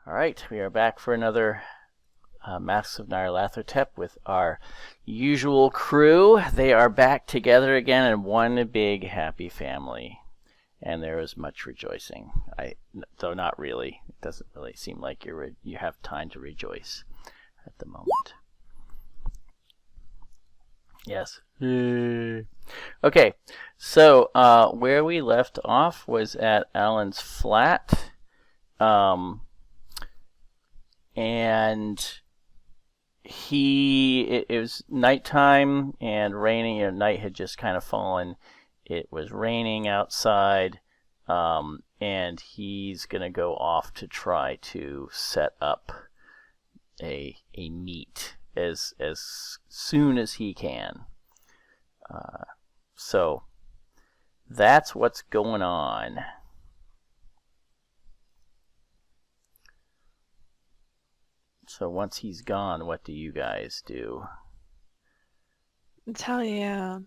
All right, we are back for another Masks of Nyarlathotep with our usual crew. They are back together again in one big happy family, and there is much rejoicing. Though not really. It doesn't really seem like you have time to rejoice at the moment. Yes. Okay, so where we left off was at Alan's flat. And it was nighttime and raining. Night had just kind of fallen. It was raining outside, and he's gonna go off to try to set up a meet as soon as he can. So that's what's going on. So once he's gone, what do you guys do? Natalia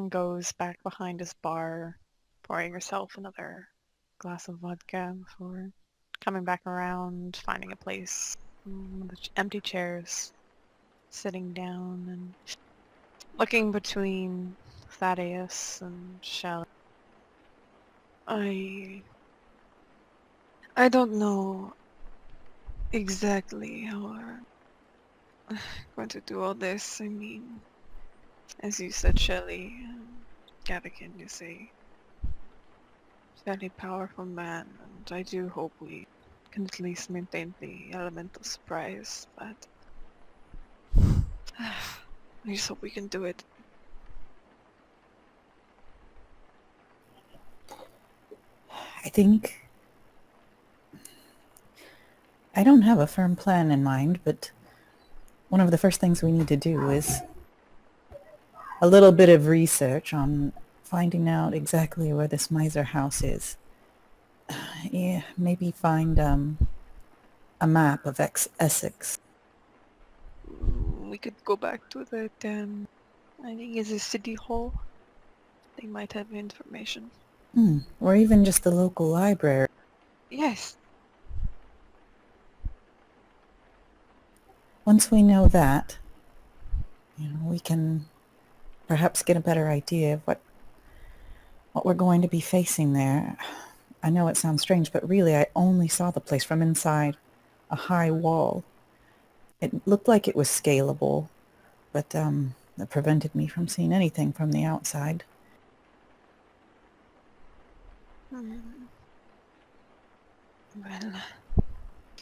goes back behind his bar, pouring herself another glass of vodka before coming back around, finding a place with empty chairs, sitting down and looking between Thaddeus and Shelley. I don't know exactly how I'm going to do all this. I mean, as you said, Shelley, Gavigan is a fairly powerful man, and I do hope we can at least maintain the element of surprise, but I just hope we can do it. I think I don't have a firm plan in mind, but one of the first things we need to do is a little bit of research on finding out exactly where this miser house is. Yeah, maybe find a map of Essex. We could go back to that, I think it's a city hall. They might have information. Or even just the local library. Yes. Once we know that, we can perhaps get a better idea of what we're going to be facing there. I know it sounds strange, but really I only saw the place from inside a high wall. It looked like it was scalable, but that prevented me from seeing anything from the outside. Well,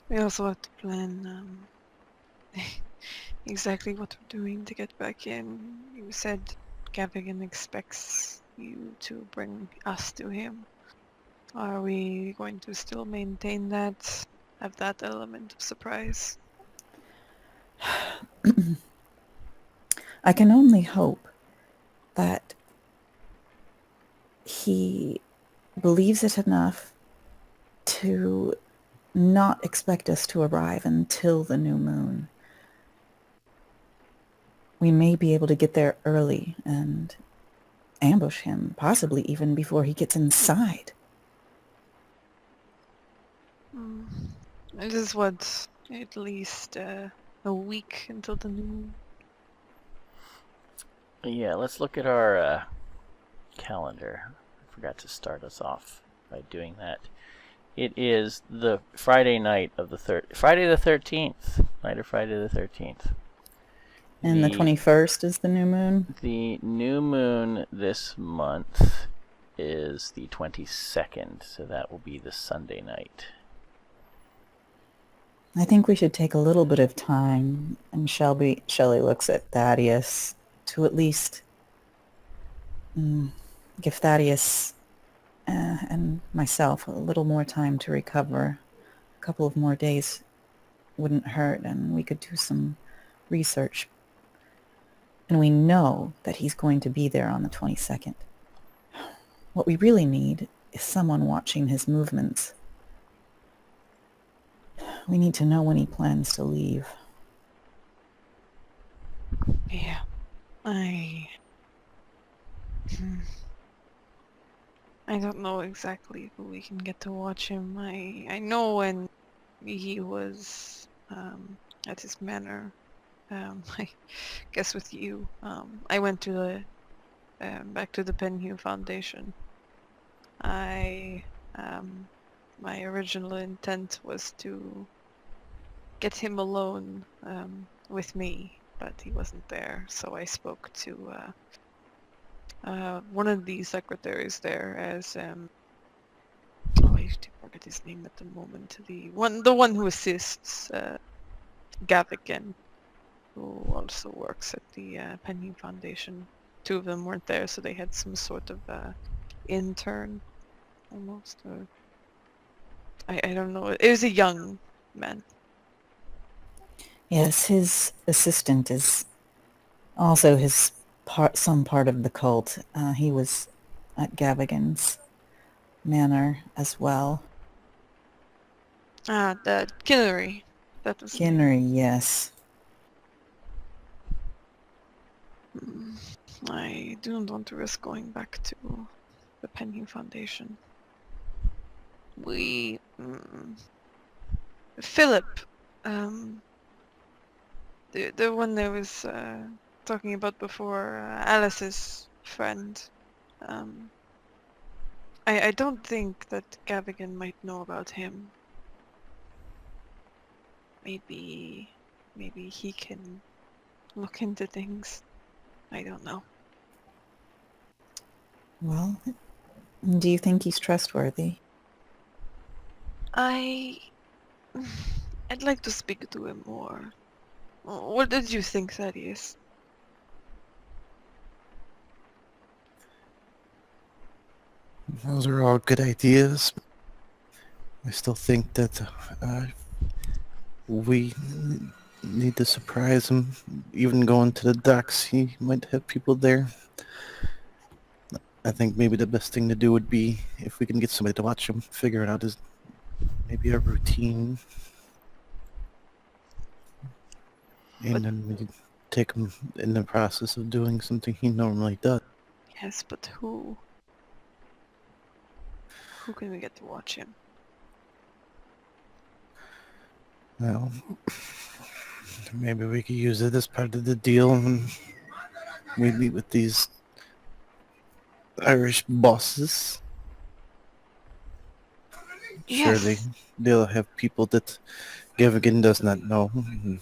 we also have to plan exactly what we're doing to get back in. You said Gavigan expects you to bring us to him. Are we going to still maintain that? Have that element of surprise? I can only hope that he believes it enough to not expect us to arrive until the new moon. We may be able to get there early and ambush him, possibly even before he gets inside. It is what, at least a week until the new moon. Yeah, let's look at our calendar. I forgot to start us off by doing that. It is the Friday night of Friday the 13th. Night of Friday the 13th. And the 21st is the new moon? The new moon this month is the 22nd, so that will be the Sunday night. I think we should take a little bit of time, and Shelley looks at Thaddeus, to at least give Thaddeus and myself a little more time to recover. A couple of more days wouldn't hurt, and we could do some research. And we know that he's going to be there on the 22nd. What we really need is someone watching his movements. We need to know when he plans to leave. Yeah. I don't know exactly who we can get to watch him. I know when he was at his manor. I guess with you. I went to the back to the Penhew Foundation. I my original intent was to get him alone with me, but he wasn't there, so I spoke to one of the secretaries there as oh, I forget his name at the moment. The one who assists Gavigan, who also works at the Penny Foundation. Two of them weren't there, so they had some sort of intern, almost. Or I don't know. It was a young man. Yes, his assistant is also some part of the cult. He was at Gavigan's manor as well. The Kinnery. That was his name. Kinnery, yes. I do not want to risk going back to the Penny Foundation. Philip, the one that was talking about before, Alice's friend. I don't think that Gavigan might know about him. Maybe he can look into things. I don't know. Well, do you think he's trustworthy? I'd like to speak to him more. What did you think, Thaddeus? Those are all good ideas. I still think that we need to surprise him. Even going to the docks, he might have people there. I think maybe the best thing to do would be if we can get somebody to watch him, figure it out his maybe a routine, and then we could take him in the process of doing something he normally does. Yes, but who? Who can we get to watch him? Well, maybe we could use it as part of the deal when we meet with these Irish bosses. Surely Yes. they'll have people that Gavigan does not know. And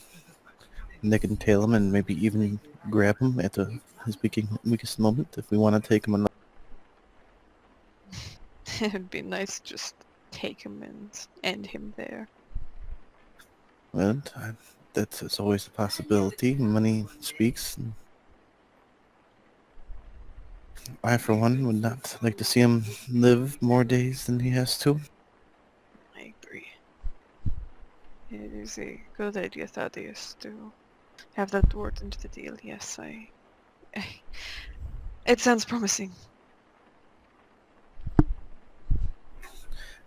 they can tail him and maybe even grab him at his weakest moment if we want to take him alive. It'd be nice to just take him and end him there. And that's always a possibility. Money speaks. I, for one, would not like to see him live more days than he has to. I agree. It is a good idea, Thaddeus, to have that worked into the deal. Yes, it sounds promising.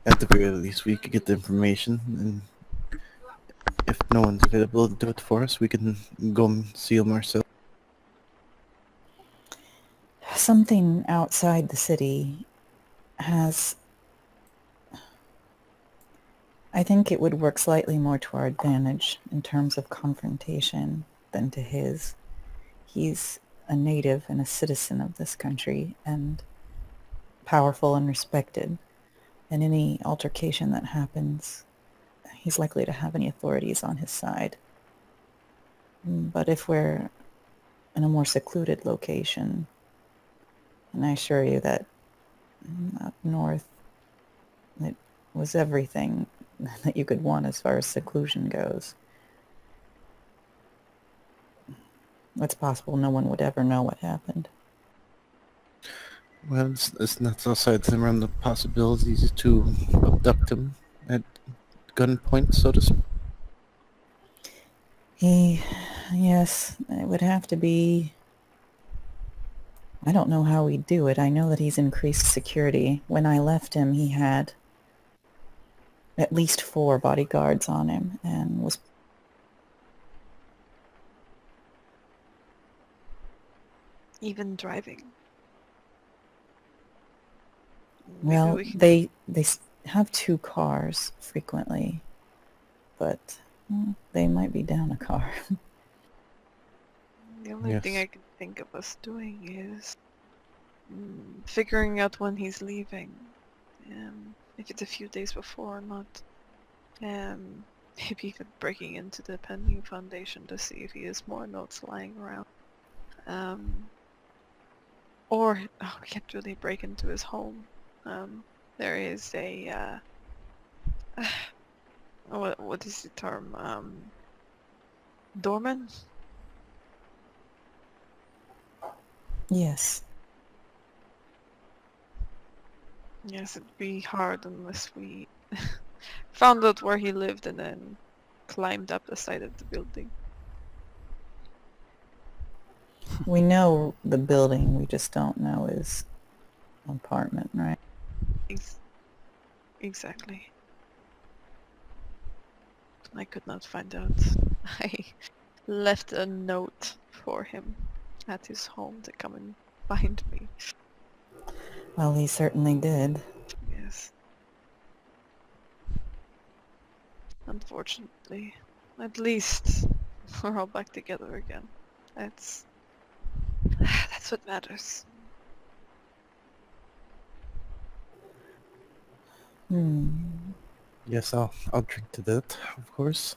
At the very least, we could get the information, and if no one's available to do it for us, we can go and see him ourselves. Something outside the city has... I think it would work slightly more to our advantage in terms of confrontation than to his. He's a native and a citizen of this country and powerful and respected. And any altercation that happens, he's likely to have any authorities on his side. But if we're in a more secluded location, and I assure you that up north, it was everything that you could want as far as seclusion goes. It's possible no one would ever know what happened. Well, it's not outside the realm of possibilities to abduct him at gunpoint, so to speak. Yes, it would have to be... I don't know how we'd do it. I know that he's increased security. When I left him, he had at least 4 bodyguards on him and was... Even driving. Well, we can... they have 2 cars frequently. but they might be down a car. The only thing Yes. I can think of us doing is figuring out when he's leaving. If it's a few days before or not. Maybe even breaking into the Penny Foundation to see if he has more notes lying around. Or we can't really break into his home. There is a what is the term? Doorman? Yes. Yes, it'd be hard unless we found out where he lived and then climbed up the side of the building. We know the building, we just don't know his apartment, right? Exactly. I could not find out. I left a note for him at his home to come and find me. Well, he certainly did. Yes. Unfortunately. At least we're all back together again. That's what matters. Yes, I'll drink to that, of course.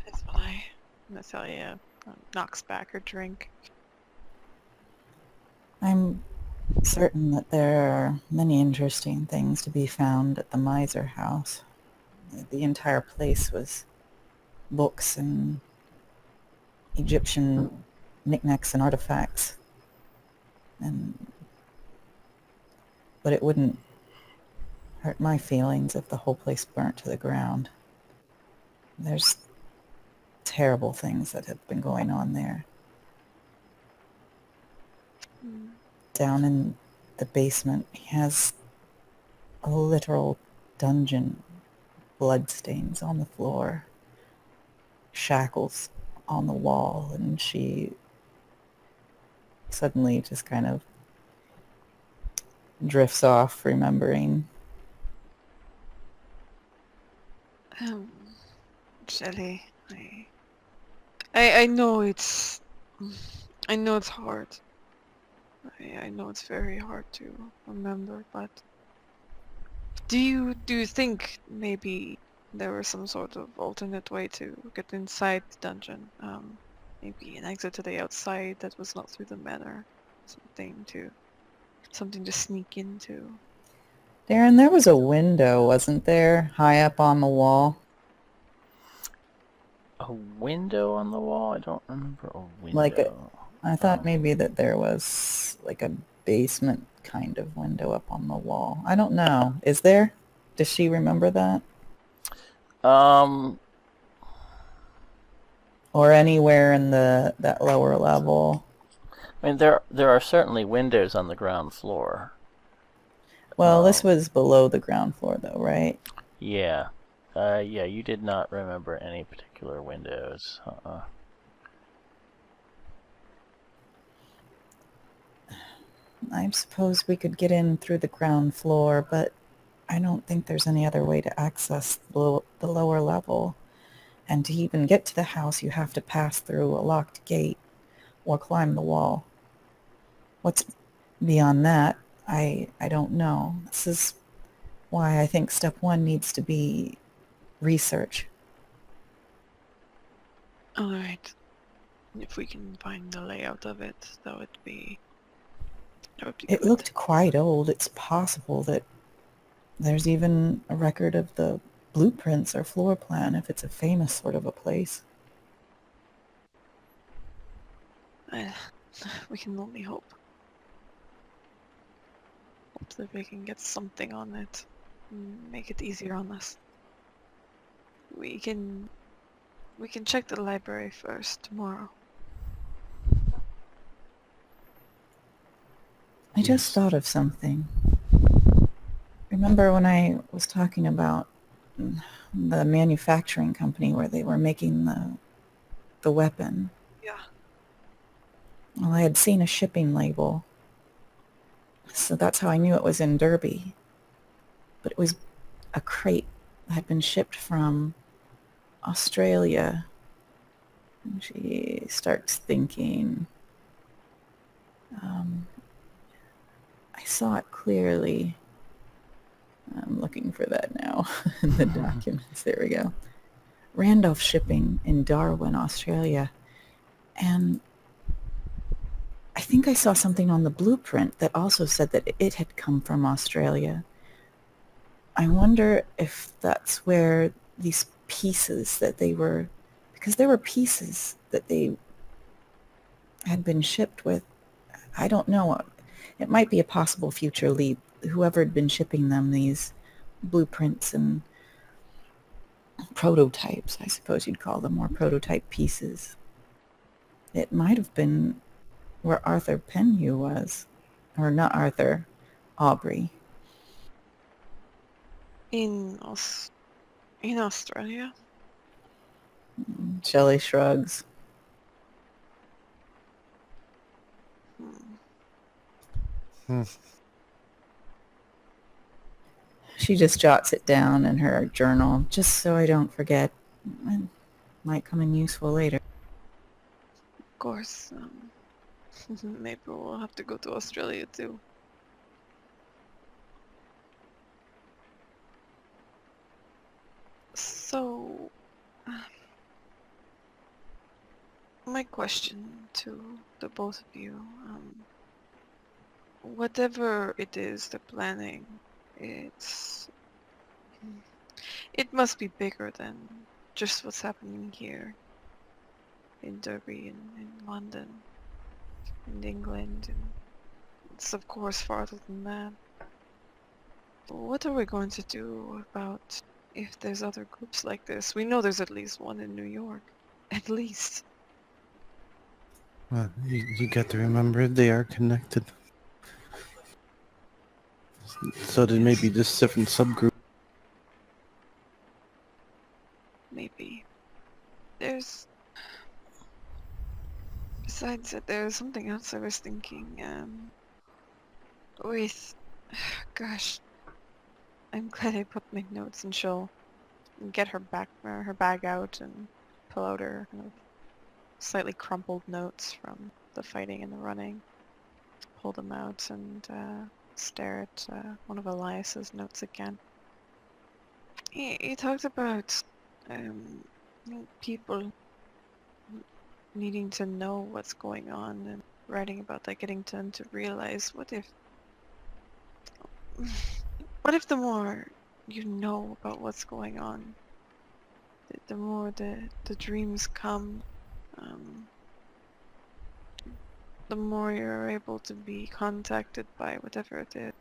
That's when Natalia knocks back her drink. I'm certain that there are many interesting things to be found at the Miser house. The entire place was books and Egyptian knickknacks and artifacts. But it wouldn't hurt my feelings if the whole place burnt to the ground. There's terrible things that have been going on there. Down in the basement, he has a literal dungeon. Bloodstains on the floor, shackles on the wall, and she suddenly just kind of drifts off, remembering. Shelley, I know it's hard. I know it's very hard to remember, but do you think maybe there was some sort of alternate way to get inside the dungeon? Maybe an exit to the outside that was not through the manor. Something to sneak into. Darren, there was a window, wasn't there, high up on the wall? A window on the wall? I don't remember a window. Like I thought maybe that there was like a basement kind of window up on the wall. I don't know. Is there? Does she remember that? Or anywhere in that lower level? I mean, there are certainly windows on the ground floor. Well, this was below the ground floor, though, right? Yeah. Yeah, you did not remember any particular windows. I suppose we could get in through the ground floor, but I don't think there's any other way to access the lower level. And to even get to the house, you have to pass through a locked gate or climb the wall. What's beyond that, I don't know. This is why I think step one needs to be research. Alright. If we can find the layout of it, that would be It good. looked quite old. It's possible that there's even a record of the blueprints or floor plan if it's a famous sort of a place. We can only hope. Hope that we can get something on it. Make it easier on us. We can check the library first tomorrow. I just thought of something. Remember when I was talking about the manufacturing company where they were making the weapon? Yeah. Well, I had seen a shipping label. So that's how I knew it was in Derby. But it was a crate had been shipped from Australia. And she starts thinking. I saw it clearly. I'm looking for that now in the documents. There we go. Randolph Shipping in Darwin, Australia. And I think I saw something on the blueprint that also said that it had come from Australia. I wonder if that's where these pieces that they were, because there were pieces that they had been shipped with. I don't know. It might be a possible future lead. Whoever had been shipping them these blueprints and prototypes, I suppose you'd call them, or prototype pieces. It might have been where Arthur Penhew was. Or not Arthur, Aubrey. In Australia? Shelley shrugs. Hmm. She just jots it down in her journal, just so I don't forget. It might come in useful later. Of course. Maybe we'll have to go to Australia too. So, my question to the both of you, whatever it is they're planning, it must be bigger than just what's happening here in Derby and in London, in England, and it's of course farther than that. What are we going to do about if there's other groups like this? We know there's at least one in New York. At least. Well, you got to remember they are connected. So there may be just different subgroups. Maybe. There's... Besides that, there's something else I was thinking, with... Gosh. I'm glad I put my notes, and she'll get her bag out and pull out her kind of slightly crumpled notes from the fighting and the running. Pull them out and stare at one of Elias's notes again. He talked about people needing to know what's going on and writing about that, getting them to realize what if the more you know about what's going on, the more the dreams come, the more you're able to be contacted by whatever it is.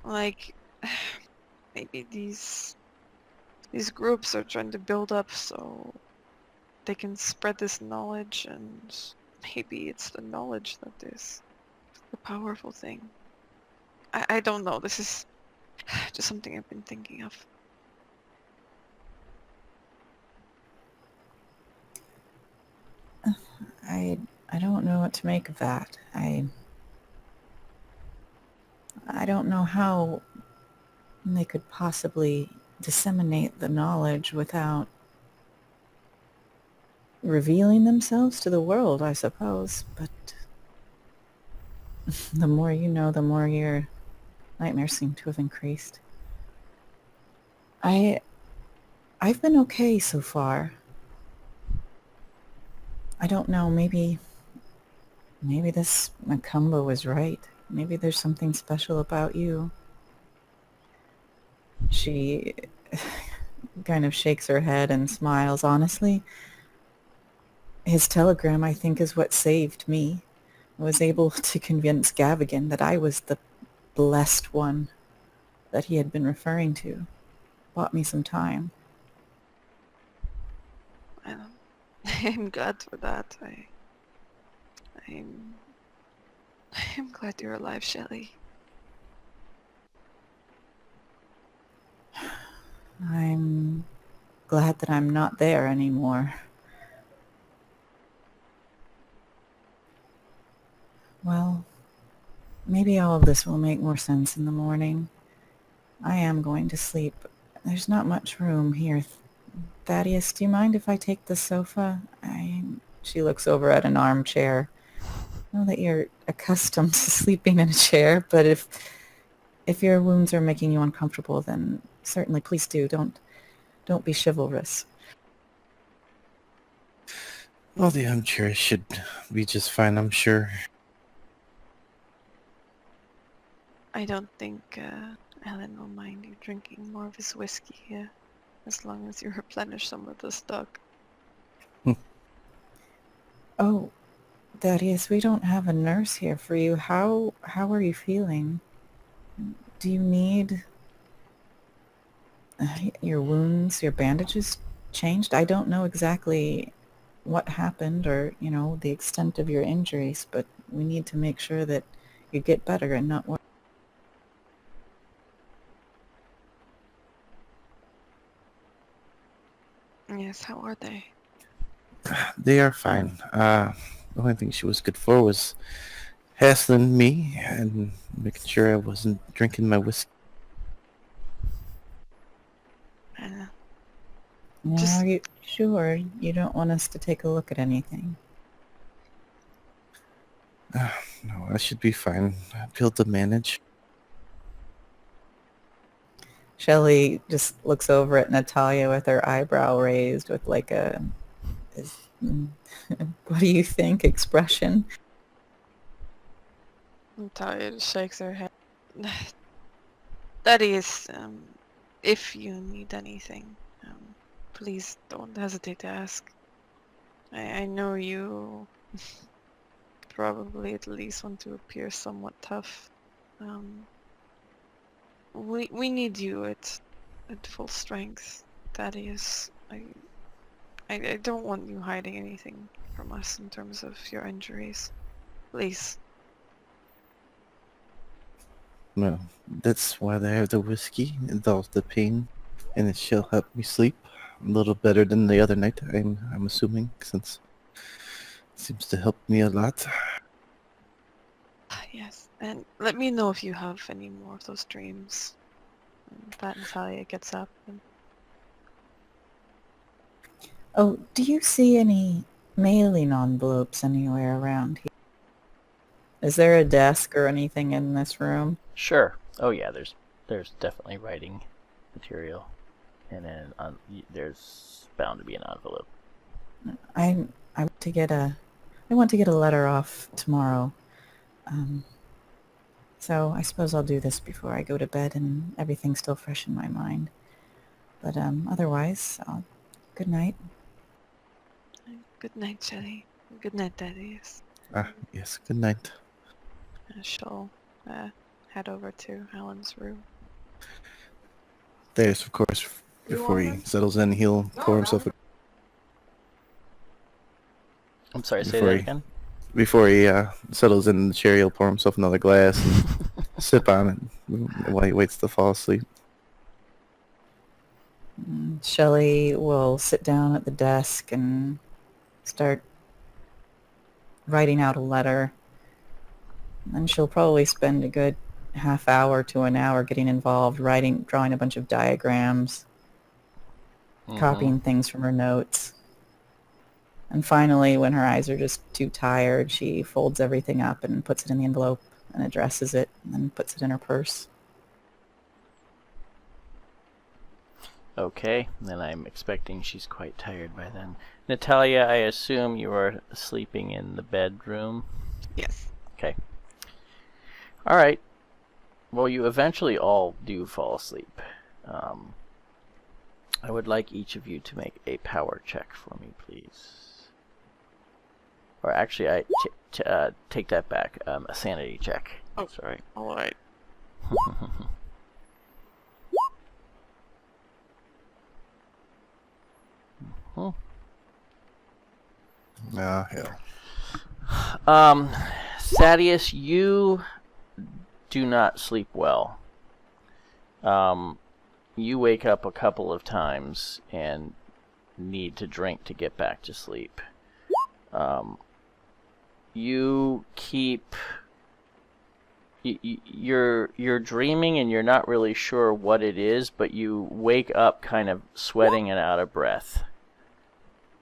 Like, maybe these groups are trying to build up so they can spread this knowledge, and maybe it's the knowledge that is the powerful thing. I don't know, this is just something I've been thinking of. I don't know what to make of that. I don't know how they could possibly disseminate the knowledge without revealing themselves to the world, I suppose. But the more you know, the more your nightmares seem to have increased. I've been okay so far. I don't know, maybe this Macumba was right. Maybe there's something special about you. She kind of shakes her head and smiles. Honestly, his telegram, I think, is what saved me. I was able to convince Gavigan that I was the blessed one that he had been referring to. Bought me some time. I'm glad for that. I'm glad you're alive, Shelley. I'm glad that I'm not there anymore. Well, maybe all of this will make more sense in the morning. I am going to sleep. There's not much room here. Thaddeus, do you mind if I take the sofa? She looks over at an armchair. I know that you're accustomed to sleeping in a chair, but if your wounds are making you uncomfortable, then certainly please do. Don't be chivalrous. Well, the armchair should be just fine, I'm sure. I don't think Alan will mind you drinking more of his whiskey here, as long as you replenish some of the stock. Oh, Thaddeus, we don't have a nurse here for you. How are you feeling? Do you need your wounds, your bandages changed? I don't know exactly what happened or, the extent of your injuries, but we need to make sure that you get better and not worse. Yes, how are they? They are fine. The only thing she was good for was hassling me and making sure I wasn't drinking my whiskey. Just Are you sure you don't want us to take a look at anything? No, I should be fine. I'll be able to manage. Shelley just looks over at Natalia with her eyebrow raised with like a, what do you think expression? Natalia shakes her head. That is, if you need anything, please don't hesitate to ask. I know you probably at least want to appear somewhat tough. We need you at full strength. That is, I don't want you hiding anything from us in terms of your injuries. Please. Well, that's why they have the whiskey. It dulls the pain, and it shall help me sleep a little better than the other night. I'm assuming, since it seems to help me a lot. Yes, and let me know if you have any more of those dreams. That Natalia gets up and... Oh, do you see any mailing envelopes anywhere around here? Is there a desk or anything in this room? Sure. Oh yeah, there's definitely writing material, and then there's bound to be an envelope. I want to get a letter off tomorrow. So I suppose I'll do this before I go to bed and everything's still fresh in my mind. But otherwise, good night. Good night, Shelley. Good night, Thaddeus. Yes, good night. She'll head over to Alan's room. There's, of course, before he settles in, he'll pour himself a... I'm sorry, say that again? Before he settles in the chair, he'll pour himself another glass and sip on it while he waits to fall asleep. Shelley will sit down at the desk and start writing out a letter. And she'll probably spend a good half hour to an hour getting involved, drawing a bunch of diagrams, copying things from her notes. And finally, when her eyes are just too tired, she folds everything up and puts it in the envelope and addresses it and then puts it in her purse. Okay, then I'm expecting she's quite tired by then. Natalia, I assume you are sleeping in the bedroom? Yes. Okay. Alright. Well, you eventually all do fall asleep. I would like each of you to make a power check for me, please. Or actually, I take that back. A sanity check. Oh, sorry. All right. Hell. Thaddeus, you do not sleep well. You wake up a couple of times and need to drink to get back to sleep. You keep you're dreaming and you're not really sure what it is, but you wake up kind of sweating and out of breath.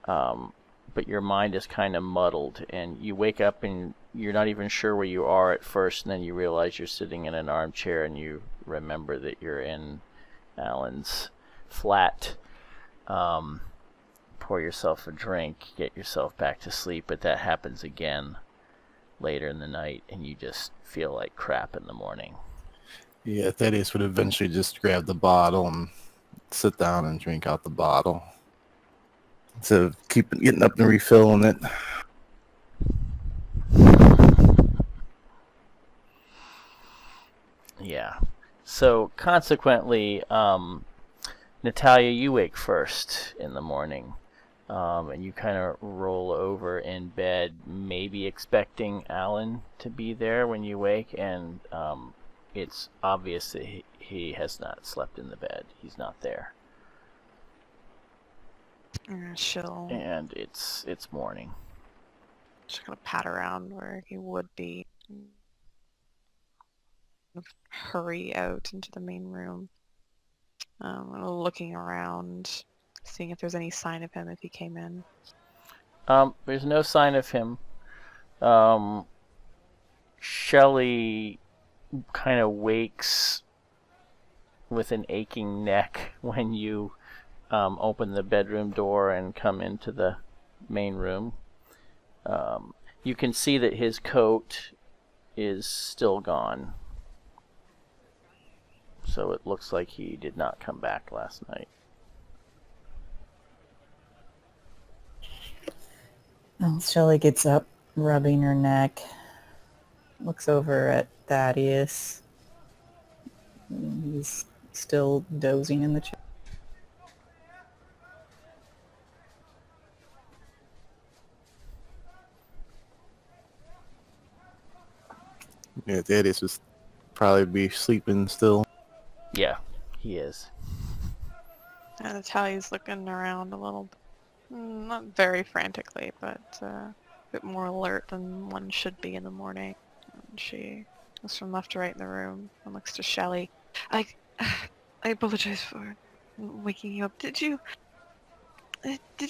But your mind is kind of muddled, and you wake up and you're not even sure where you are at first, and then you realize you're sitting in an armchair, and you remember that you're in Alan's flat. Pour yourself a drink, get yourself back to sleep, but that happens again later in the night, and you just feel like crap in the morning. Yeah, Thaddeus would eventually just grab the bottle and sit down and drink out the bottle. Instead of getting up and refilling it. Yeah. So consequently, Natalia, you wake first in the morning, and you kind of roll over in bed, maybe expecting Alan to be there when you wake, and it's obvious that he has not slept in the bed. He's not there. She'll And it's morning. just gonna pat around where he would be. Hurry out into the main room. Looking around, seeing if there's any sign of him if he came in. There's no sign of him. Shelley kind of wakes with an aching neck when you open the bedroom door and come into the main room. You can see that his coat is still gone. So it looks like he did not come back last night. Well, Shelley gets up, rubbing her neck, looks over at Thaddeus. He's still dozing in the chair. Yeah, Thaddeus would probably be sleeping still. Yeah, he is. And Natalia's looking around a little, not very frantically, but a bit more alert than one should be in the morning. And she looks from left to right in the room and looks to Shelley. I apologize for waking you up. Did you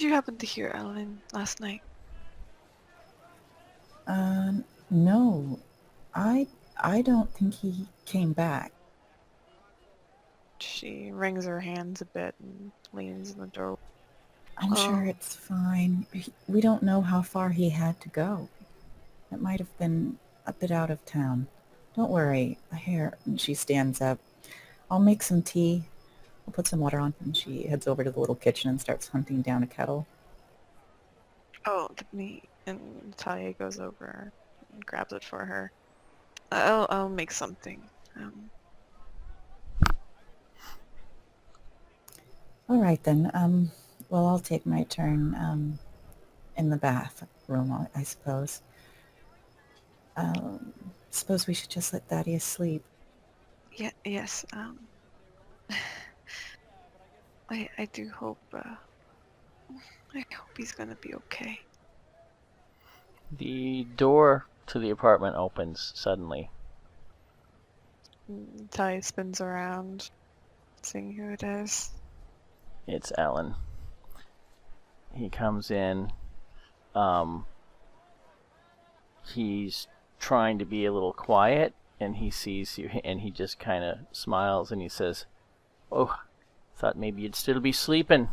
happen to hear Alan last night? No, I don't think he came back. She wrings her hands a bit and leans in the door. I'm sure it's fine. We don't know how far he had to go. It might have been a bit out of town. Don't worry. Here, and she stands up. I'll make some tea. I'll put some water on, and she heads over to the little kitchen and starts hunting down a kettle. Oh, me. And Natalia goes over and grabs it for her. I'll make something. All right then. Well, I'll take my turn in the bathroom, I suppose. Suppose we should just let Thaddeus sleep. Yeah, yes. I do hope. I hope he's gonna be okay. The door to the apartment opens suddenly. Natalia spins around, seeing who it is. It's Alan. He comes in. He's trying to be a little quiet, and he sees you, and he just kind of smiles, and he says, "Oh, thought maybe you'd still be sleeping."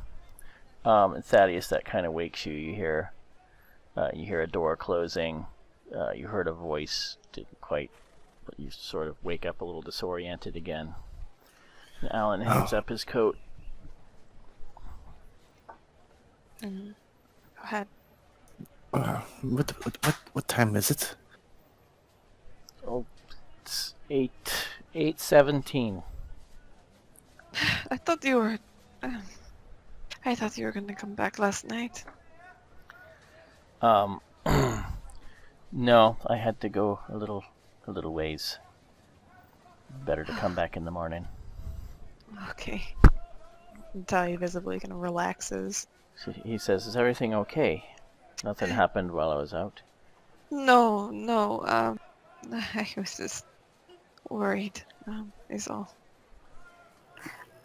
And Thaddeus, that kind of wakes you. You hear a door closing. You heard a voice. Didn't quite, but you sort of wake up a little disoriented again. And Alan hangs up his coat. Go ahead. What time is it? Oh, it's 8:17. I thought you were. I thought you were gonna come back last night. No, I had to go a little ways. Better to come back in the morning. Okay. Natalia visibly kind of relaxes. So he says, "Is everything okay? Nothing happened while I was out?" No. I was just worried, is all.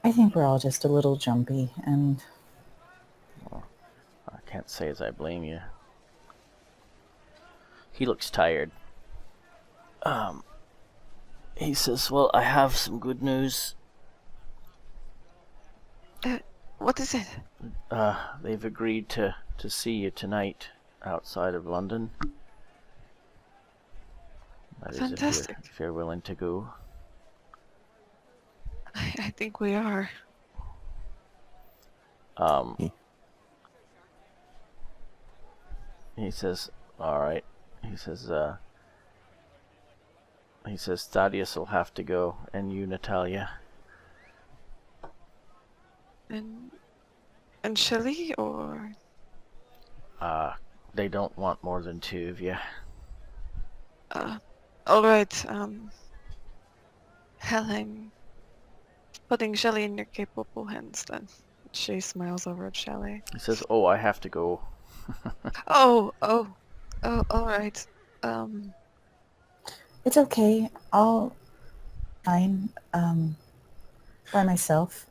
I think we're all just a little jumpy, and I can't say as I blame you. He looks tired. He says, well, I have some good news. What is it? They've agreed to see you tonight outside of London. That is Fantastic. if you're willing to go. I think we are. He says, all right. He says Thaddeus will have to go, and you, Natalia. And Shelley, or? They don't want more than 2 of you. Alright, Helen, putting Shelley in your capable hands then. She smiles over at Shelley. He says, oh, I have to go. Oh, alright. it's okay. I'll fine. By myself.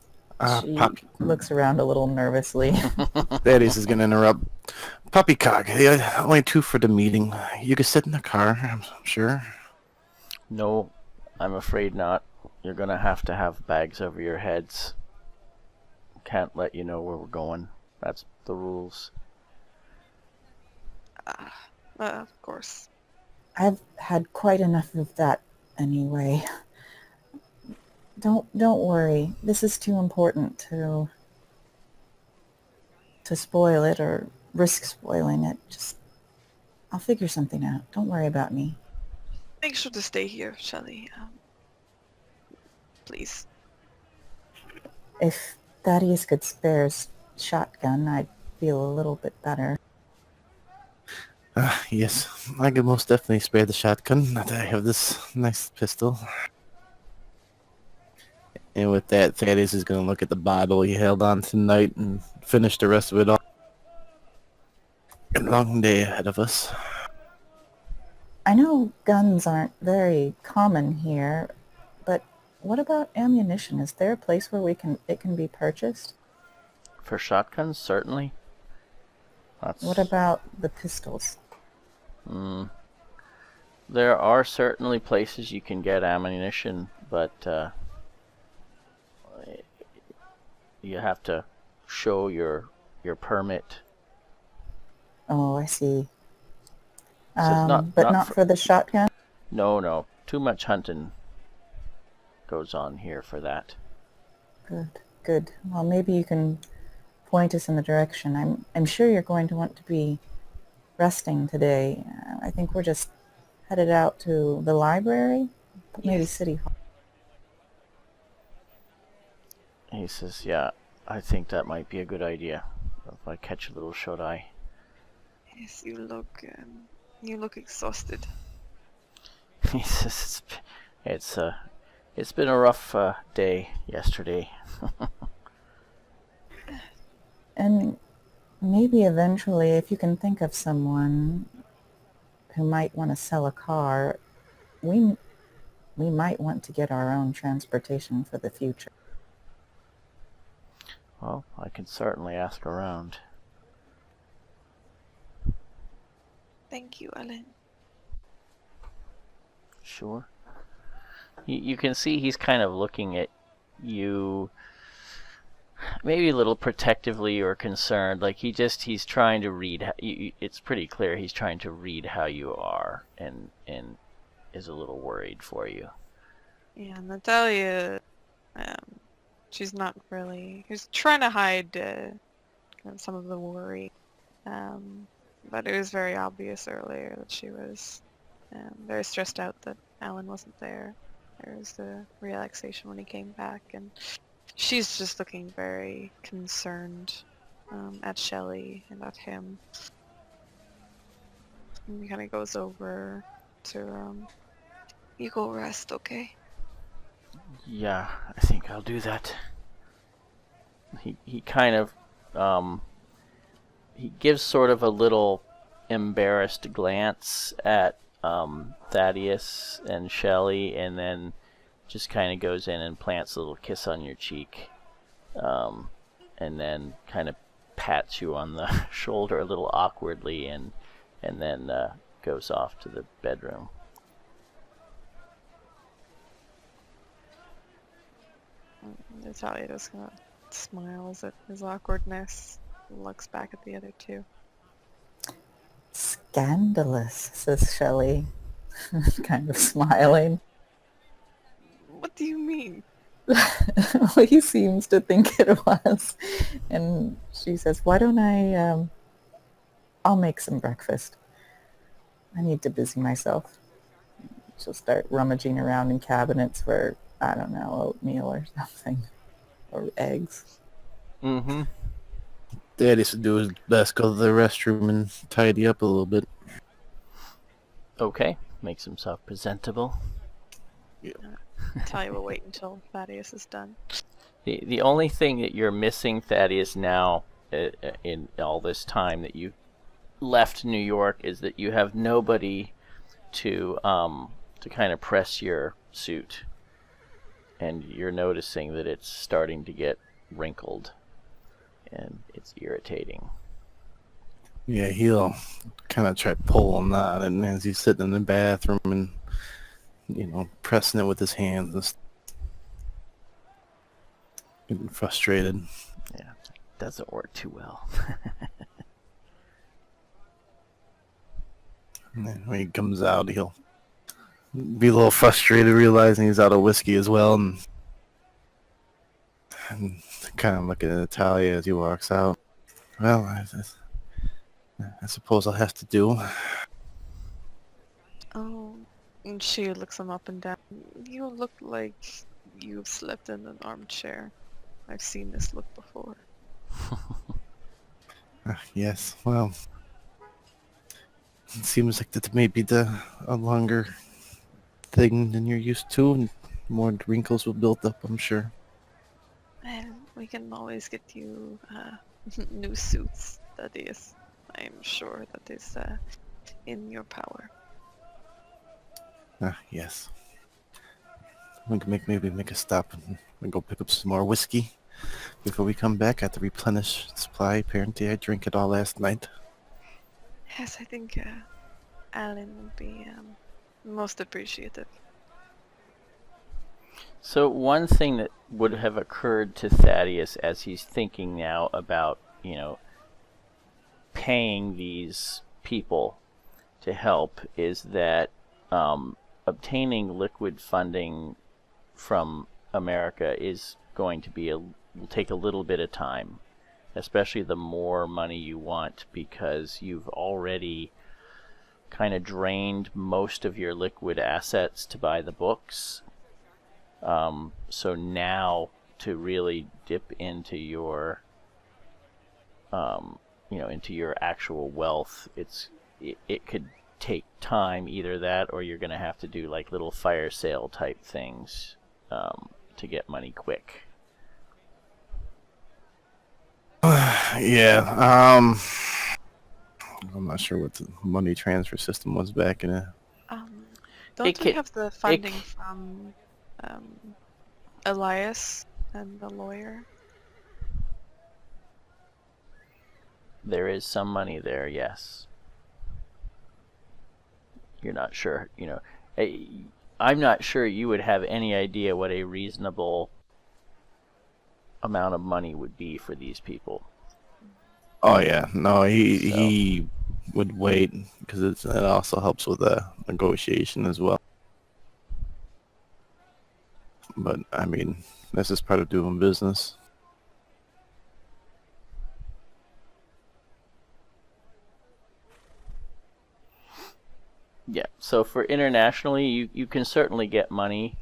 She looks around a little nervously. Thaddeus is gonna interrupt. Poppycock, only 2 for the meeting. You can sit in the car, I'm sure. No, I'm afraid not. You're gonna have bags over your heads. Can't let you know where we're going. That's the rules. Of course. I've had quite enough of that anyway. Don't worry. This is too important to spoil it or risk spoiling it. Just I'll figure something out. Don't worry about me. Make sure to stay here, Shelley. Please. If Thaddeus could spare his shotgun, I'd feel a little bit better. Yes, I could most definitely spare the shotgun. Not that I have this nice pistol. And with that, Thaddeus is going to look at the bottle he held on tonight and finish the rest of it off. A long day ahead of us. I know guns aren't very common here, but what about ammunition? Is there a place where it can be purchased? For shotguns, certainly. What about the pistols? There are certainly places you can get ammunition, but you have to show your permit. Oh, I see. So but not for the shotgun? No. Too much hunting goes on here for that. Good. Well, maybe you can point us in the direction. I'm sure you're going to want to be resting today. I think we're just headed out to the library, maybe Yes. City Hall. He says, yeah, I think that might be a good idea. If I catch a little shut-eye. Yes, you look exhausted. He says, it's been a rough day yesterday. And maybe eventually, if you can think of someone who might want to sell a car, we might want to get our own transportation for the future. Well, I can certainly ask around. Thank you, Ellen. Sure. You can see he's kind of looking at you maybe a little protectively or concerned. Like he's trying to read. It's pretty clear he's trying to read how you are and is a little worried for you. Yeah, Natalia, she's not really... She's trying to hide kind of some of the worry. But it was very obvious earlier that she was very stressed out that Alan wasn't there. There was the relaxation when he came back, and she's just looking very concerned at Shelley and at him. And he kind of goes over to, you go rest, okay? Yeah, I think I'll do that. He kind of he gives sort of a little embarrassed glance at Thaddeus and Shelley, and then just kind of goes in and plants a little kiss on your cheek, and then kind of pats you on the shoulder a little awkwardly, and then goes off to the bedroom. Natalia just kind of smiles at his awkwardness, looks back at the other two. Scandalous, says Shelley, kind of smiling. What do you mean? Well, he seems to think it was. And she says, why don't I'll make some breakfast. I need to busy myself. She'll start rummaging around in cabinets for, I don't know, oatmeal or something. Or eggs. Mm-hmm. Dad used to do his best, go to the restroom and tidy up a little bit. Okay, makes himself presentable. Talia will wait until Thaddeus is done. The only thing that you're missing, Thaddeus, now in all this time that you left New York is that you have nobody to kind of press your suit, and you're noticing that it's starting to get wrinkled, and it's irritating. Yeah, he'll kind of try pulling that, and as he's sitting in the bathroom and, pressing it with his hands and getting frustrated. Yeah, doesn't work too well. And then when he comes out, he'll be a little frustrated, realizing he's out of whiskey as well, and kind of looking at Natalia as he walks out. Well, I suppose I'll have to do. Oh, and she looks him up and down. You look like you've slept in an armchair. I've seen this look before. Yes, well, it seems like that may be a longer thing than you're used to, and more wrinkles will build up, I'm sure. And we can always get you new suits, that is. I am sure that is in your power. Yes. We can maybe make a stop and go pick up some more whiskey before we come back. I have to replenish supply. Apparently I drank it all last night. Yes, I think Alan would be most appreciative. So one thing that would have occurred to Thaddeus as he's thinking now about, paying these people to help is that obtaining liquid funding from America is going to will take a little bit of time, especially the more money you want, because you've already kind of drained most of your liquid assets to buy the books. So now to really dip into your into your actual wealth, it could take time, either that or you're going to have to do like little fire sale type things to get money quick. Yeah, I'm not sure what the money transfer system was back in it. Don't we have the funding from Elias and the lawyer? There is some money there, yes. You're not sure, I'm not sure you would have any idea what a reasonable amount of money would be for these people. Oh yeah, no, he would wait because it also helps with the negotiation as well. But I mean, this is part of doing business. Yeah, so for internationally, you can certainly get money.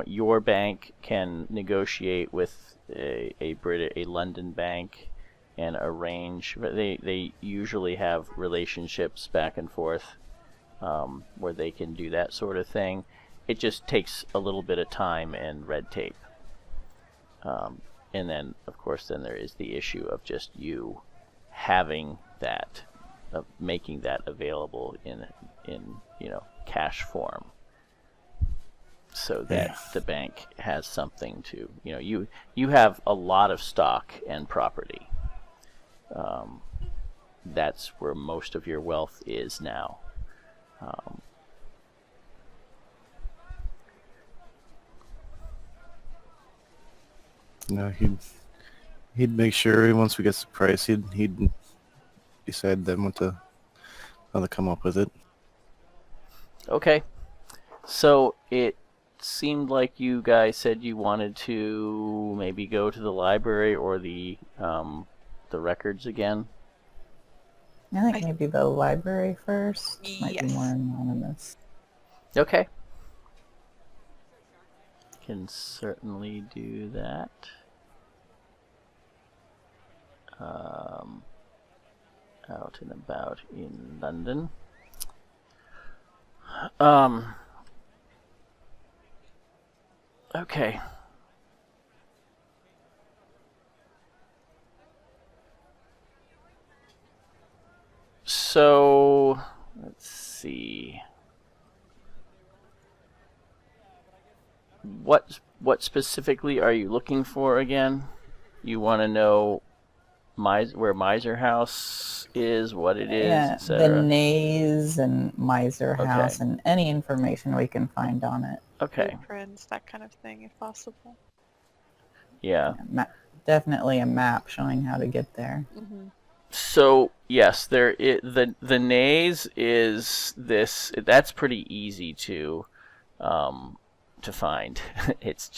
Your bank can negotiate with a London bank and arrange. They usually have relationships back and forth where they can do that sort of thing. It just takes a little bit of time and red tape. And then, of course, then there is the issue of just you having that making that available in cash form, so that the bank has something to, you have a lot of stock and property. That's where most of your wealth is now. No, he'd make sure once we get the price, he'd decide then how to come up with it. Okay. So it seemed like you guys said you wanted to maybe go to the library or the records again. I think maybe the library first. Might be Yes. more anonymous. Okay. Can certainly do that. Out and about in London. Okay. So, let's see. What specifically are you looking for again? You want to know where Miser House is, what it is, Yeah, the etc. Nays and Miser Okay. House and any information we can find on it. Okay. Blueprints, that kind of thing, if possible. Yeah. Definitely a map showing how to get there. Mm-hmm. So yes, the Nays is this. That's pretty easy to find. It's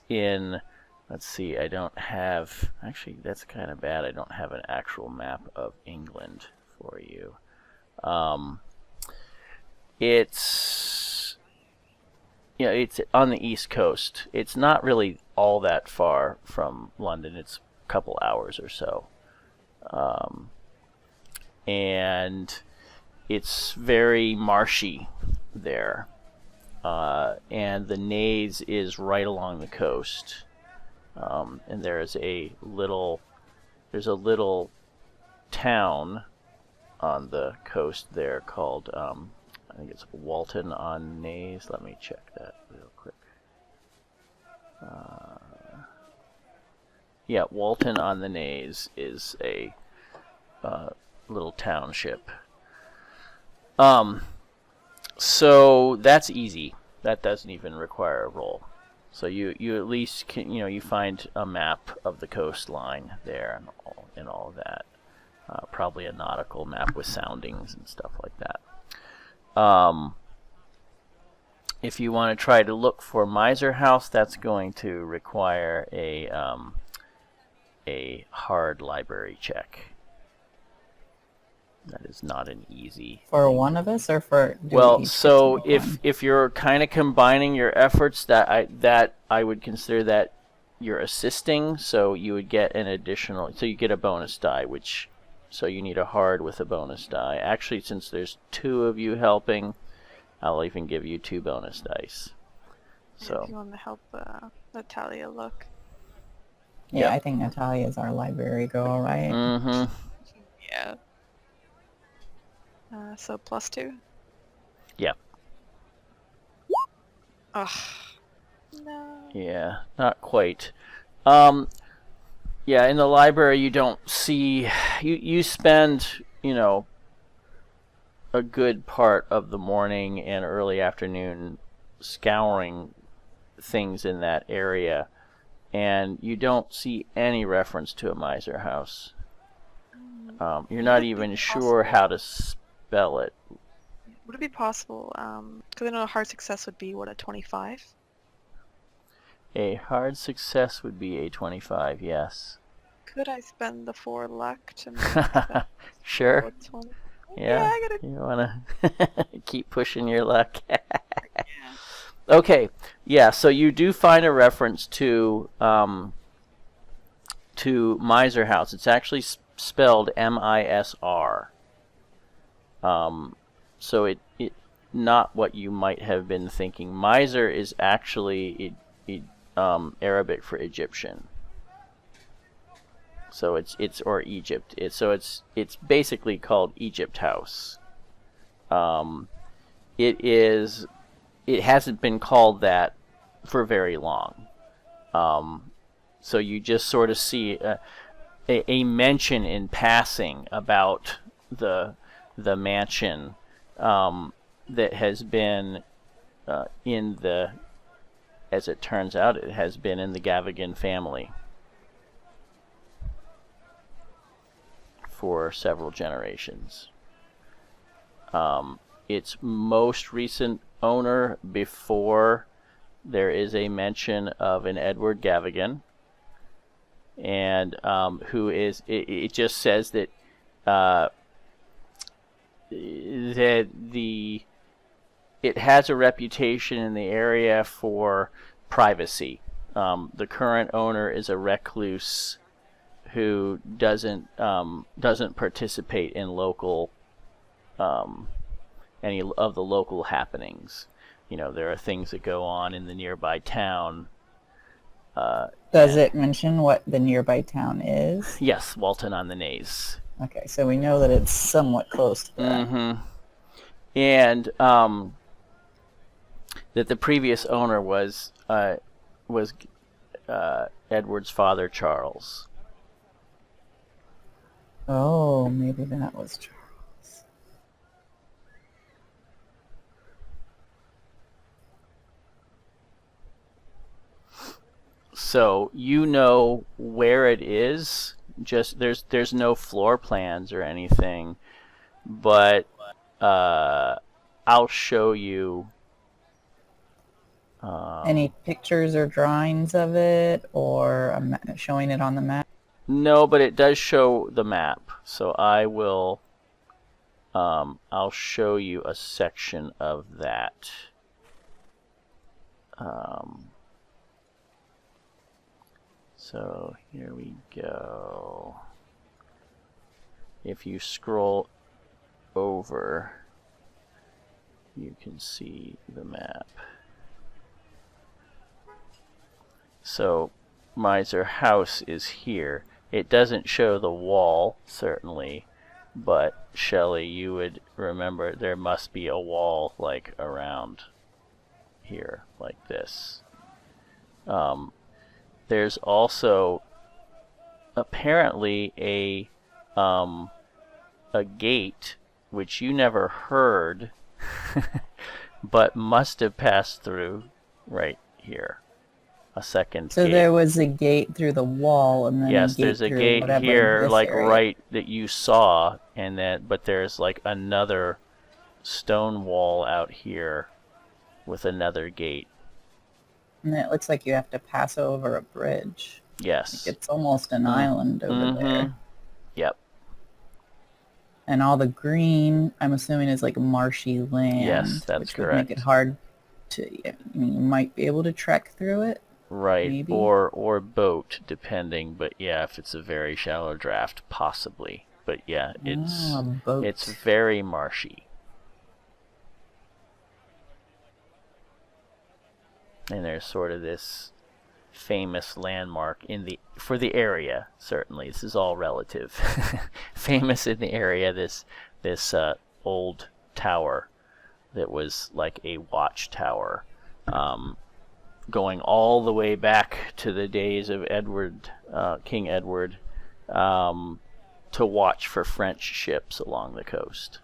in. Let's see. I don't have. Actually, that's kind of bad. I don't have an actual map of England for you. It's on the East Coast. It's not really all that far from London. It's a couple hours or so. And it's very marshy there. And the Nays is right along the coast. And there's a little town on the coast there called, I think it's Walton on Nays. Let me check that real quick. Yeah, Walton on the Nays is a little township. So that's easy. That doesn't even require a roll. So you at least can, you find a map of the coastline there and all of that. Probably a nautical map with soundings and stuff like that. If you want to try to look for Miser House, that's going to require a hard library check. That is not an easy For thing. one of us, or for Well, so if you're kind of combining your efforts, that I would consider that you're assisting. So you would get an additional. So you get a bonus die, so you need a hard with a bonus die. Actually, since there's two of you helping, I'll even give you 2 bonus dice. So If you want to help Natalia look. Yeah, Yep. I think Natalia is our library girl, right? Mm-hmm. Yeah. So +2? Yeah. Ugh. No. Yeah, not quite. Yeah, in the library you don't see. You spend, a good part of the morning and early afternoon scouring things in that area, and you don't see any reference to a Miser House. You're not even sure how to spell it. Would it be possible, because I know a hard success would be, a 25? A hard success would be a 25, yes. Could I spend the 4 luck to make that Sure. 20? Yeah, I gotta... you want to keep pushing your luck. Okay, yeah, so you do find a reference to Miser House. It's actually spelled M-I-S-R. So it not what you might have been thinking. Miser is actually Arabic for Egyptian. So it's or Egypt. It's basically called Egypt House. It hasn't been called that for very long. So you just sort of see a mention in passing about the mansion that has been in the, as it turns out, it has been in the Gavigan family for several generations. Its most recent owner, before there is a mention of an Edward Gavigan, and who is, it just says that it has a reputation in the area for privacy. The current owner is a recluse who doesn't participate in local any of the local happenings. There are things that go on in the nearby town. Does it mention what the nearby town is? Yes, Walton on the Naze. Okay, so we know that it's somewhat close to that. Mm-hmm. And that the previous owner was Edward's father, Charles. Oh, maybe that was Charles. So you know where it is. Just there's no floor plans or anything, but I'll show you. Any pictures or drawings of it, or showing it on the map? No, but it does show the map. So I will. I'll show you a section of that. So here we go. If you scroll over, you can see the map. So Miser House is here. It doesn't show the wall, certainly, but Shelley, you would remember there must be a wall like around here, like this. There's also apparently a gate which you never heard, but must have passed through right here. A second So gate. there was a gate through the wall, and then Yes, a gate there's a through gate whatever here, this like area. right that you saw, and then but there's like another stone wall out here with another gate. And it looks like you have to pass over a bridge. Yes. Like it's almost an island over there. Yep. And all the green, I'm assuming, is like marshy land. Yes, that's which correct. would make it hard to. I mean, you might be able to trek through it. Right. Maybe. Or boat, depending. But yeah, if it's a very shallow draft, possibly. But yeah, it's very marshy. And there's sort of this famous landmark for the area. Certainly, this is all relative. Famous in the area, this old tower that was like a watchtower, going all the way back to the days of King Edward, to watch for French ships along the coast.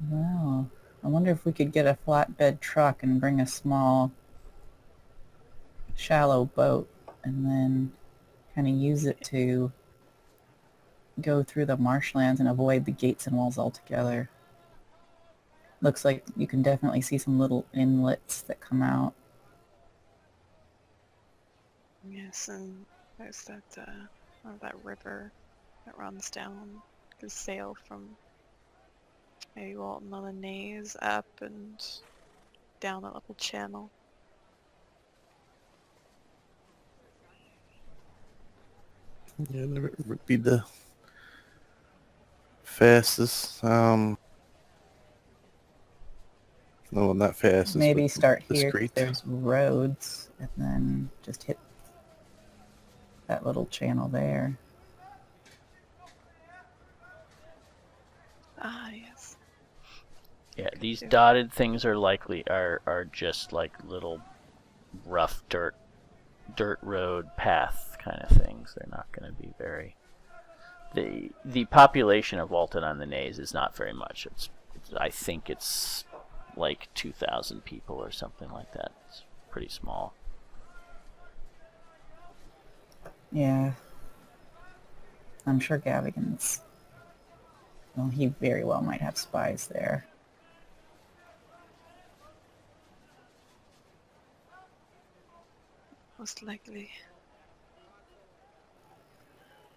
Wow. I wonder if we could get a flatbed truck and bring a small, shallow boat and then kind of use it to go through the marshlands and avoid the gates and walls altogether. Looks like you can definitely see some little inlets that come out. Yes, and there's that river that runs down. You can sail from maybe Walton on the Naze up and down that little channel. Yeah, it would be the fastest. No, not fastest. Maybe but start here. discreet. There's roads and then just hit that little channel there. Ah, yes. Yeah, these do. dotted things are just like little rough dirt road path kind of things. They're not going to be very. The population of Walton on the Naze is not very much. I think it's like 2,000 people or something like that. It's pretty small. Yeah. I'm sure Gavigan's... Well, he very well might have spies there. Most likely.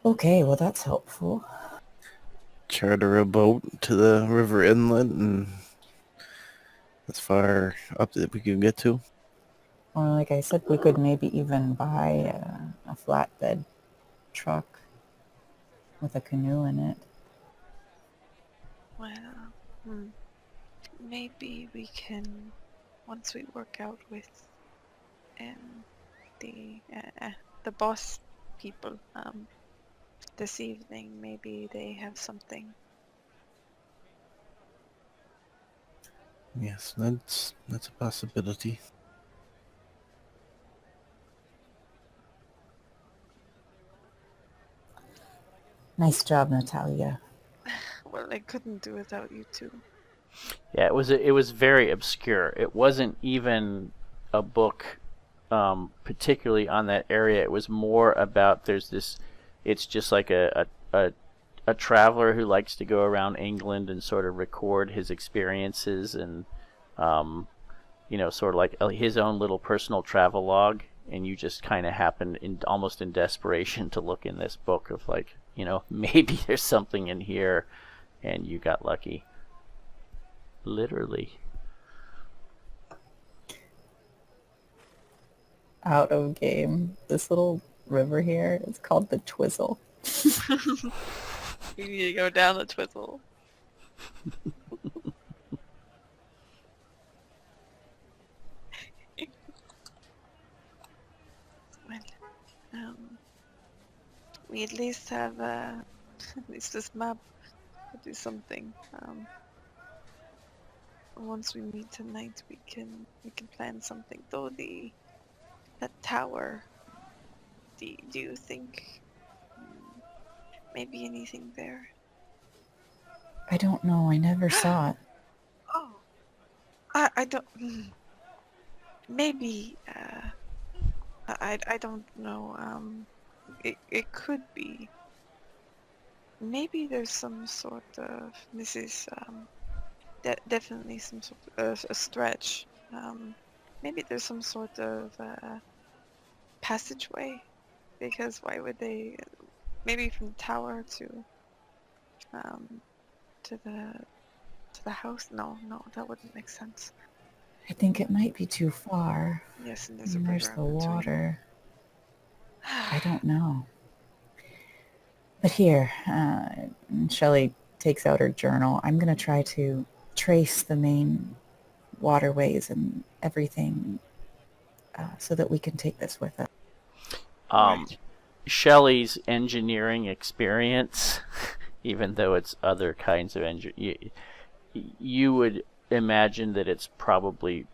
Okay, well that's helpful. Charter a boat to the river inlet and as far up that we can get to. Or like I said, we could maybe even buy a flatbed truck with a canoe in it. Well, maybe we can, once we work out with the boss people this evening, maybe they have something. Yes, that's a possibility. Nice job, Natalia. Well, I couldn't do without you two. Yeah, it was very obscure. It wasn't even a book particularly on that area. It was more about it's just like a traveler who likes to go around England and sort of record his experiences and sort of like his own little personal travel log. And you just kind of happen almost in desperation to look in this book of like, maybe there's something in here, and you got lucky. Literally. Out of game. This little river here is called the Twizzle. You need to go down the Twizzle. Well, we at least have at least this map to do something. Once we meet tonight, we can plan something. Though that tower. Do you think maybe anything there? I don't know. I never saw it. Oh, I don't. Maybe. I don't know. It could be. Maybe there's some sort of. This is definitely some sort of a stretch. Maybe there's some sort of passageway, because why would they? Maybe from the tower to the house. No, that wouldn't make sense. I think it might be too far. Yes, and there's And a there's river the in between. water. I don't know. But here, Shelley takes out her journal. I'm going to try to trace the main waterways and everything so that we can take this with us. Right. Shelley's engineering experience, even though it's other kinds of engineering, you would imagine that it's probably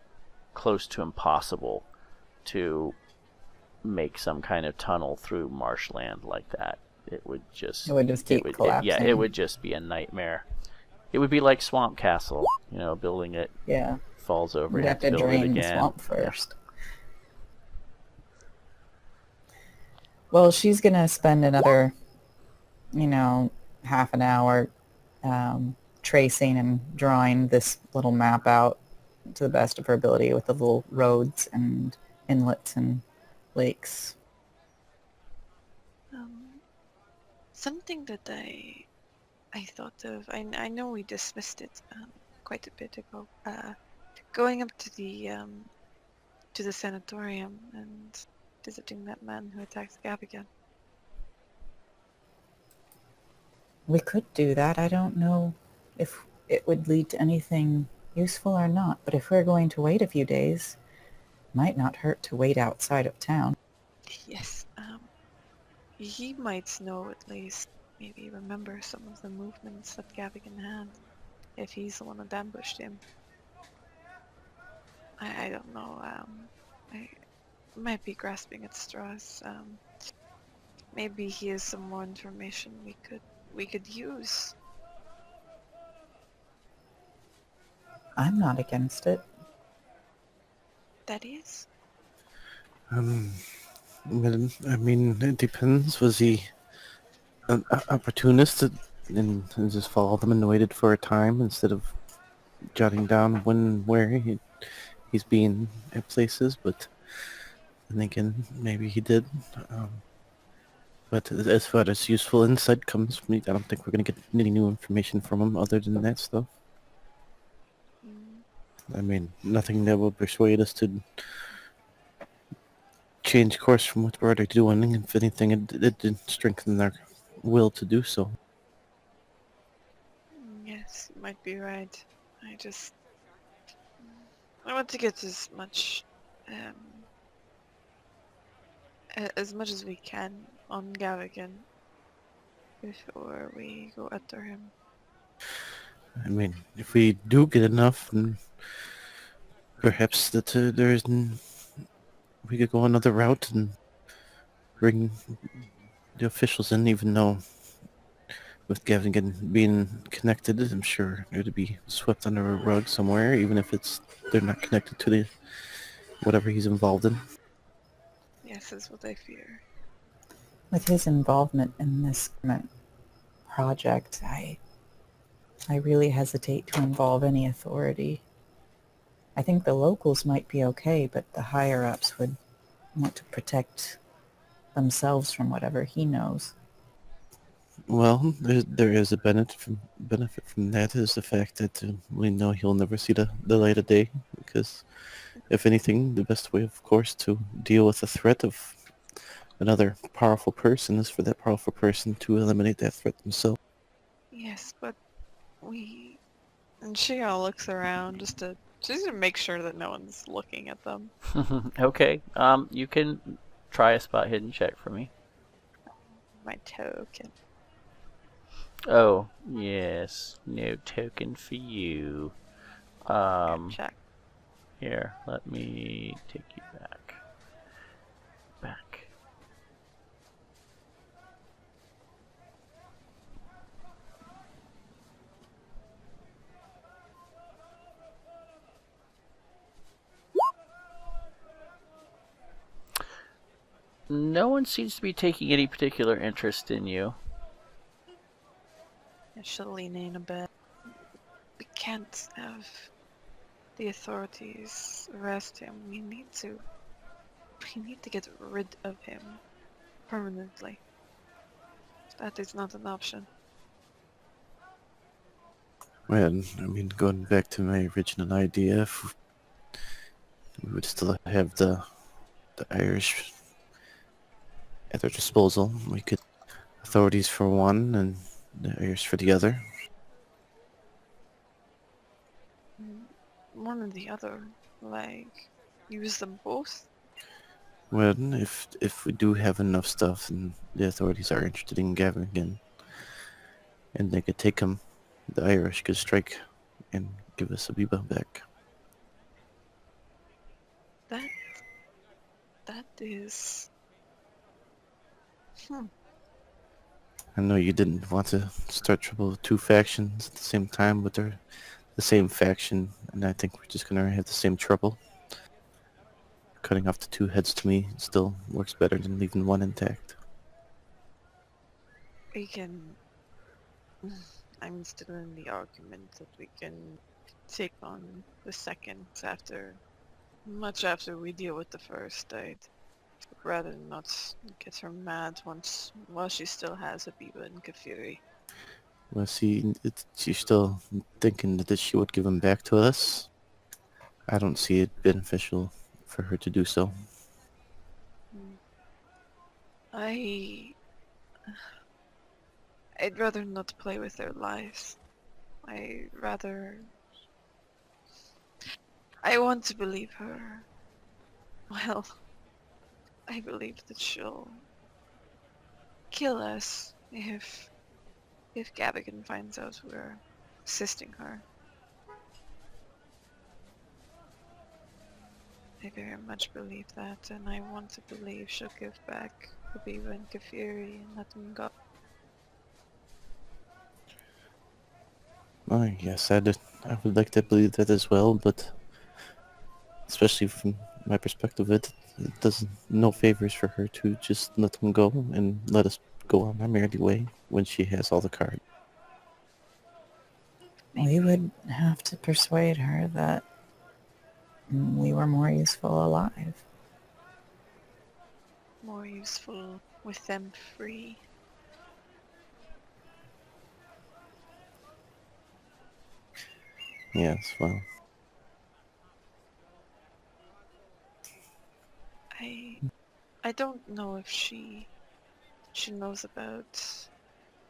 close to impossible to make some kind of tunnel through marshland like that. It would just keep collapsing. It would just be a nightmare. It would be like Swamp Castle, building it. Yeah. Falls over. We have to build drain it the again. swamp first. Yeah. Well, she's going to spend another, half an hour tracing and drawing this little map out to the best of her ability with the little roads and inlets and lakes. Something that I thought of. I know we dismissed it quite a bit ago. Going up to the sanatorium and visiting that man who attacked Gab again. We could do that. I don't know if it would lead to anything useful or not, but if we're going to wait a few days, Might not hurt to wait outside of town. Yes, he might know at least, maybe remember some of the movements that Gavigan had, if he's the one that ambushed him. I don't know, I might be grasping at straws. Maybe he has some more information we could use. I'm not against it. That is? Well, I mean, it depends. Was he an opportunist and just followed them and waited for a time instead of jotting down when, where he's been at places? But then again, maybe he did. But as far as useful insight comes, I don't think we're gonna get any new information from him other than that stuff. Mm, I mean, nothing that will persuade us to change course from what we're already doing. And if anything, it did strengthen our will to do so. yes, you might be right. I want to get um, as much as we can on Gavigan before we go after him. I mean, if we do get enough, then perhaps we could go another route and bring the officials in, even though with Gavin being connected, I'm sure it would be swept under a rug somewhere, even if they're not connected to the whatever he's involved in. Yes, that's what I fear. With his involvement in this project, I really hesitate to involve any authority. I think the locals might be okay, but the higher-ups would want to protect themselves from whatever he knows. Well, there is a benefit from that is the fact that we know he'll never see the light of day, because if anything, the best way, of course, to deal with the threat of another powerful person is for that powerful person to eliminate that threat themselves. Yes, but we... And she all looks around just to make sure that no one's looking at them. Okay. You can try a spot hidden check for me. My token. Oh, yes. No token for you. Check. Here, let me take you back. Back. No one seems to be taking any particular interest in you. I should lean in a bit. We can't have the authorities arrest him. We need to get rid of him permanently. That is not an option. Well, I mean, going back to my original idea, if we would still have the Irish at their disposal. We could authorities for one and the Irish for the other. One or the other. Like, use them both? Well, if we do have enough stuff and the authorities are interested in Gavin again, and they could take him, the Irish could strike and give us Abiba back. That is... I know you didn't want to start trouble with two factions at the same time, but they're the same faction, and I think we're just gonna have the same trouble. Cutting off the two heads to me still works better than leaving one intact. We can... I'm still in the argument that we can take on the second much after we deal with the first. I'd rather not get her mad while she still has Abiba and Kafiri. Well, see, she's still thinking that she would give him back to us. I don't see it beneficial for her to do so. I'd rather not play with their lives. I want to believe her. Well, I believe that she'll kill us if Gavigan finds out we're assisting her. I very much believe that, and I want to believe she'll give back Habiba and Kafiri and let them go. Oh, yes, I would like to believe that as well, but especially from my perspective, it does no favors for her to just let them go and let us go on our merry way when she has all the cards. We Maybe would have to persuade her that we were more useful alive. more useful with them free. Yes, well, I don't know if she knows about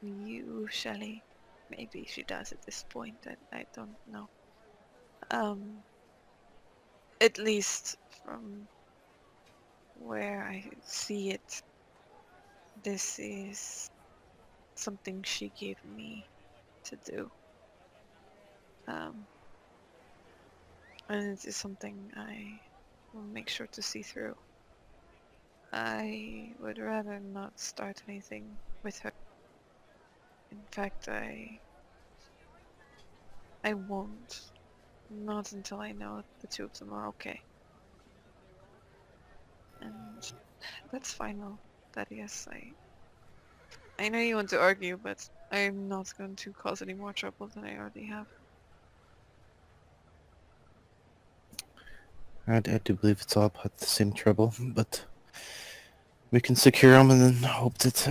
you, Shelley. Maybe she does at this point. I don't know. At least from where I see it, this is something she gave me to do. And it is something I will make sure to see through. I would rather not start anything with her. In fact, I won't. Not until I know the two of them are okay. And that's final. Thaddeus, I know you want to argue, but I'm not going to cause any more trouble than I already have. I do believe it's all about the same trouble, but we can secure them and then hope that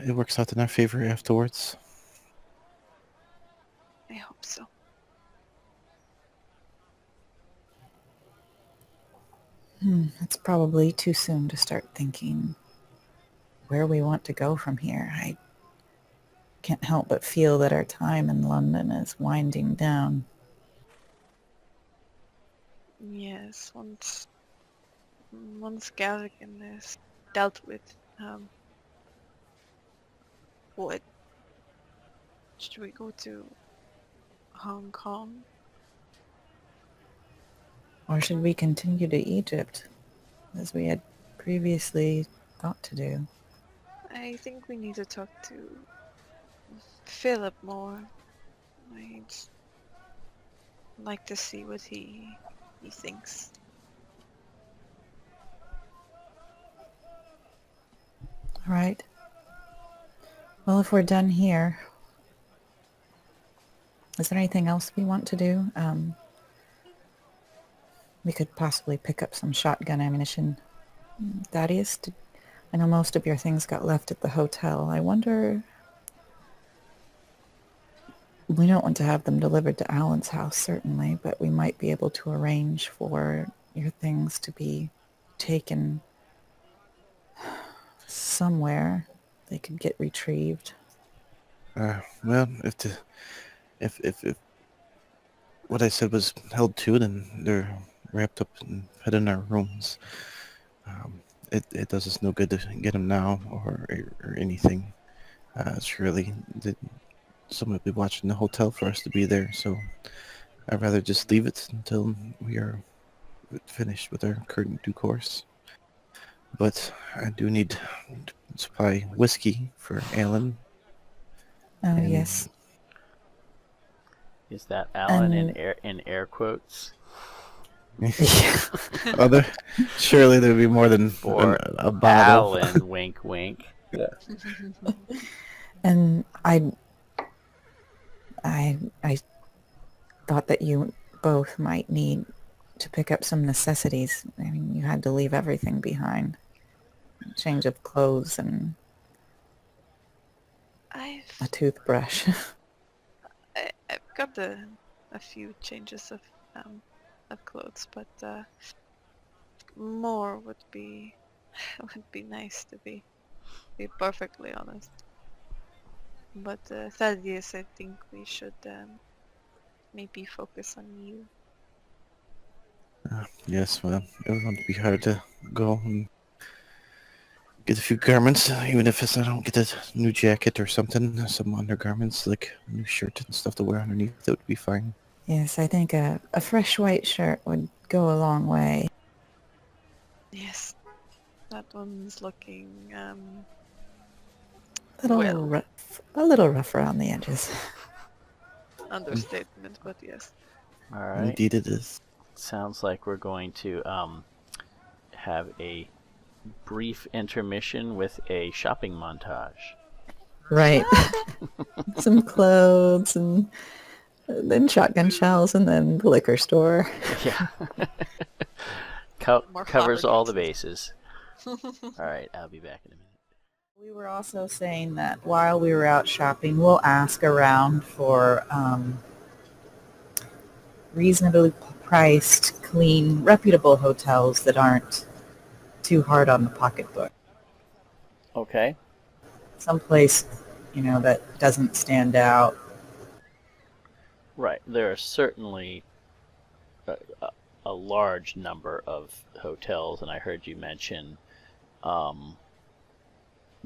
it works out in our favor afterwards. I hope so. It's probably too soon to start thinking where we want to go from here. I can't help but feel that our time in London is winding down. Yes, once Galligan is dealt with, what should we go to Hong Kong? Or should we continue to Egypt, as we had previously thought to do? I think we need to talk to Philip more. I'd like to see what he thinks. All right. Well, if we're done here, is there anything else we want to do? We could possibly pick up some shotgun ammunition. Thaddeus, I know most of your things got left at the hotel. I wonder... We don't want to have them delivered to Alan's house, certainly, but we might be able to arrange for your things to be taken somewhere. They could get retrieved. Well, if what I said was held to, then they're wrapped up and put in our rooms. It does us no good to get them now or anything. Surely someone will be watching the hotel for us to be there, so I'd rather just leave it until we are finished with our current due course. But I do need to supply whiskey for Alan. Oh, And yes. Is that Alan And in air quotes? other, surely there'd be more than For a bottle. Alan, wink, wink. Yeah. and I thought that you both might need to pick up some necessities. I mean, you had to leave everything behind. Change of clothes and a I've toothbrush. I've got a few changes of clothes, but more would be nice to be perfectly honest. But Thaddeus, I think we should maybe focus on you. Yes, well, it would be hard to go and get a few garments, even if I don't get a new jacket or something, some undergarments, like a new shirt and stuff to wear underneath. That would be fine. Yes, I think a fresh white shirt would go a long way. Yes, that one's looking, Little well, rough, a little rough around the edges. understatement, but yes. All right. Indeed, it is. Sounds like we're going to have a brief intermission with a shopping montage. Right. Some clothes and then shotgun shells and then the liquor store. Yeah. More Covers flower all the dresses. bases. All right, I'll be back in a minute. We were also saying that while we were out shopping, we'll ask around for reasonably priced, clean, reputable hotels that aren't too hard on the pocketbook. Okay. Someplace, that doesn't stand out. Right. There are certainly a large number of hotels, and I heard you mention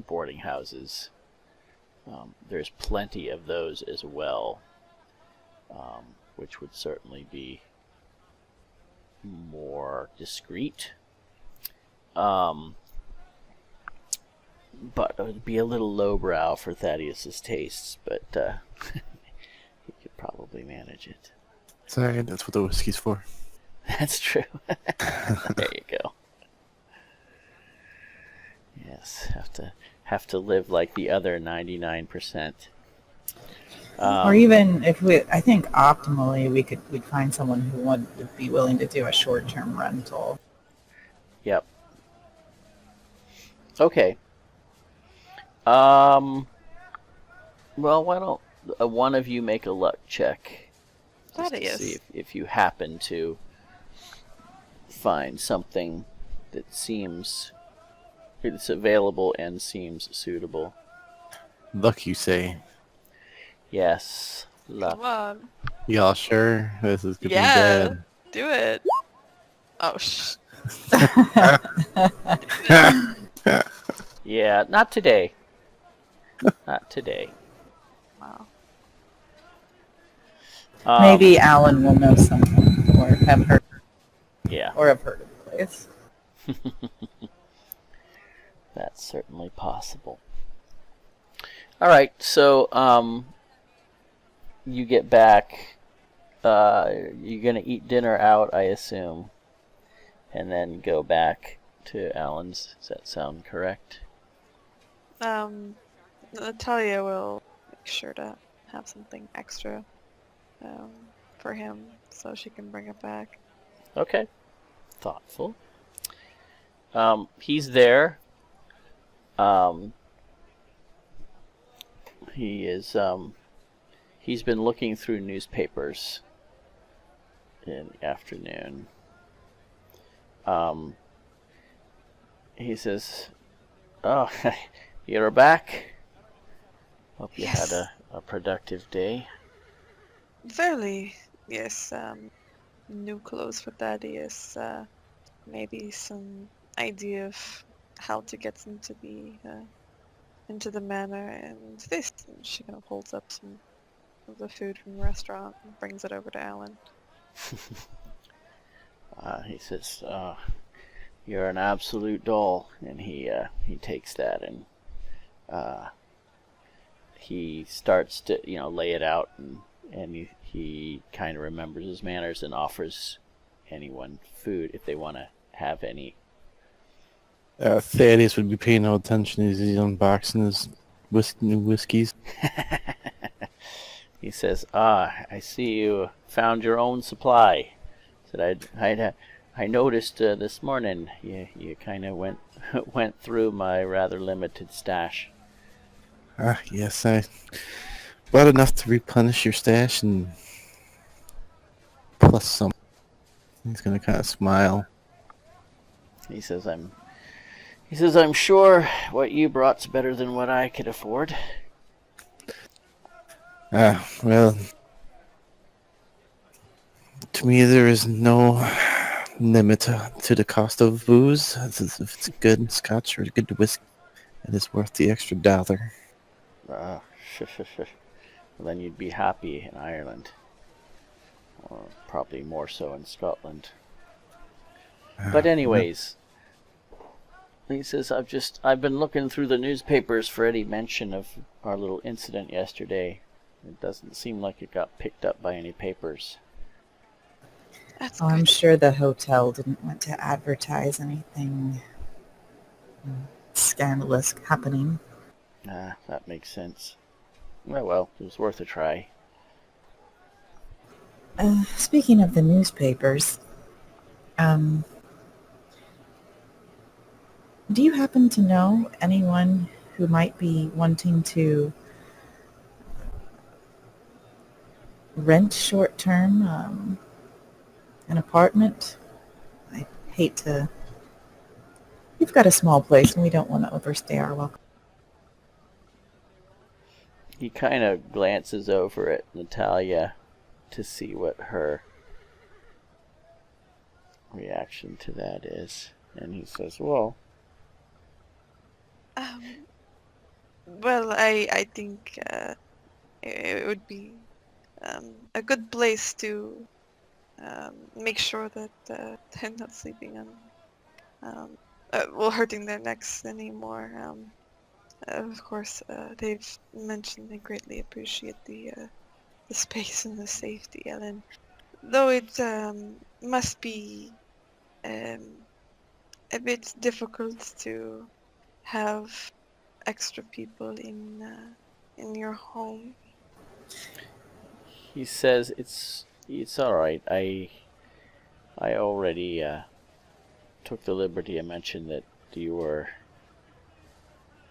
boarding houses. There's plenty of those as well, which would certainly be more discreet. But it would be a little lowbrow for Thaddeus's tastes, but he could probably manage it. Sorry, that's what the whiskey's for. That's true. There you go. Yes, have to live like the other 99%. Or even if I think optimally we'd find someone who would be willing to do a short-term rental. Yep. Okay. Well, why don't one of you make a luck check? Just to see if you happen to find something that seems it's available and seems suitable. Luck, you say? Yes, luck. Come on. Y'all sure? This is gonna be Yeah. bad. Do it. Oh, shh. Yeah, not today. Not today. Wow. Maybe Alan will know someone or have heard. Yeah. Or have heard of the place. That's certainly possible. All right, so you get back. You're gonna eat dinner out, I assume, and then go back to Alan's. Does that sound correct? Natalia will make sure to have something extra for him so she can bring it back. Okay. Thoughtful. He's there. He is. He's been looking through newspapers in the afternoon. He says, "Oh, you're back. Hope you Yes. had a productive day." Fairly, yes. New clothes for Thaddeus. Maybe some idea of how to get into the manor, and this. And she kind of holds up some of the food from the restaurant and brings it over to Alan. He says, "You're an absolute doll," and he takes that and he starts to lay it out, and he kind of remembers his manners and offers anyone food if they want to have any. Thaddeus would be paying no attention as he's unboxing his new whiskeys. He says, I see you found your own supply. Said I noticed this morning you kind of went through my rather limited stash. Yes, I bought enough to replenish your stash and plus some. He's gonna kind of smile. He says I'm sure what you brought's better than what I could afford. Well, to me there is no limit to the cost of booze. If it's good scotch or good whiskey, it is worth the extra dollar. Uh, then you'd be happy in Ireland, or probably more so in Scotland. But anyways, he says, I've been looking through the newspapers for any mention of our little incident yesterday. It doesn't seem like it got picked up by any papers. That's I'm good. sure the hotel didn't want to advertise anything scandalous happening. That makes sense. Well, it was worth a try. Speaking of the newspapers, do you happen to know anyone who might be wanting to rent short-term an apartment? I hate to... We've got a small place and we don't want to overstay our welcome. He kind of glances over at Natalia to see what her reaction to that is. And he says, well, Well, I think it would be a good place to make sure that they're not sleeping on, hurting their necks anymore. Of course, they've mentioned they greatly appreciate the space and the safety, Ellen. Though it must be a bit difficult to have extra people in your home. he says it's all right. I already took the liberty and mentioned that you were.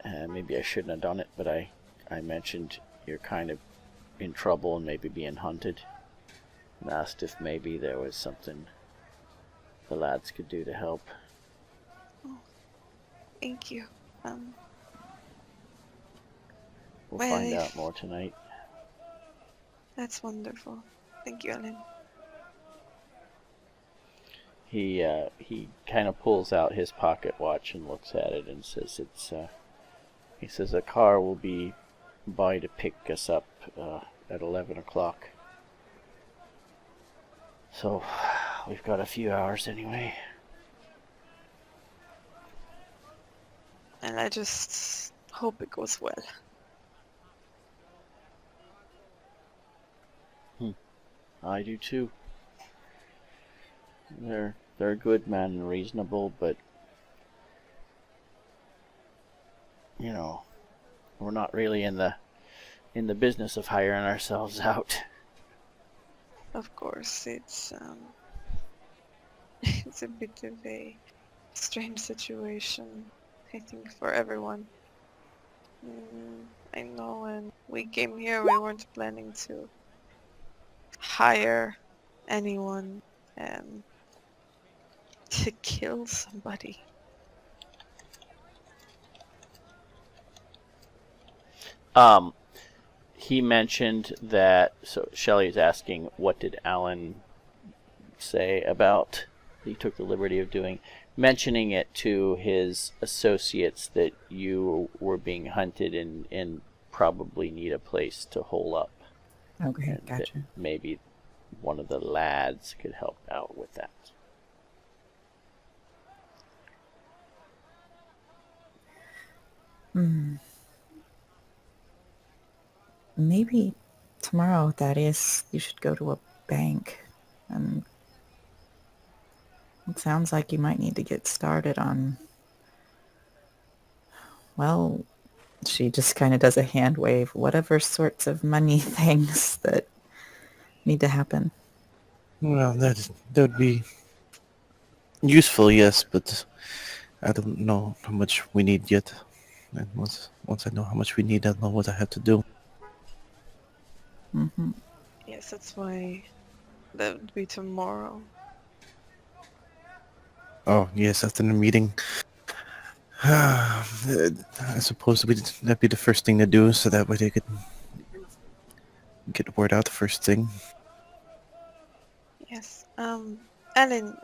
Maybe I shouldn't have done it, but I mentioned you're kind of in trouble and maybe being hunted, and asked if maybe there was something the lads could do to help. Oh, thank you. We'll Well, find out more tonight. That's wonderful. Thank you, Ellen. He kind of pulls out his pocket watch and looks at it and says he says a car will be by to pick us up at 11 o'clock. So we've got a few hours anyway. And I just hope it goes well. I do too. They're good men and reasonable, but you know, we're not really in the business of hiring ourselves out. Of course, it's it's a bit of a strange situation, I think, for everyone. I know when we came here, we weren't planning to hire anyone to kill somebody. He mentioned that, so Shelley's asking, what did Alan say about, he took the liberty of doing, mentioning it to his associates that you were being hunted and probably need a place to hole up. Okay, And that gotcha. maybe one of the lads could help out with that. Maybe tomorrow, that is, you should go to a bank. And it sounds like you might need to get started on, well, she just kind of does a hand wave, whatever sorts of money things that need to happen. Well, that would be useful, yes, but I don't know how much we need yet. And once I know how much we need, I'll know what I have to do. Mm-hmm. Yes, that's why that would be tomorrow. Oh, yes, after the meeting. I suppose that'd be the first thing to do, so that way they could get the word out the first thing. Yes. Ellen,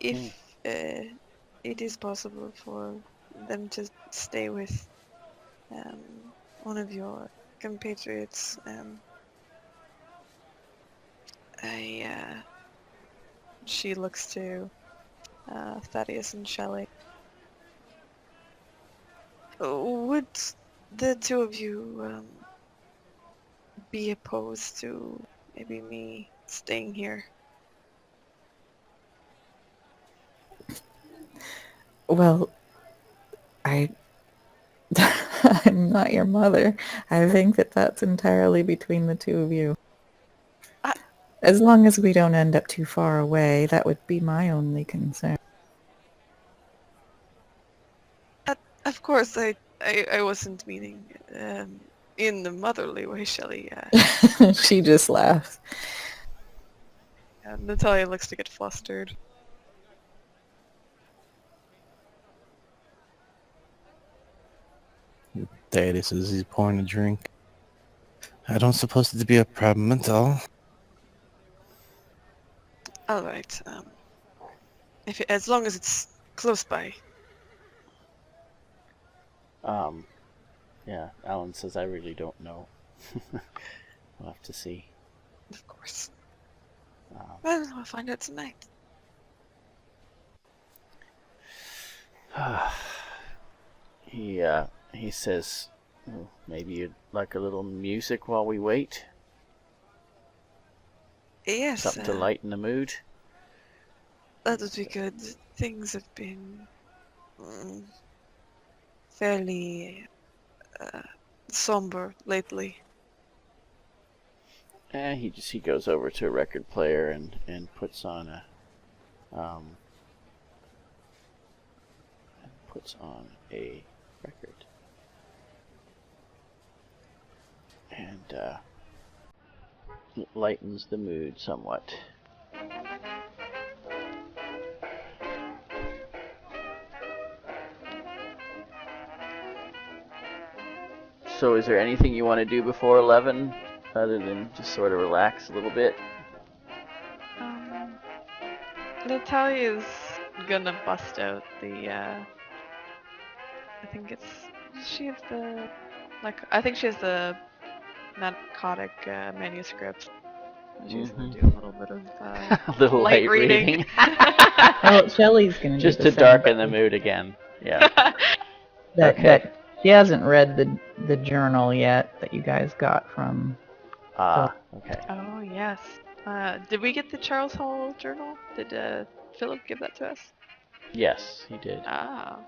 if it is possible for them to stay with um, one of your compatriots, she looks to Thaddeus and Shelley. Would the two of you be opposed to maybe me staying here? Well, I I'm not your mother. I think that that's entirely between the two of you. I, As long as we don't end up too far away, that would be my only concern. of course, I wasn't meaning in the motherly way, Shelley. She just laughs. Natalia looks to get flustered. Daddy says he's pouring a drink. I don't suppose it to be a problem at all. All right. As long as it's close by. Yeah, Alan says I really don't know. We'll have to see. Of course. Well, I'll find out tonight. He says, "Oh, maybe you'd like a little music while we wait? Yes. Something to lighten the mood?" That would be good. Things have been fairly somber lately. He goes over to a record player and puts on a record. And lightens the mood somewhat. So is there anything you want to do before 11 other than just sort of relax a little bit? Natalia's gonna bust out the I think it's she has the I think she has the narcotic manuscript. She's gonna do a little bit of A little light reading. Well, Shelley's going to Just do the to same, darken but the mood again. Yeah. Okay. that she hasn't read the journal yet that you guys got from. Okay. Oh yes. Did we get the Charles Hall journal? Did Philip give that to us? Yes, he did. Ah.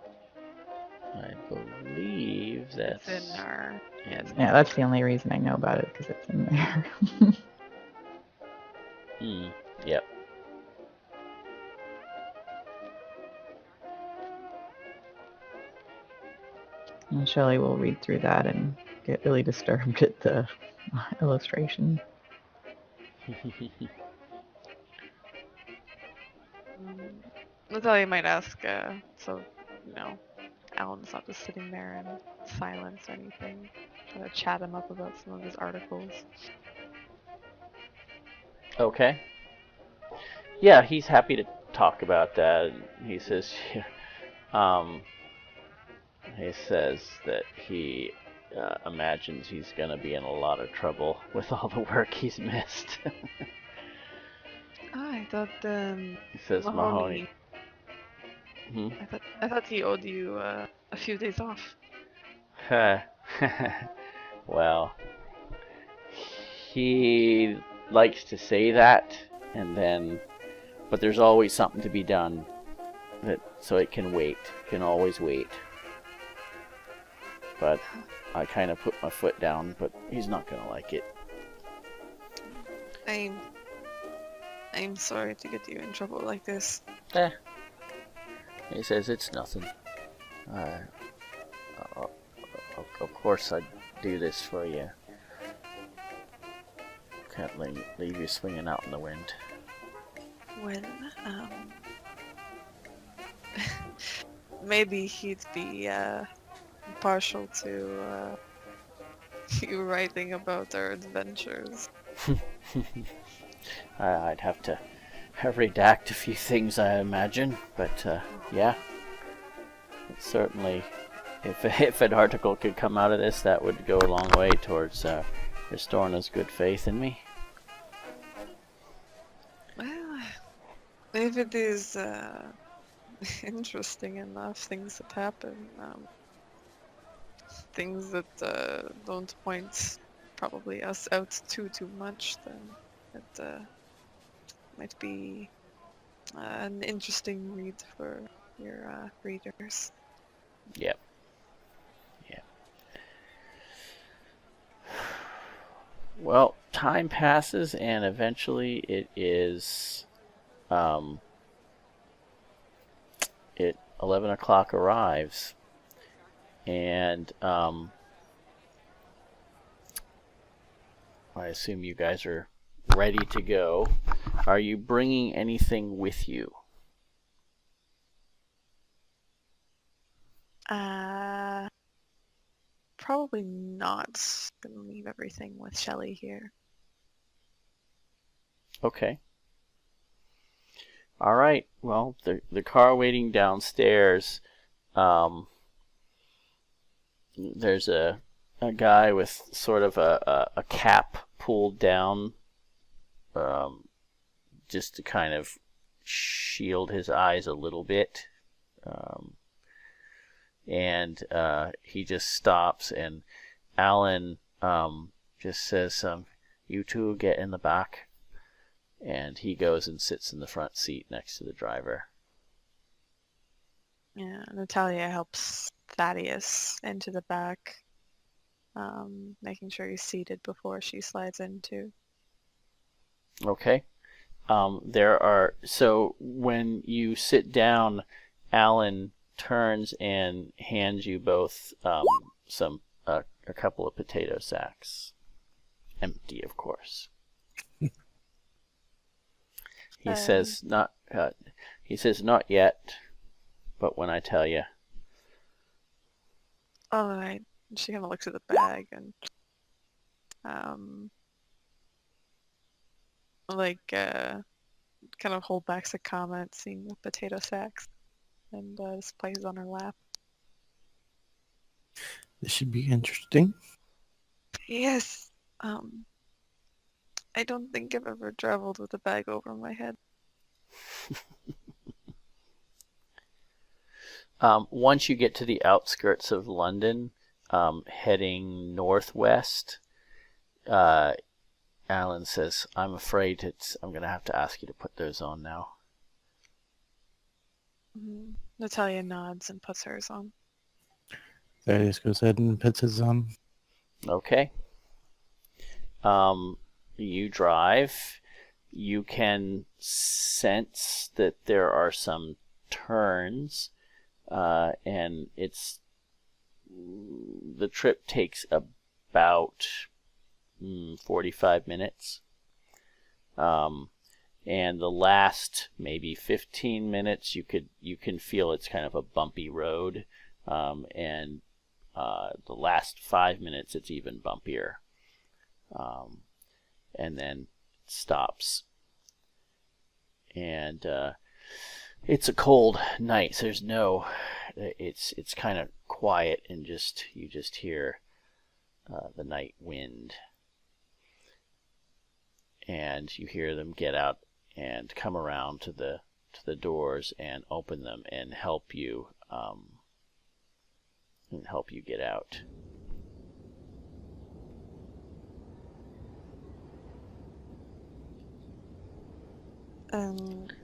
I believe that's It's in our. Yes. Yeah, that's the only reason I know about it, because it's in there. Yep. And Shelley will read through that and get really disturbed at the illustration. Natalia might ask, so, Alan's not just sitting there in silence or anything. Try to chat him up about some of his articles. Okay. Yeah, he's happy to talk about that. He says, that he imagines he's gonna be in a lot of trouble with all the work he's missed. I thought, He says Mahoney. I thought he owed you a few days off. Well, he likes to say that, but there's always something to be done, so it can wait. It can always wait. But I kind of put my foot down, but he's not gonna like it. I'm sorry to get you in trouble like this. He says it's nothing. Of course I'd do this for you. Can't leave you swinging out in the wind. Well, maybe he'd be partial to you writing about our adventures. I'd have to redact a few things, I imagine. But yeah, it's certainly, if an article could come out of this, that would go a long way towards restoring his good faith in me. Well, if it is interesting enough, things that happen, things that don't point probably us out too much, then it might be an interesting read for your readers. Yep. Yeah. Well, time passes, and eventually it is, 11 o'clock arrives, and I assume you guys are ready to go. Are you bringing anything with you? Probably not. Gonna leave everything with Shelley here. Okay. All right. Well, the car waiting downstairs. There's a guy with sort of a cap pulled down, just to kind of shield his eyes a little bit. And he just stops, and Alan just says, "You two get in the back." And he goes and sits in the front seat next to the driver. Yeah, Natalia helps Thaddeus into the back, making sure he's seated before she slides in too. Okay. So when you sit down, Alan turns and hands you both a couple of potato sacks, empty, of course. He says not yet, but when I tell you. All right. She kind of looks at the bag and kind of hold back a comment, seeing the potato sacks, and just places on her lap. This should be interesting. Yes. I don't think I've ever traveled with a bag over my head. Once you get to the outskirts of London, heading northwest, Alan says, "I'm afraid I'm going to have to ask you to put those on now." Mm-hmm. Natalia nods and puts hers on. Thaddeus goes ahead and puts his on. Okay. You drive. You can sense that there are some turns, and the trip takes about 45 minutes. And the last maybe 15 minutes, you can feel it's kind of a bumpy road, and the last 5 minutes it's even bumpier, and then it stops. And it's a cold night, so it's kind of quiet, and you just hear the night wind, and you hear them get out and come around to the doors and open them and help you get out.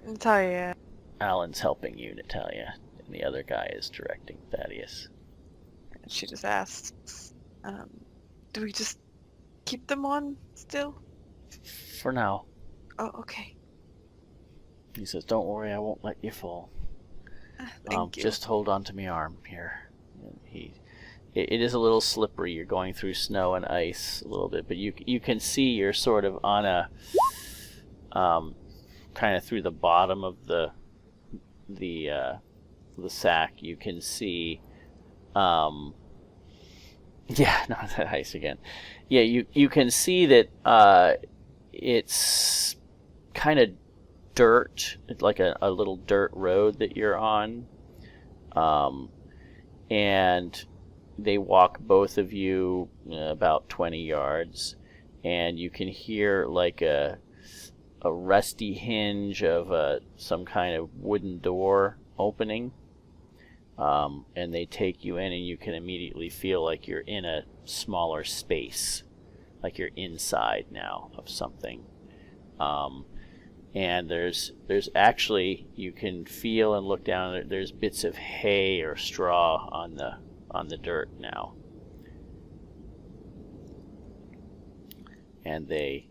Natalia. Alan's helping you, Natalia, and the other guy is directing Thaddeus. She just asks, do we just keep them on still? For now. Oh, okay. He says, "Don't worry, I won't let you fall. Thank you. Just hold on to my arm here." And it is a little slippery. You're going through snow and ice a little bit, but you can see you're sort of on a kind of through the bottom of the sack. You can see, yeah, not that ice again. Yeah, you can see that it's kind of dirt, like a little dirt road that you're on. And they walk both of you about 20 yards, and you can hear like a rusty hinge of some kind of wooden door opening. And they take you in, and you can immediately feel like you're in a smaller space, like you're inside now of something. And there's actually, you can feel and look down, there's bits of hay or straw on the dirt now. And they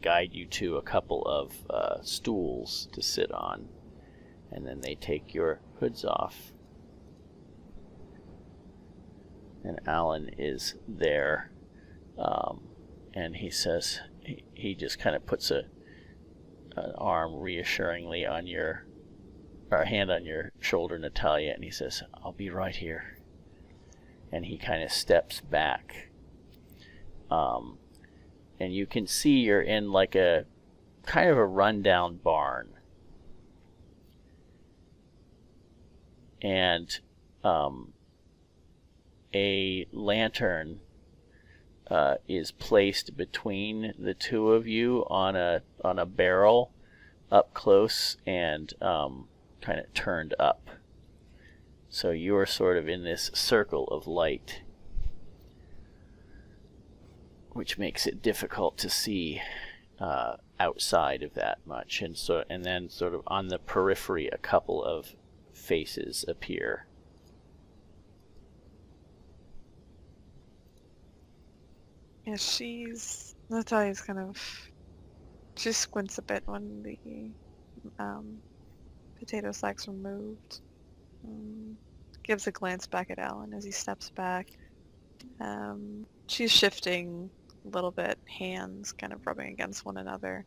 guide you to a couple of stools to sit on, and then they take your hoods off. And Alan is there. And he says, he just kind of puts an arm reassuringly on or a hand on your shoulder, Natalia, and he says, "I'll be right here." And he kind of steps back. And you can see you're in like a kind of a rundown barn. And a lantern is placed between the two of you on a barrel up close and kind of turned up. So you're sort of in this circle of light, which makes it difficult to see outside of that much. And then sort of on the periphery, a couple of faces appear. Yeah, Natalia's she squints a bit when the potato sack's removed. Gives a glance back at Alan as he steps back. She's shifting a little bit, hands kind of rubbing against one another.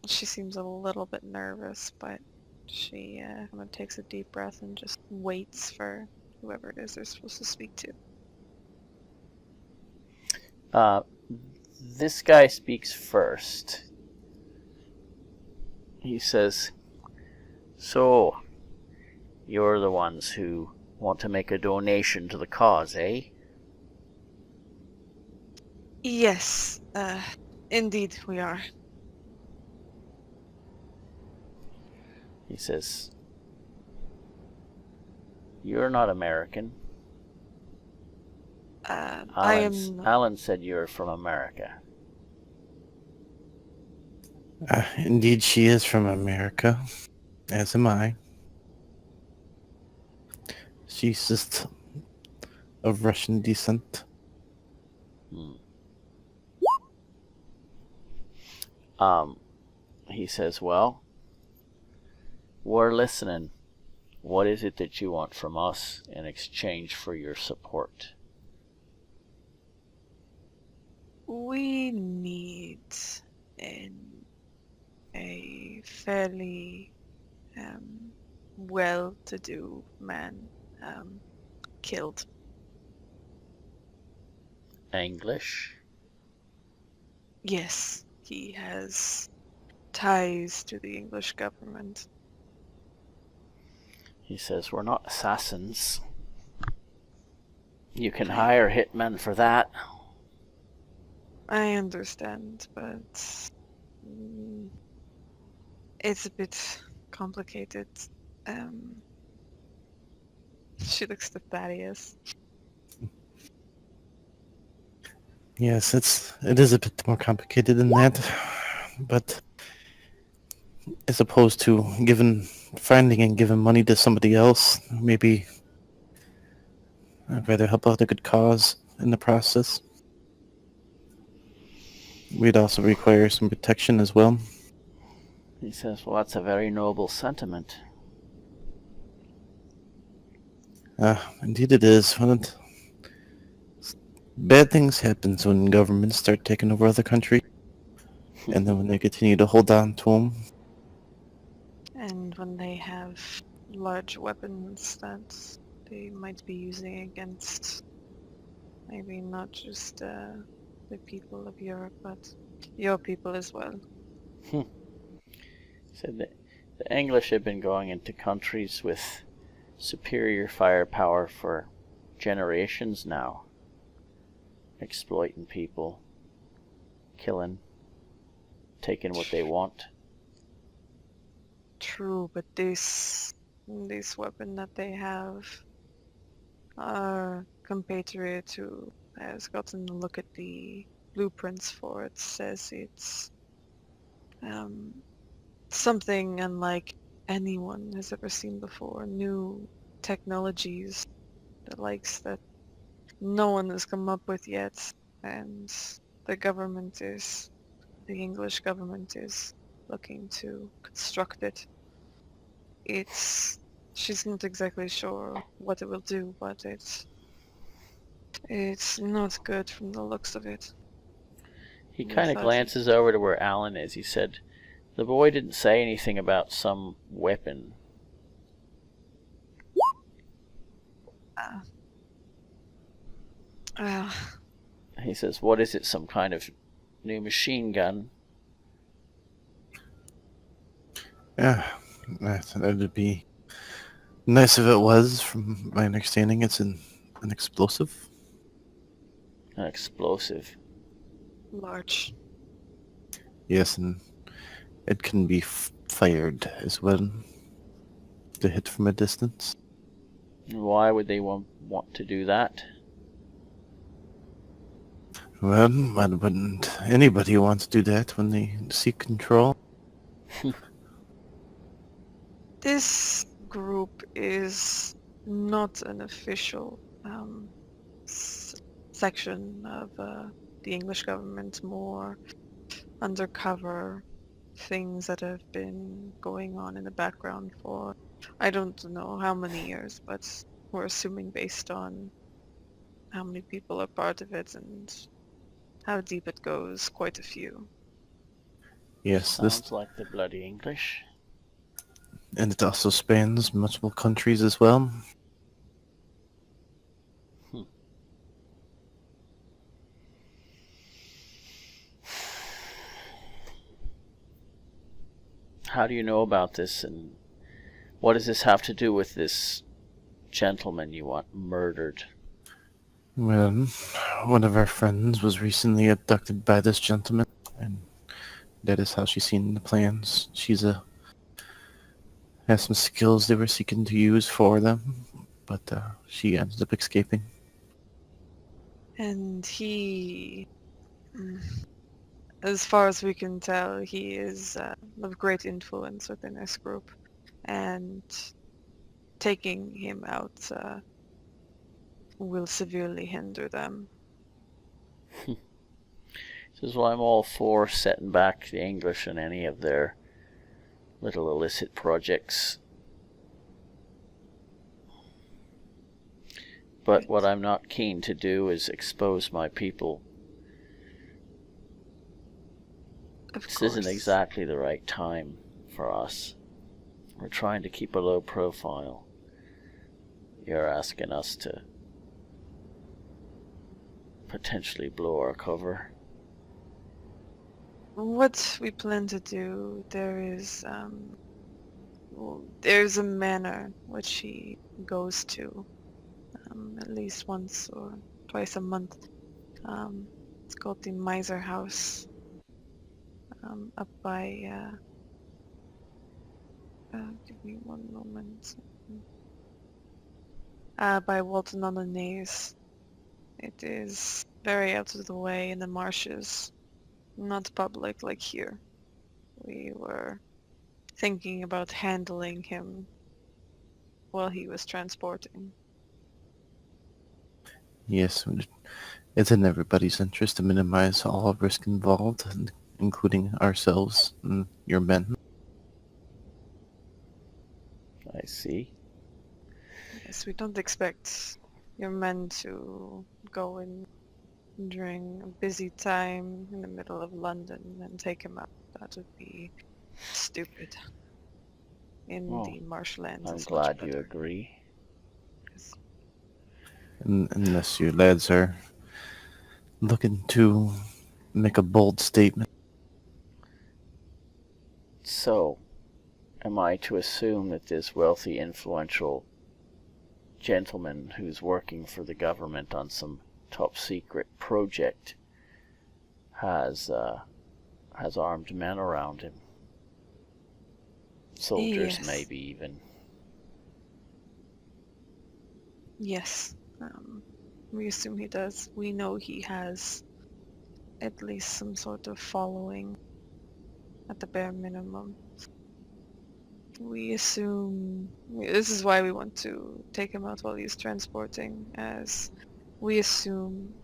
She seems a little bit nervous, but she kind of takes a deep breath and just waits for whoever it is they're supposed to speak to. This guy speaks first. He says, "So, you're the ones who want to make a donation to the cause, eh?" Yes, indeed we are. He says, "You're not American." Alan said you're from America. Indeed, she is from America, as am I. She's just of Russian descent. He says, "Well, we're listening. What is it that you want from us in exchange for your support?" We need a fairly well-to-do man killed. English? Yes, he has ties to the English government. He says, "We're not assassins. You can hire hitmen for that." I understand, but it's a bit complicated. She looks to Thaddeus. Yes, it is a bit more complicated than that, but as opposed to finding and giving money to somebody else, maybe I'd rather help out a good cause in the process. We'd also require some protection as well. He says, "Well, that's a very noble sentiment." Indeed it is. Well, bad things happen when governments start taking over other countries, and then when they continue to hold on to them. And when they have large weapons that they might be using against maybe not just the people of Europe, but your people as well. Said that the English have been going into countries with superior firepower for generations now, exploiting people, killing, taking what they want. True, but this weapon that they have, our compatriot who has gotten a look at the blueprints for it says it's something unlike anyone has ever seen before. New technologies, the likes that no one has come up with yet, and the English government is looking to construct it. She's not exactly sure what it will do, but it's not good from the looks of it. He We kind of thought glances over to where Alan is. He said, the boy didn't say anything about some weapon. Uh, He says, what is it, some kind of new machine gun? Yeah, that'd be nice if it was. From my understanding, it's an explosive. An explosive. large. Yes, and it can be fired as well to hit from a distance. Why would they want to do that? Well, why wouldn't anybody want to do that when they seek control? This group is not an official section of the English government, more undercover things that have been going on in the background for I don't know how many years, but we're assuming based on how many people are part of it and how deep it goes, quite a few. Yes, this, Sounds like the bloody English. and it also spans multiple countries as well. How do you know about this, and what does this have to do with this gentleman you want murdered? Well, one of our friends was recently abducted by this gentleman, and that is how she's seen the plans. Has some skills they were seeking to use for them, but she ended up escaping. And as far as we can tell, he is of great influence within this group, and taking him out will severely hinder them. Says, well, I'm all for setting back the English and any of their little illicit projects. But what I'm not keen to do is expose my people. This isn't exactly the right time for us. We're trying to keep a low profile. You're asking us to potentially blow our cover. What we plan to do, there's a manor which he goes to at least once or twice a month. It's called the Miser House, up by, give me one moment, by Walton on the Naze. It is very out of the way in the marshes, not public like here. We were thinking about handling him while he was transporting. Yes, it's in everybody's interest to minimize all risk involved, including ourselves and your men. I see. Yes, we don't expect your men to go in during a busy time in the middle of London and take him out. That would be stupid. In the marshlands, I'm it's glad much you better. agree. Yes. Unless you lads are looking to make a bold statement. So, am I to assume that this wealthy, influential gentleman who's working for the government on some top secret project has armed men around him? Soldiers, Yes. maybe even. Yes. We assume he does. We know he has at least some sort of following at the bare minimum. We assume... This is why we want to take him out while he's transporting, as we assume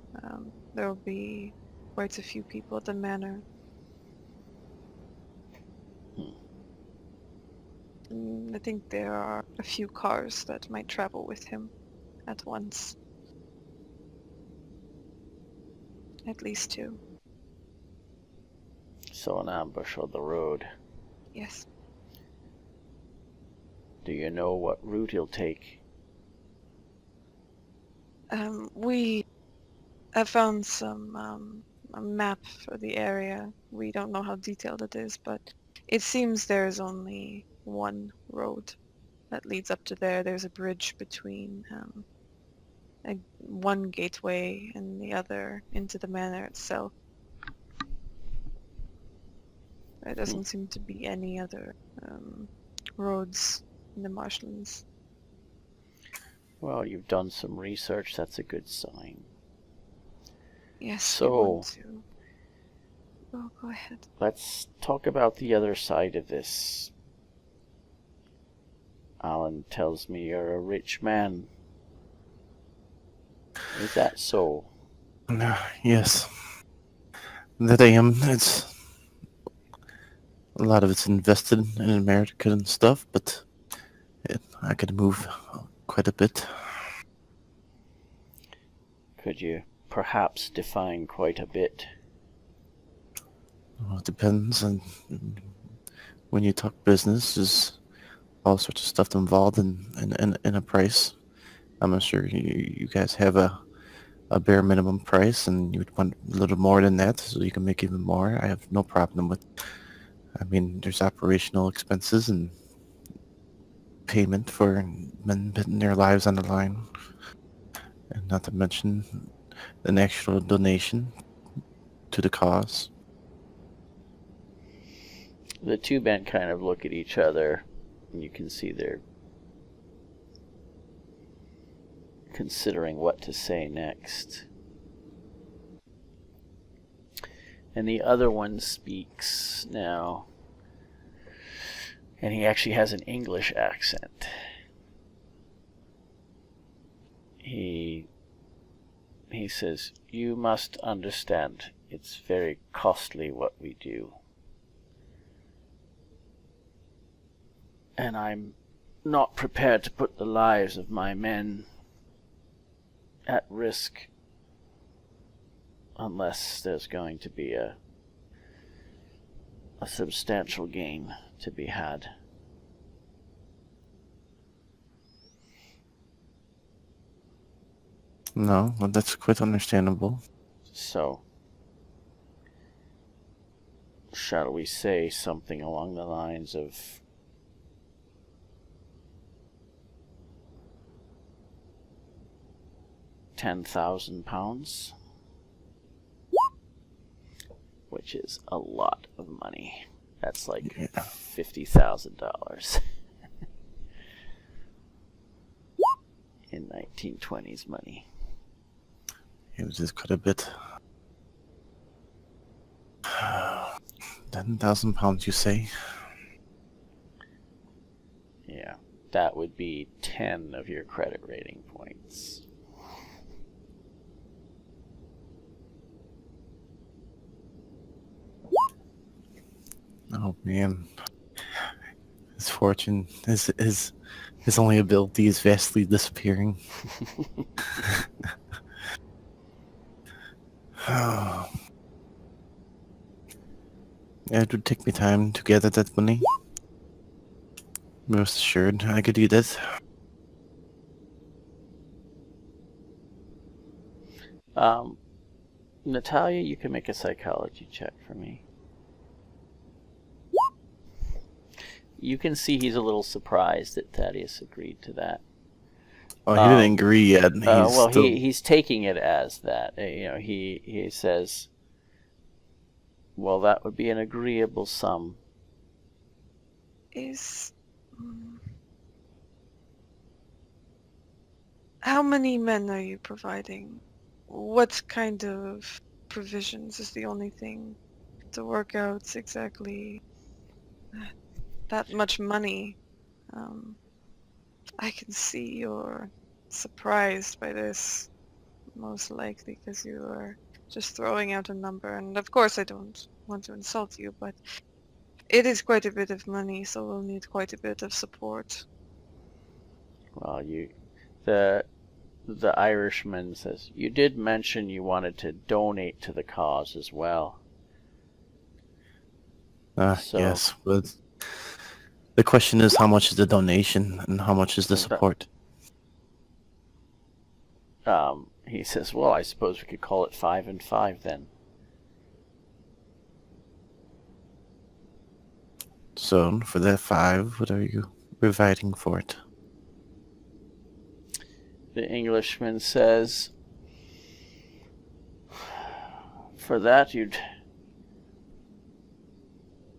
there will be quite a few people at the manor. I think there are a few cars that might travel with him at once. At least two. So an ambush on the road. Yes. Do you know what route he'll take? We have found a map for the area. We don't know how detailed it is, but it seems there's only one road that leads up to there. There's a bridge between one gateway and the other into the manor itself. There doesn't seem to be any other roads in the marshlands. Well, you've done some research. That's a good sign. Yes, we So, want to. Oh, go ahead. let's talk about the other side of this. Alan tells me you're a rich man. Is that so? Yes, that I am. It's a lot of it's invested in America and stuff, but I could move quite a bit. Could you perhaps define quite a bit? Well, it depends on when you talk business. There's all sorts of stuff involved in a price. I'm not sure you guys have a bare minimum price, and you would want a little more than that, so you can make even more. I have no problem with. I mean, there's operational expenses and payment for men putting their lives on the line, and not to mention an actual donation to the cause. The two men kind of look at each other, and you can see they're considering what to say next. And the other one speaks now, and he actually has an English accent. He says, "You must understand, it's very costly what we do. And I'm not prepared to put the lives of my men at risk unless there's going to be a substantial gain to be had." No, well, that's quite understandable. So, shall we say something along the lines of £10,000? Which is a lot of money. That's like Yeah. $50,000 in 1920s money. It was just quite a bit. £10,000, you say? Yeah, that would be 10 of your credit rating points. Oh man, his fortune, his only ability is vastly disappearing. Oh. It would take me time to gather that money. Most assured, I could do that. Natalia, you can make a psychology check for me. You can see he's a little surprised that Thaddeus agreed to that. Oh, he didn't agree yet. He's Well, still... he's taking it as that. He says, well, that would be an agreeable sum. Is... How many men are you providing? What kind of provisions is the only thing to work out exactly that much money? I can see you're surprised by this, most likely because you are just throwing out a number. And of course I don't want to insult you, but it is quite a bit of money, so we'll need quite a bit of support. Well, the Irishman says, you did mention you wanted to donate to the cause as well. Yes, but the question is, how much is the donation and how much is the support? He says, well, I suppose we could call it 5 and 5 then. So, for that 5, what are you providing for it? The Englishman says, for that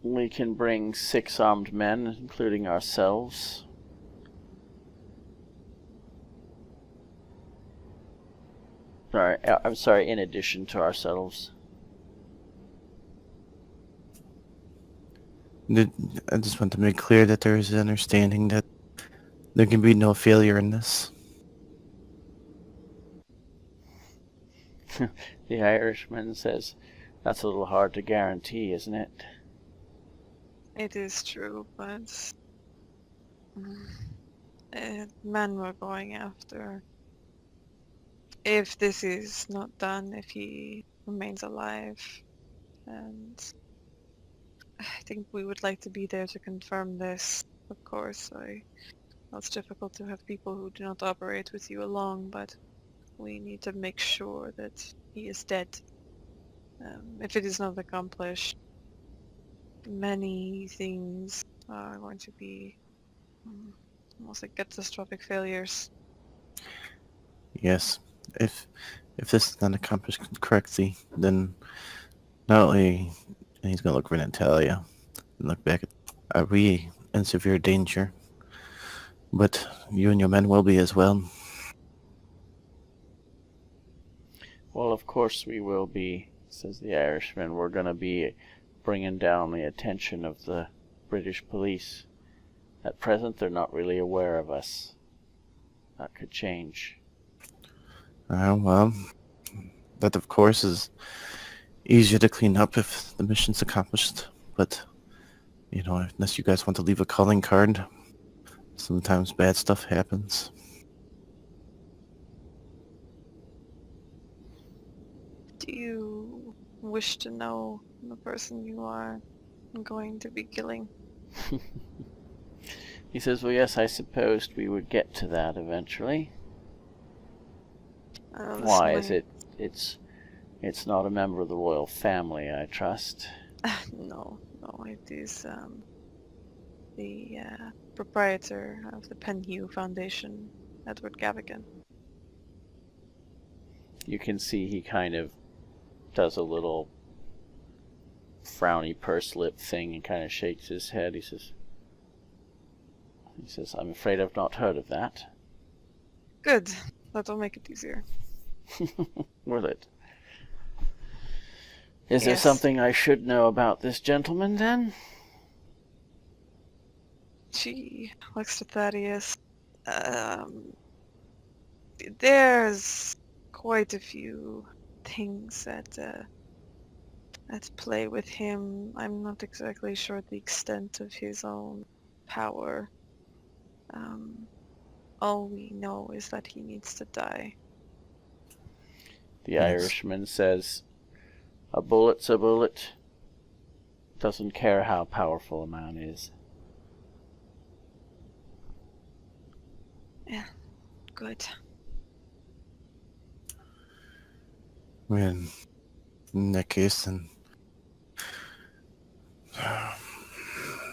we can bring 6 armed men, including ourselves. I'm sorry, in addition to ourselves. I just want to make clear that there is an understanding that there can be no failure in this. The Irishman says, that's a little hard to guarantee, isn't it? It is true, but man we're going after. If this is not done, if he remains alive, and I think we would like to be there to confirm this. Of course, know it's difficult to have people who do not operate with you along, but we need to make sure that he is dead. If it is not accomplished, many things are going to be almost like catastrophic failures. Yes. If this is not accomplished correctly, then not only he's gonna look for Natalia and look back at, are we in severe danger? But you and your men will be as well. Well, of course we will be, says the Irishman. We're going to be bringing down the attention of the British police. At present, they're not really aware of us. That could change. Well, that of course is easier to clean up if the mission's accomplished. But, unless you guys want to leave a calling card, sometimes bad stuff happens. Do you wish to know the person you are going to be killing? He says, well, yes, I supposed we would get to that eventually. Why is it? It's not a member of the royal family, I trust. No, it is the proprietor of the Penhew Foundation, Edward Gavigan. You can see he kind of does a little frowny purse lip thing and kind of shakes his head. He says, I'm afraid I've not heard of that. Good. That'll make it easier. Will it? Is there Yes. something I should know about this gentleman, then? She looks to Thaddeus. There's quite a few things at play with him. I'm not exactly sure the extent of his own power. All we know is that he needs to die. The Yes. Irishman says, a bullet's a bullet. Doesn't care how powerful a man is. Yeah, good. Man, In that case, then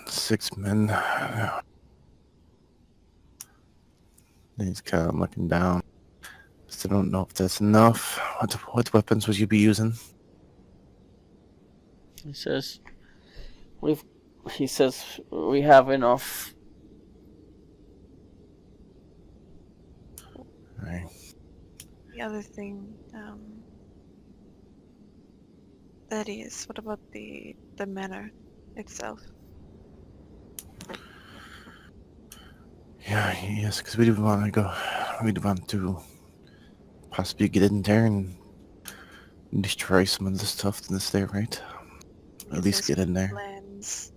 6 men. He's kind of looking down. Still don't know if that's enough. What weapons would you be using? He says, he says, we have enough. Right. The other thing, that is, what about the manor itself? Yeah, yes, because we do want to go. We'd want to possibly get in there and destroy some of the stuff that's there, right? At least There's get in there. plans.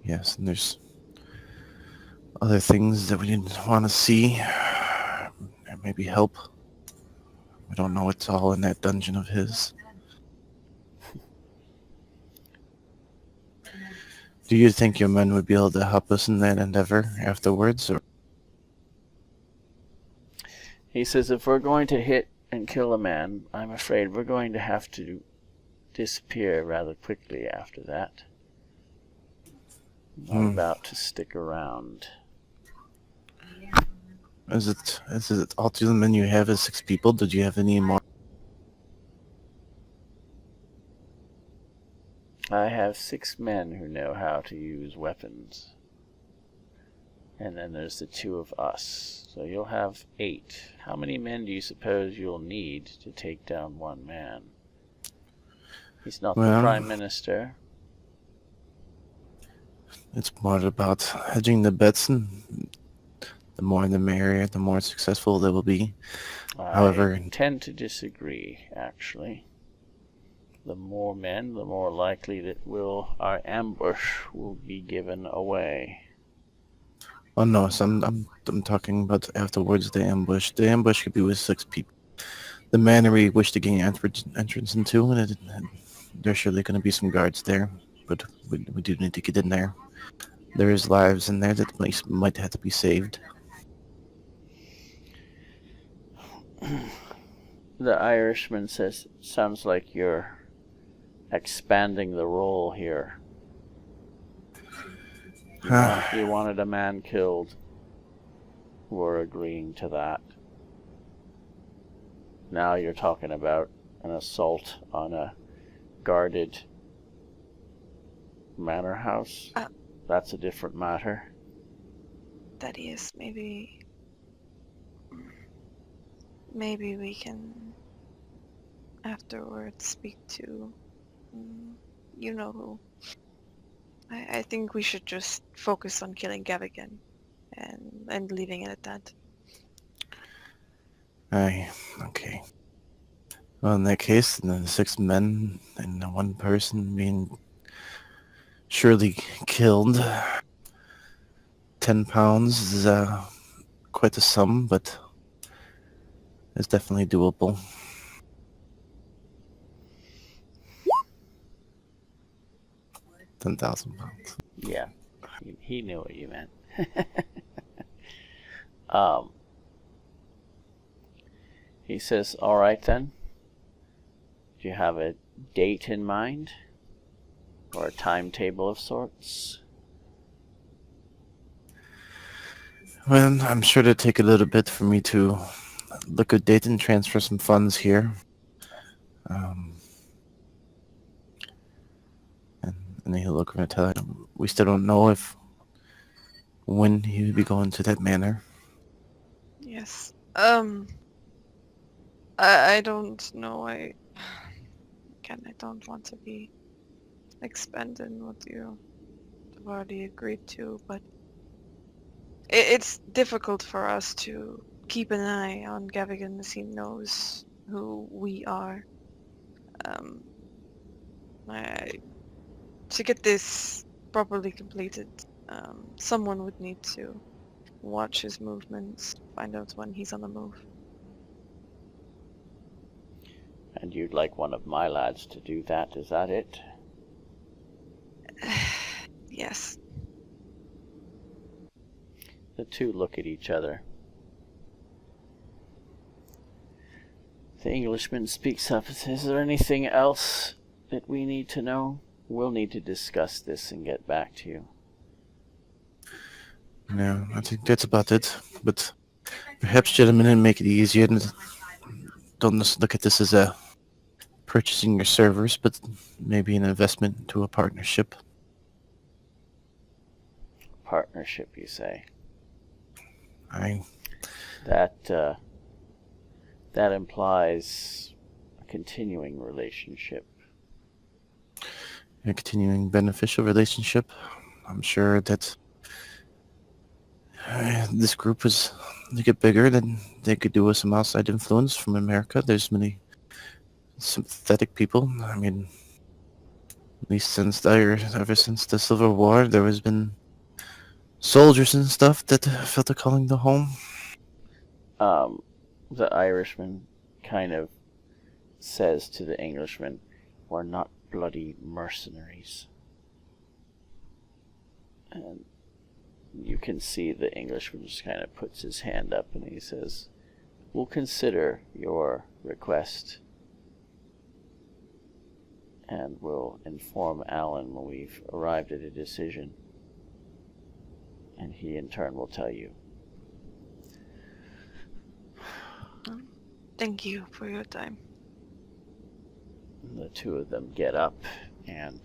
Yes, and there's other things that we didn't want to see. And maybe help. We don't know what's all in that dungeon of his. Do you think your men would be able to help us in that endeavor afterwards? Or He says, if we're going to hit and kill a man, I'm afraid we're going to have to disappear rather quickly after that. I'm not about to stick around. is it all the men you have is 6 people? Did you have any more? I have 6 men who know how to use weapons. And then there's the 2 of us. So you'll have 8. How many men do you suppose you'll need to take down one man? He's not the Prime Minister. It's more about hedging the bets, and the more the merrier, the more successful they will be. However, I tend to disagree, actually. The more men, the more likely that our ambush will be given away. oh no, so I'm talking about afterwards the ambush. The ambush could be with 6 people. The manor we wish to gain entrance into, and there's surely going to be some guards there, but we do need to get in there. There is lives in there that might have to be saved. The Irishman says, sounds like you're expanding the role here. You wanted a man killed. We're agreeing to that. Now you're talking about an assault on a guarded manor house. That's a different matter. That is, maybe we can afterwards speak to you know who. I think we should just focus on killing Gavigan and leaving it at that. Aye, okay. Well, in that case, then the 6 men and the 1 person being surely killed. 10 pounds is quite a sum, but it's definitely doable. £10,000. Yeah, he knew what you meant. He says, all right then. Do you have a date in mind? Or a timetable of sorts? Well, I'm sure it'll take a little bit for me to look at date and transfer some funds here. And then he'll look around and tell him, we still don't know when he would be going to that manor. Yes. I don't know. I don't want to be expanding what you have already agreed to, but it's difficult for us to keep an eye on Gavigan as he knows who we are. To get this properly completed, someone would need to watch his movements, find out when he's on the move. And you'd like one of my lads to do that, is that it? Yes. The 2 look at each other. The Englishman speaks up and says, "Is there anything else that we need to know? We'll need to discuss this and get back to you." No, I think that's about it. But perhaps, gentlemen, make it easier. And don't just look at this as a purchasing your servers, but maybe an investment into a partnership. Partnership, you say? I That implies a continuing relationship. a continuing beneficial relationship. I'm sure that this group is to get bigger, then they could do with some outside influence from America. There's many sympathetic people. I mean, at least ever since the Civil War, there has been soldiers and stuff that felt a calling to home. The Irishman kind of says to the Englishman, "We're not bloody mercenaries." And you can see the Englishman just kind of puts his hand up and he says, "We'll consider your request and we'll inform Alan when we've arrived at a decision. And he in turn will tell you." Thank you for your time. The two of them get up and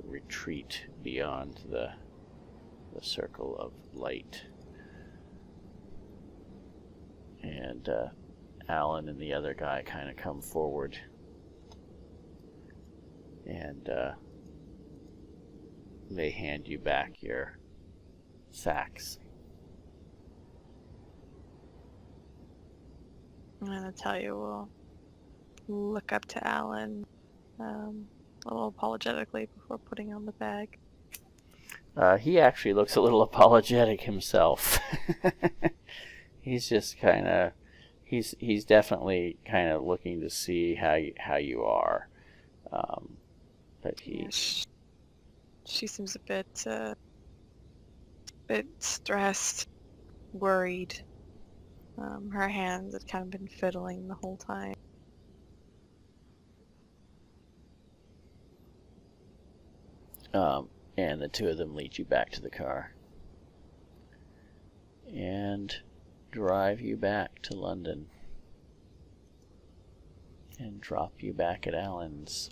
retreat beyond the circle of light. And Alan and the other guy kind of come forward. And they hand you back your sacks. I'm gonna tell you, we'll look up to Alan a little apologetically before putting on the bag. He actually looks a little apologetic himself. He's just kind of, he's definitely kind of looking to see how you are. But he, Yeah, she seems a bit stressed, worried. Her hands had kind of been fiddling the whole time. and the two of them lead you back to the car and drive you back to London and drop you back at Alan's.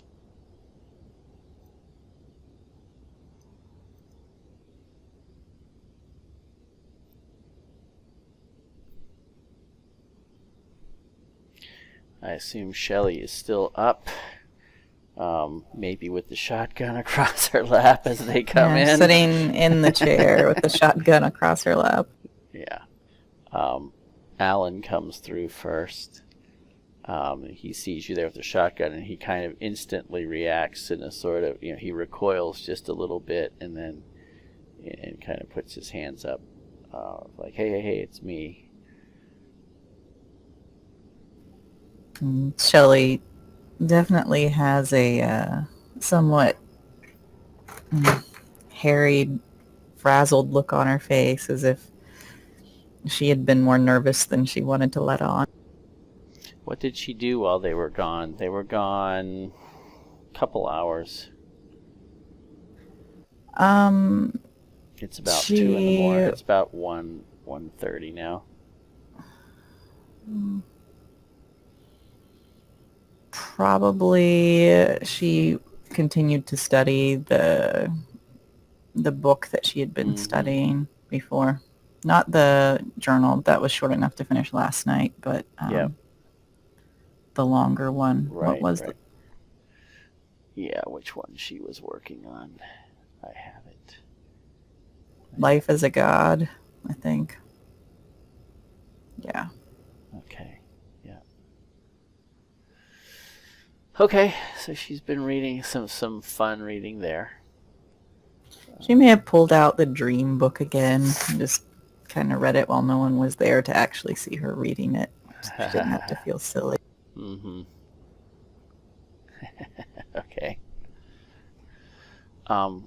I assume Shelley is still up, maybe with the shotgun across her lap as they come in. Sitting in the chair with the shotgun across her lap. Yeah. Alan comes through first. He sees you there with the shotgun, and he kind of instantly reacts in a sort of, he recoils just a little bit, and then and kind of puts his hands up, like, hey, it's me. Shelley definitely has a somewhat harried, frazzled look on her face, as if she had been more nervous than she wanted to let on. What did she do while they were gone? They were gone a couple hours. It's about 2 in the morning. It's about 1:30 now. Probably she continued to study the book that she had been studying before. Not the journal. That was short enough to finish last night, but the longer one. Right, what was right. Yeah, which one she was working on. I have it. Life as a God, I think. Yeah. Okay, yeah. Okay, so she's been reading some fun reading there. She may have pulled out the dream book again and just kind of read it while no one was there to actually see her reading it. She didn't have to feel silly. Mm-hmm. Okay.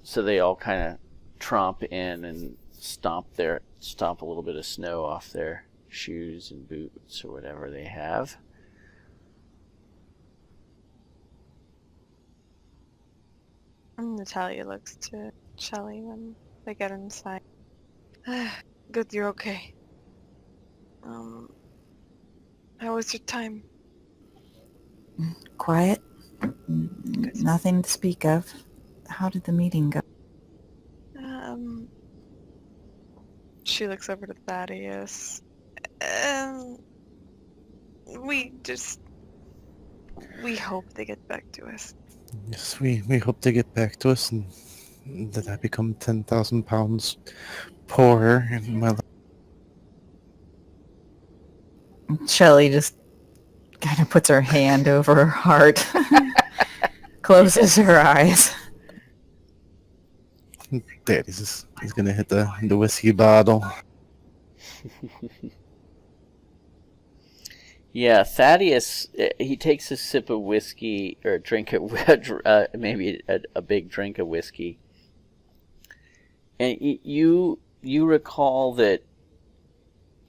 So they all kind of tromp in and stomp a little bit of snow off their shoes and boots or whatever they have. And Natalia looks to Shelly when they get inside. Good, you're okay. How was your time? Quiet. Good. Nothing to speak of. How did the meeting go? She looks over to Thaddeus. We hope they get back to us. Yes, we hope they get back to us and that I become 10,000 pounds poorer in my life. Shelley just kind of puts her hand over her heart, closes her eyes. Daddy's he's gonna hit the whiskey bottle. Yeah, Thaddeus, he takes a sip of whiskey, or a drink of, maybe a big drink of whiskey. And you recall that,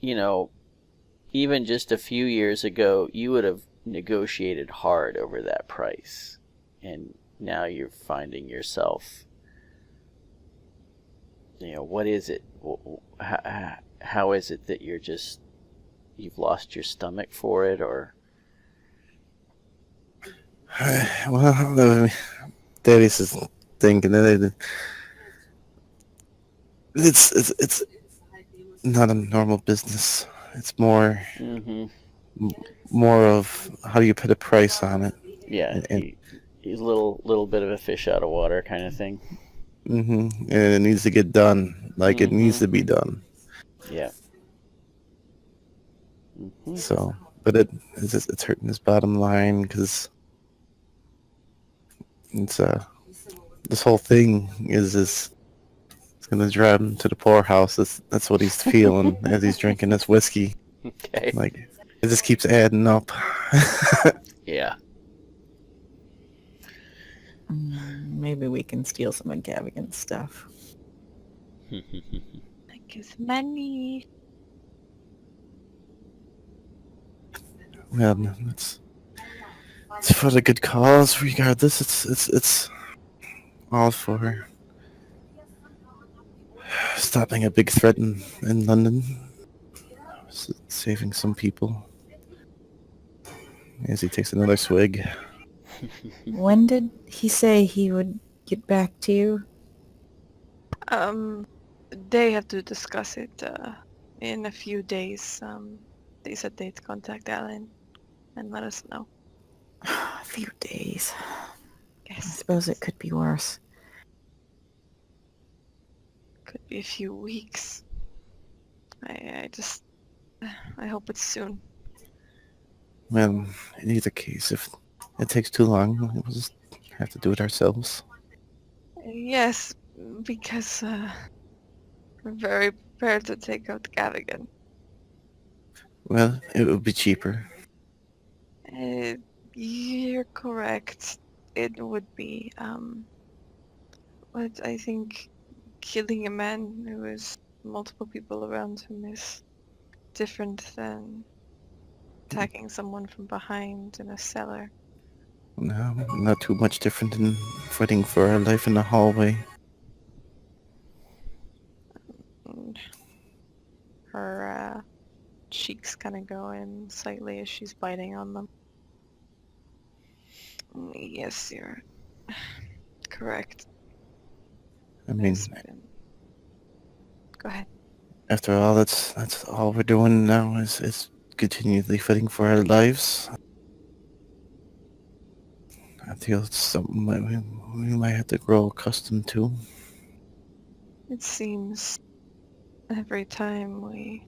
even just a few years ago, you would have negotiated hard over that price. And now you're finding yourself, what is it? How is it that you've lost your stomach for it, or? Well, Daddy's is thinking that it's not a normal business. It's more of how do you put a price on it. Yeah, and he's a little bit of a fish out of water kind of thing. and it needs to get done like it needs to be done. Yeah. So, but it's hurting his bottom line because it's this whole thing is it's gonna drive him to the poorhouse. That's what he's feeling as he's drinking this whiskey. Okay. Like it just keeps adding up. Yeah. Maybe we can steal some of Gavigan's stuff. Like his money. Well, it's for the good cause. Regardless, it's all for stopping a big threat in London, saving some people. As he takes another swig. When did he say he would get back to you? They have to discuss it in a few days. They said they'd contact Alan and let us know. A few days. Yes. I suppose it could be worse. Could be a few weeks. I hope it's soon. Well, in either case, if it takes too long, we'll just have to do it ourselves. Yes, because we're very prepared to take out Gavigan. Well, it would be cheaper. You're correct. It would be, but I think killing a man who has multiple people around him is different than attacking someone from behind in a cellar. No, not too much different than fighting for our life in the hallway. And her cheeks kind of go in slightly as she's biting on them. Yes, you're correct. I mean, Go ahead. after all, that's all we're doing now is continually fighting for our lives. I feel it's something that we might have to grow accustomed to. It seems every time we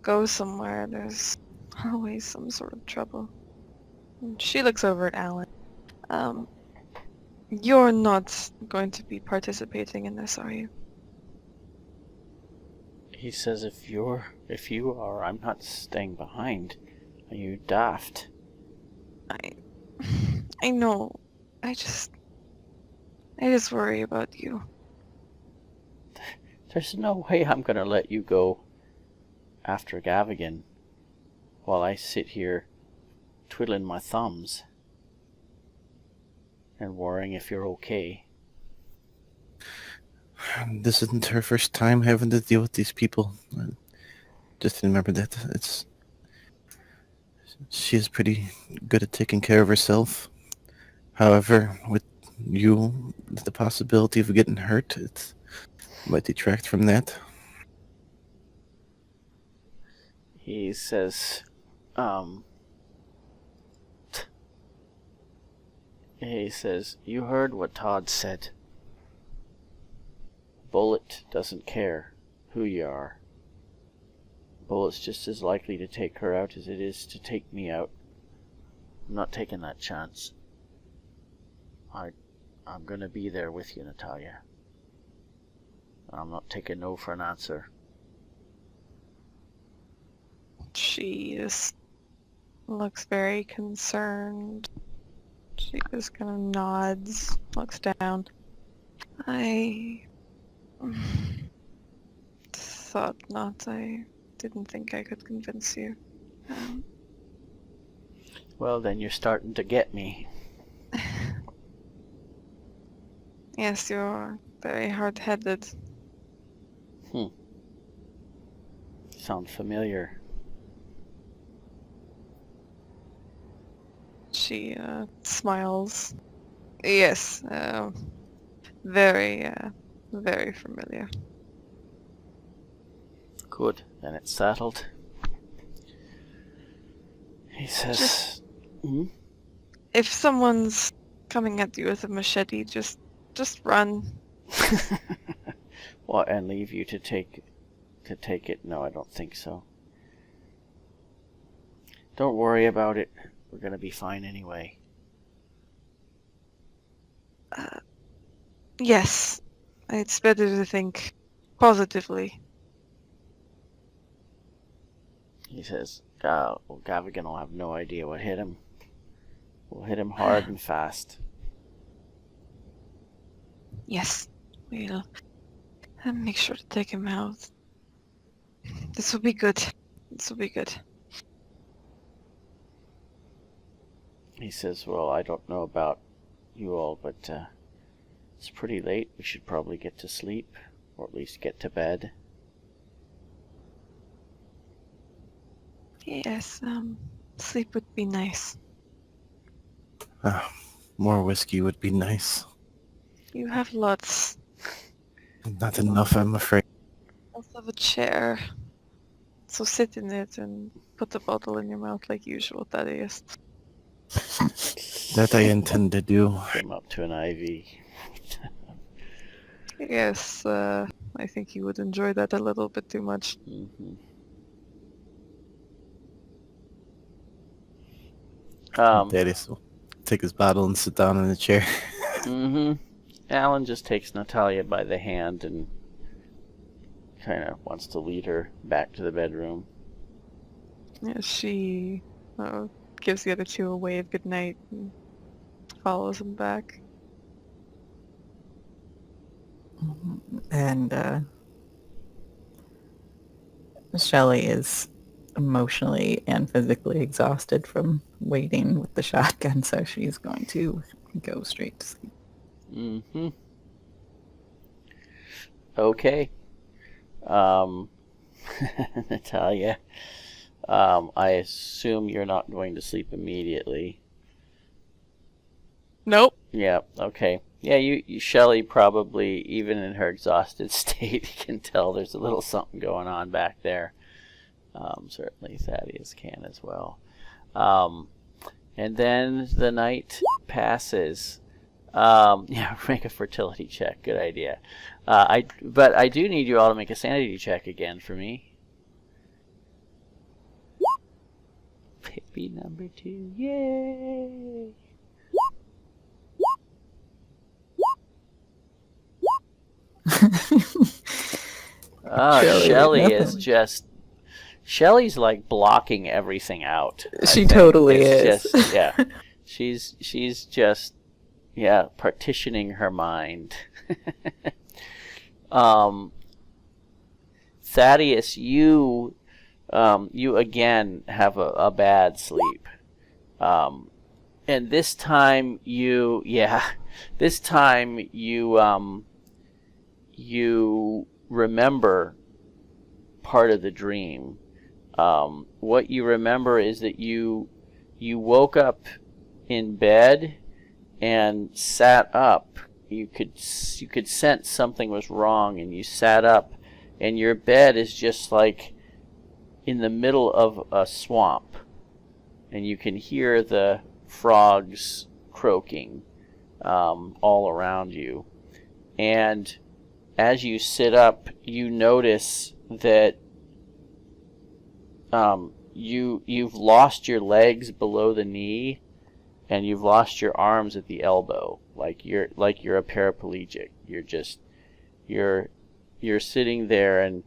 go somewhere, there's always some sort of trouble. And she looks over at Alan. You're not going to be participating in this, are you? He says, if you are, I'm not staying behind. Are you daft? I know. I just worry about you. There's no way I'm gonna let you go after Gavigan while I sit here twiddling my thumbs. and worrying if you're okay. This isn't her first time having to deal with these people. Just remember that she is pretty good at taking care of herself. However, with you, the possibility of getting hurt, it might detract from that. He says, you heard what Todd said. Bullet doesn't care who you are. Bullet's just as likely to take her out as it is to take me out. I'm not taking that chance. I'm gonna be there with you, Natalia. I'm not taking no for an answer. She just looks very concerned. She just kind of nods, looks down. I thought not. I didn't think I could convince you. Well, then you're starting to get me. Yes, you're very hard-headed. Sound familiar? She smiles. Yes, very, very familiar. Good, then it's settled. He says, If someone's coming at you with a machete, just run. what, and leave you to take it? No, I don't think so. Don't worry about it. We're gonna be fine anyway. Yes, it's better to think positively. He says, Gavigan will have no idea what hit him. We'll hit him hard and fast. Yes, we'll make sure to take him out. This will be good. This will be good. He says, well, I don't know about you all, but it's pretty late. We should probably get to sleep, or at least get to bed. Yes, sleep would be nice. More whiskey would be nice. You have lots. Not enough, I'm afraid. Also have a chair. So sit in it and put the bottle in your mouth like usual, that is. That I intend to do. Came up to an IV. Yes, I think you would enjoy that a little bit too much. Daddy will take his bottle and sit down in the chair. Alan just takes Natalia by the hand and kind of wants to lead her back to the bedroom. Yeah, she gives the other two a wave goodnight and follows them back. And Shelley is emotionally and physically exhausted from waiting with the shotgun, so she's going to go straight to sleep. Okay. Natalia, I assume you're not going to sleep immediately. Nope. Yeah, okay. Yeah, you Shelley probably, even in her exhausted state, can tell there's a little something going on back there. Certainly Thaddeus can as well. And then the night passes. Yeah, make a fertility check. Good idea. But I do need you all to make a sanity check again for me. Pippi number 2. Yay! Shelley is just... Shelley's like blocking everything out. She totally is. Just, yeah. She's just... Yeah, partitioning her mind. Thaddeus, you again have a bad sleep. And this time this time you remember part of the dream. What you remember is that you woke up in bed and sat up. You could sense something was wrong, and you sat up, and your bed is just like in the middle of a swamp, and you can hear the frogs croaking all around you. And as you sit up, you notice that you've lost your legs below the knee, and you've lost your arms at the elbow, like you're a paraplegic. You're sitting there, and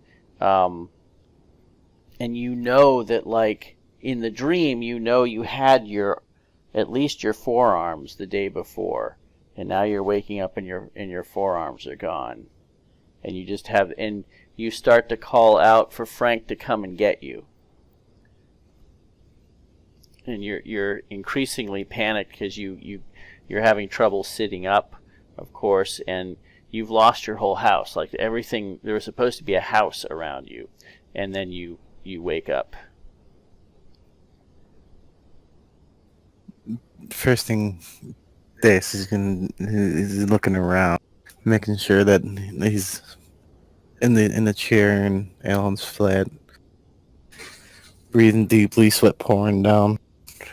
you know that, like, in the dream, you know you had at least your forearms the day before, and now you're waking up and your forearms are gone, and you start to call out for Frank to come and get you. And you're increasingly panicked because you're having trouble sitting up, of course, and you've lost your whole house. Like, everything, there was supposed to be a house around you, and then you wake up. First thing, he's looking around, making sure that he's in the chair in Alan's flat, breathing deeply, sweat pouring down,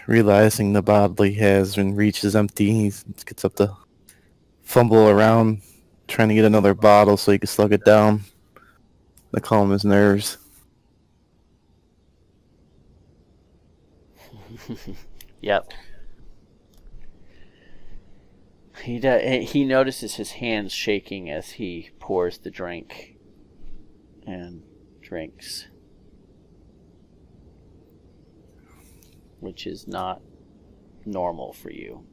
realizing the bottle he has and reaches empty. He gets up to fumble around, trying to get another bottle so he can slug it down to calm his nerves. Yep. He notices his hands shaking as he pours the drink and drinks, which is not normal for you.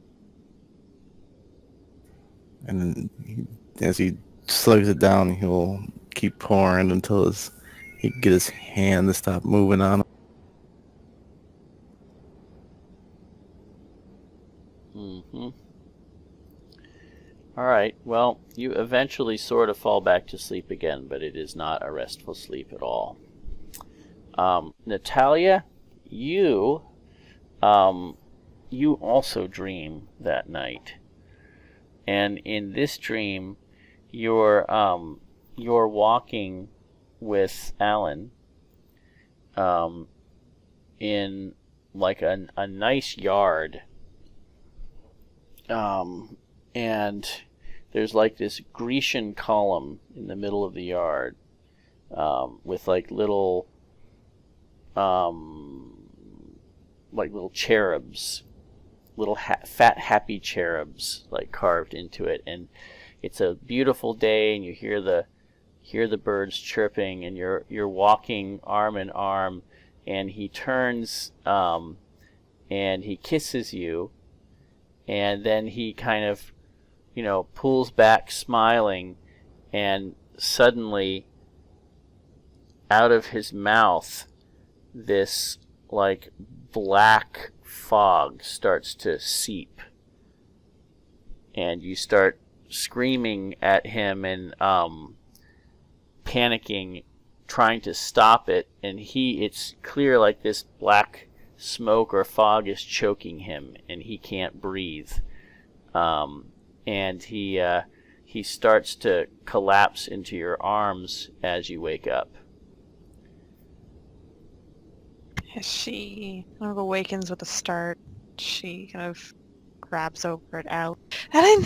And then as he slugs it down, he'll keep pouring until he can get his hand to stop moving on him. Mm-hmm. All right, well, you eventually sort of fall back to sleep again, but it is not a restful sleep at all. Natalia, you also dream that night. And in this dream, you're walking with Alan in like a nice yard. And there's like this Grecian column in the middle of the yard, with like little cherubs, little fat happy cherubs, like, carved into it. And it's a beautiful day, and you hear the birds chirping, and you're walking arm in arm, and he turns and he kisses you, and then he kind of, pulls back smiling, and suddenly out of his mouth this like black fog starts to seep, and you start screaming at him and panicking, trying to stop it, and it's clear like this black smoke or fog is choking him, and he can't breathe. And he starts to collapse into your arms as you wake up. She kind of awakens with a start. She kind of grabs over it out. Ellen!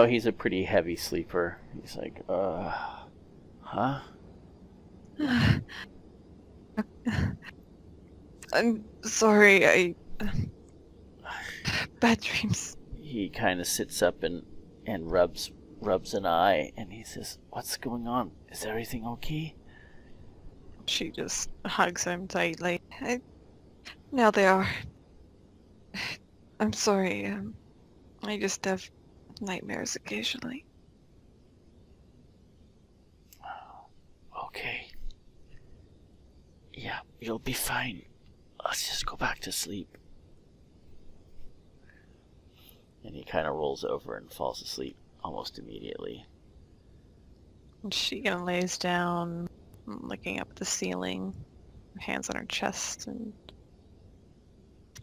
He's a pretty heavy sleeper. He's like, huh? I'm sorry, bad dreams. He kind of sits up and rubs an eye, and he says, "What's going on? Is everything okay?" She just hugs him tightly. Now they are. I'm sorry, I just have nightmares occasionally. Okay. Yeah, You'll be fine. Let's just go back to sleep. And he kind of rolls over and falls asleep almost immediately. And she kind of lays down, looking up at the ceiling, hands on her chest, and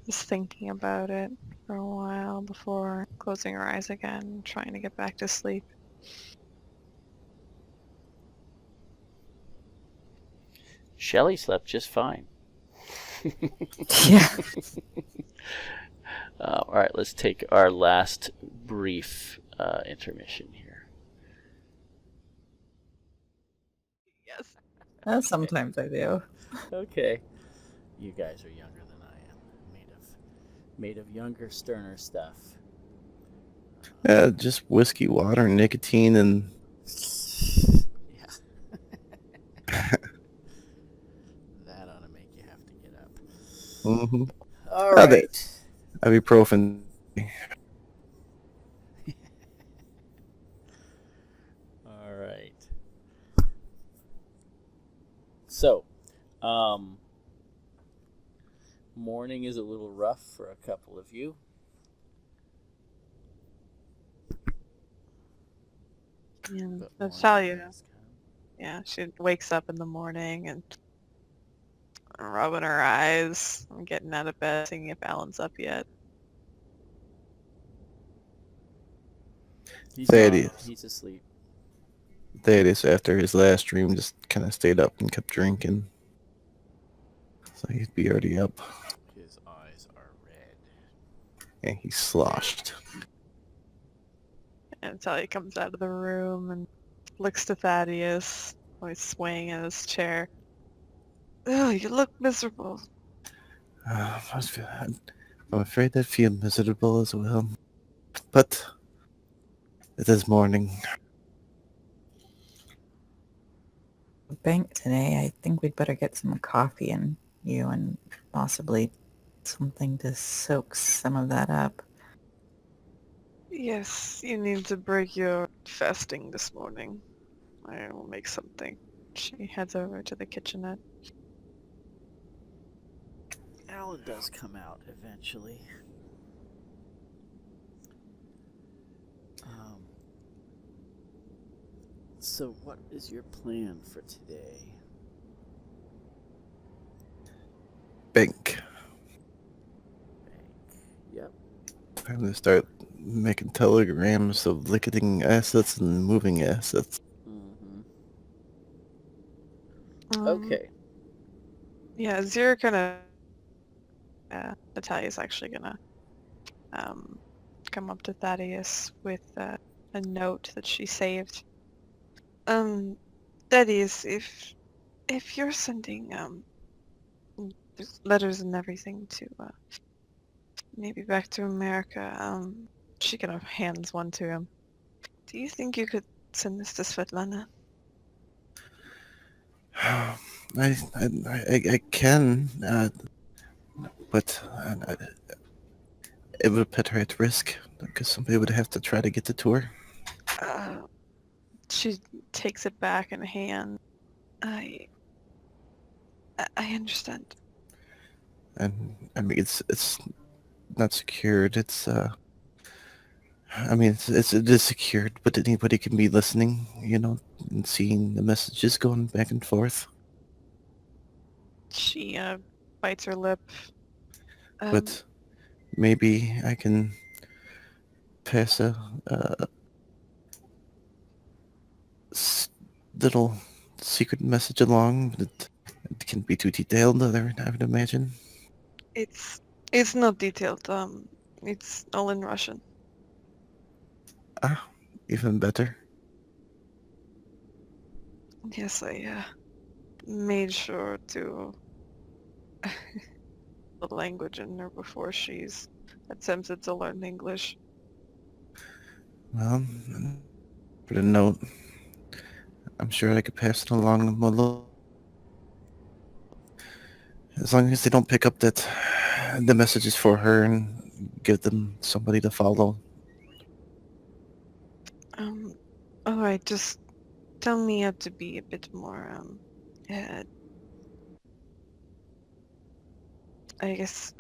just thinking about it for a while before closing her eyes again, trying to get back to sleep. Shelley slept just fine. Yeah. All right, let's take our last brief intermission here. Yes. Sometimes I do. Okay. You guys are younger than I am. Made of younger, sterner stuff. Yeah, just whiskey, water, nicotine, and Yeah. That ought to make you have to get up. mm-hmm. All right. Ibuprofen. All right. So, morning is a little rough for a couple of you. And but I'll morning tell you. has come. Yeah, she wakes up in the morning and rubbing her eyes, and getting out of bed, seeing if Alan's up yet. He's asleep. Thaddeus, after his last dream, just kind of stayed up and kept drinking. So he'd be already up. His eyes are red. And he sloshed. And Talia comes out of the room and looks to Thaddeus, while he's swaying in his chair. Oh, you look miserable. I'm afraid I feel miserable as well. But it is morning. Bank today. I think we'd better get some coffee in you and possibly something to soak some of that up. Yes, you need to break your fasting this morning. I will make something. She heads over to the kitchenette. Alan does come out eventually. So what is your plan for today? Bank. Yep. I'm going to start making telegrams of liquidating assets and moving assets. Mm-hmm. Okay. Yeah, as you're gonna... Natalia's actually gonna come up to Thaddeus with a note that she saved. Thaddeus, if you're sending letters and everything to maybe back to America, she kind of hands one to him. Do you think you could send this to Svetlana? I can, but it would put her at risk because somebody would have to try to get the tour. She takes it back in hand. I understand. And I mean, it's not secured. I mean, it is secured, but anybody can be listening, and seeing the messages going back and forth. She bites her lip. But maybe I can pass a little secret message along. It can't be too detailed, I would imagine. It's not detailed. It's all in Russian. Ah, even better. Yes, I made sure to the language in her before she's attempted to learn English. Well, for the note, I'm sure I could pass it along a little. As long as they don't pick up that the messages for her and give them somebody to follow. Alright, just tell me how to be a bit more, uh, I guess,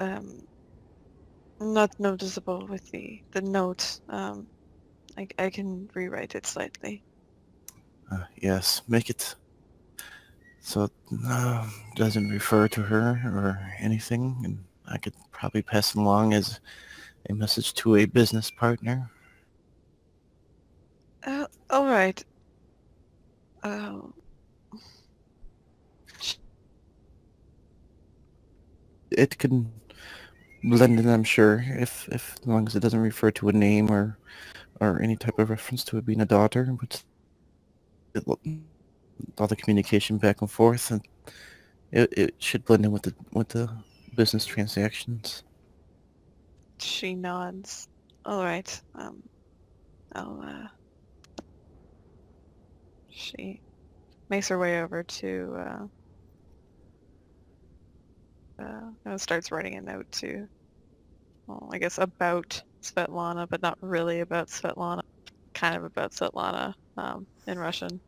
not noticeable with the note. I can rewrite it slightly. Yes, make it so it doesn't refer to her or anything, and I could probably pass it along as a message to a business partner. All right. Um, It can blend in, I'm sure, if as long as it doesn't refer to a name or any type of reference to it being a daughter, but all the communication back and forth, and it should blend in with the business transactions. she nods. All right. I'll, she makes her way over to, and starts writing a note to, well, I guess about Svetlana, but not really about Svetlana. Kind of about Svetlana, in Russian.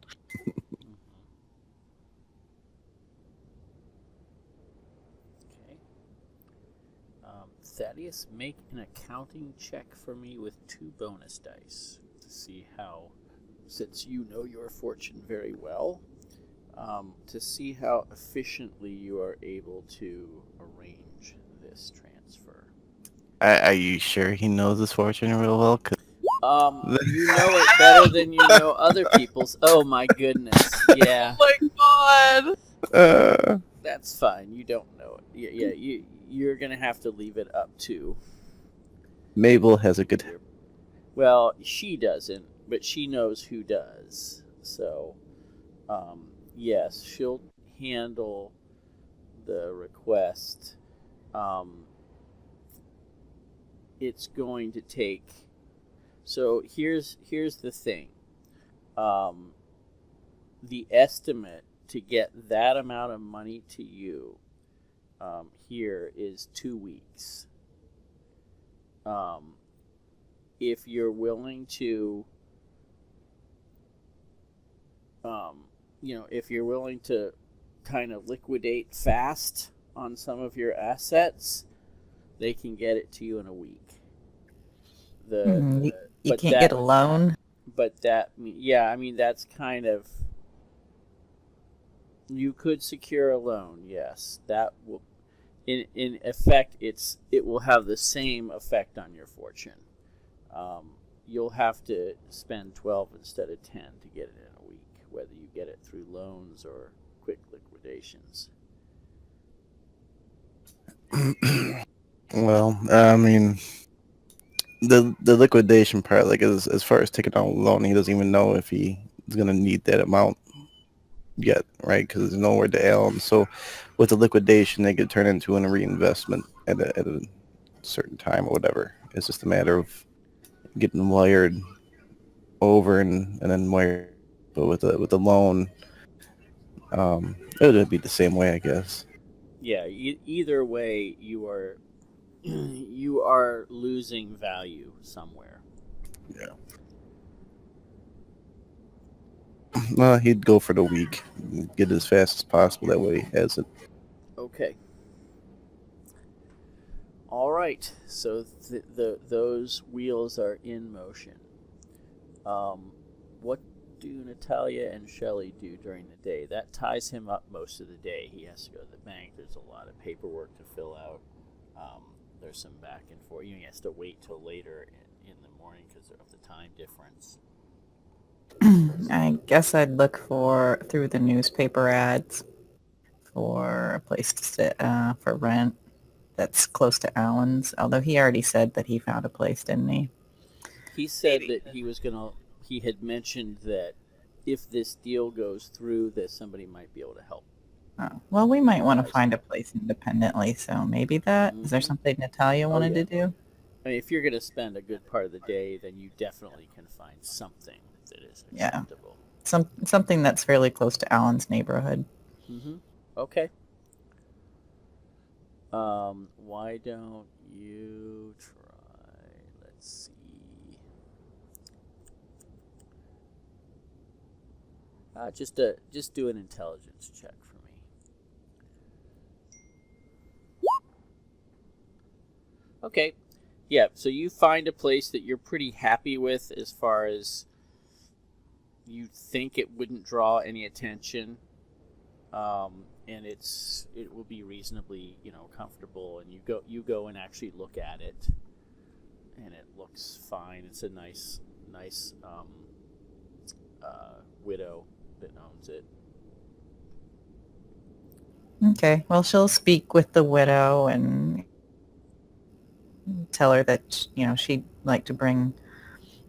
Mhm. Okay. Thaddeus, make an accounting check for me with 2 bonus dice to see how, since you know your fortune very well, to see how efficiently you are able to arrange this transfer. Are you sure he knows his fortune real well? 'Cause You know it better than you know other people's. Oh my goodness. Yeah, Oh my god! that's fine. You don't know it. Yeah, you're gonna have to leave it up to Mabel has a good. your. Well, she doesn't, but she knows who does. So, yes, she'll handle the request. Um, it's going to take. So here's the thing. Um, the estimate to get that amount of money to you here is 2 weeks. Um, if you're willing to, um, if you're willing to kind of liquidate fast on some of your assets, they can get it to you in a week. The You but can't get a loan. yeah, I mean that's kind of, you could secure a loan. Yes, that will, in effect, it will have the same effect on your fortune. You'll have to spend 12 instead of 10 to get it in a week, whether you get it through loans or quick liquidations. Well, I mean, the liquidation part, like as far as taking out a loan, he doesn't even know if he is gonna need that amount yet, right? Because there's nowhere to add on. So, with the liquidation, they could turn into a reinvestment at a certain time or whatever. It's just a matter of getting wired over and then wired. But with a loan, it would be the same way, I guess. Yeah, either way, you are you are losing value somewhere. Yeah. Well, he'd go for the week, get it as fast as possible. That way, he has it. Okay. All right. So those wheels are in motion. What do Natalia and Shelley do during the day? That ties him up most of the day. He has to go to the bank. There's a lot of paperwork to fill out. There's some back and forth. He has to wait till later in the morning because of the time difference. I guess I'd look through the newspaper ads for a place to sit for rent that's close to Alan's. Although he already said that he found a place, didn't he? He said that he had mentioned that if this deal goes through, that somebody might be able to help. Oh, well, we might want to find a place independently, so maybe that. Is there Mhm. something Natalia wanted to do? I mean, if you're going to spend a good part of the day, then you definitely can find something that is Yeah. acceptable. Something that's fairly close to Alan's neighborhood. Mm-hmm. Okay. Why don't you try? Let's see. Just do an intelligence check for me. Okay. Yeah, so you find a place that you're pretty happy with as far as you think it wouldn't draw any attention. And it will be reasonably, comfortable, and you go and actually look at it, and it looks fine. It's a nice widow that owns it. Okay. Well, she'll speak with the widow and tell her that, she'd like to bring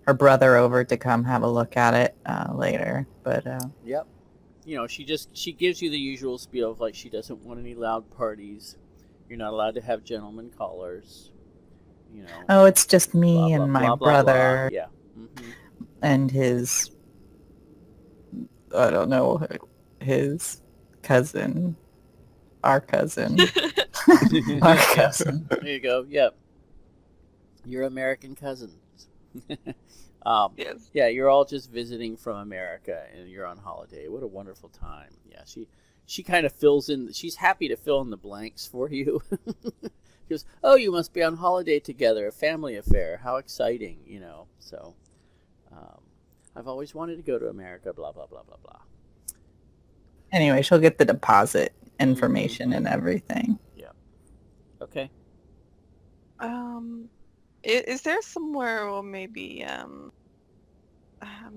her brother over to come have a look at it later. But Yep. She gives you the usual spiel of like she doesn't want any loud parties. You're not allowed to have gentlemen callers. oh, it's just Blah me blah and my blah blah blah. brother Yeah. Mm-hmm. and his, I don't know, his cousin, our cousin, our cousin. There you go. Yep. Your American cousins. Yes. Yeah, you're all just visiting from America, and you're on holiday. What a wonderful time. Yeah, she kind of fills in. She's happy to fill in the blanks for you. She goes, "Oh, you must be on holiday together, a family affair. How exciting!" So, I've always wanted to go to America. Blah blah blah blah blah. Anyway, she'll get the deposit information and everything. Yeah. Okay. Is there somewhere, or maybe I'm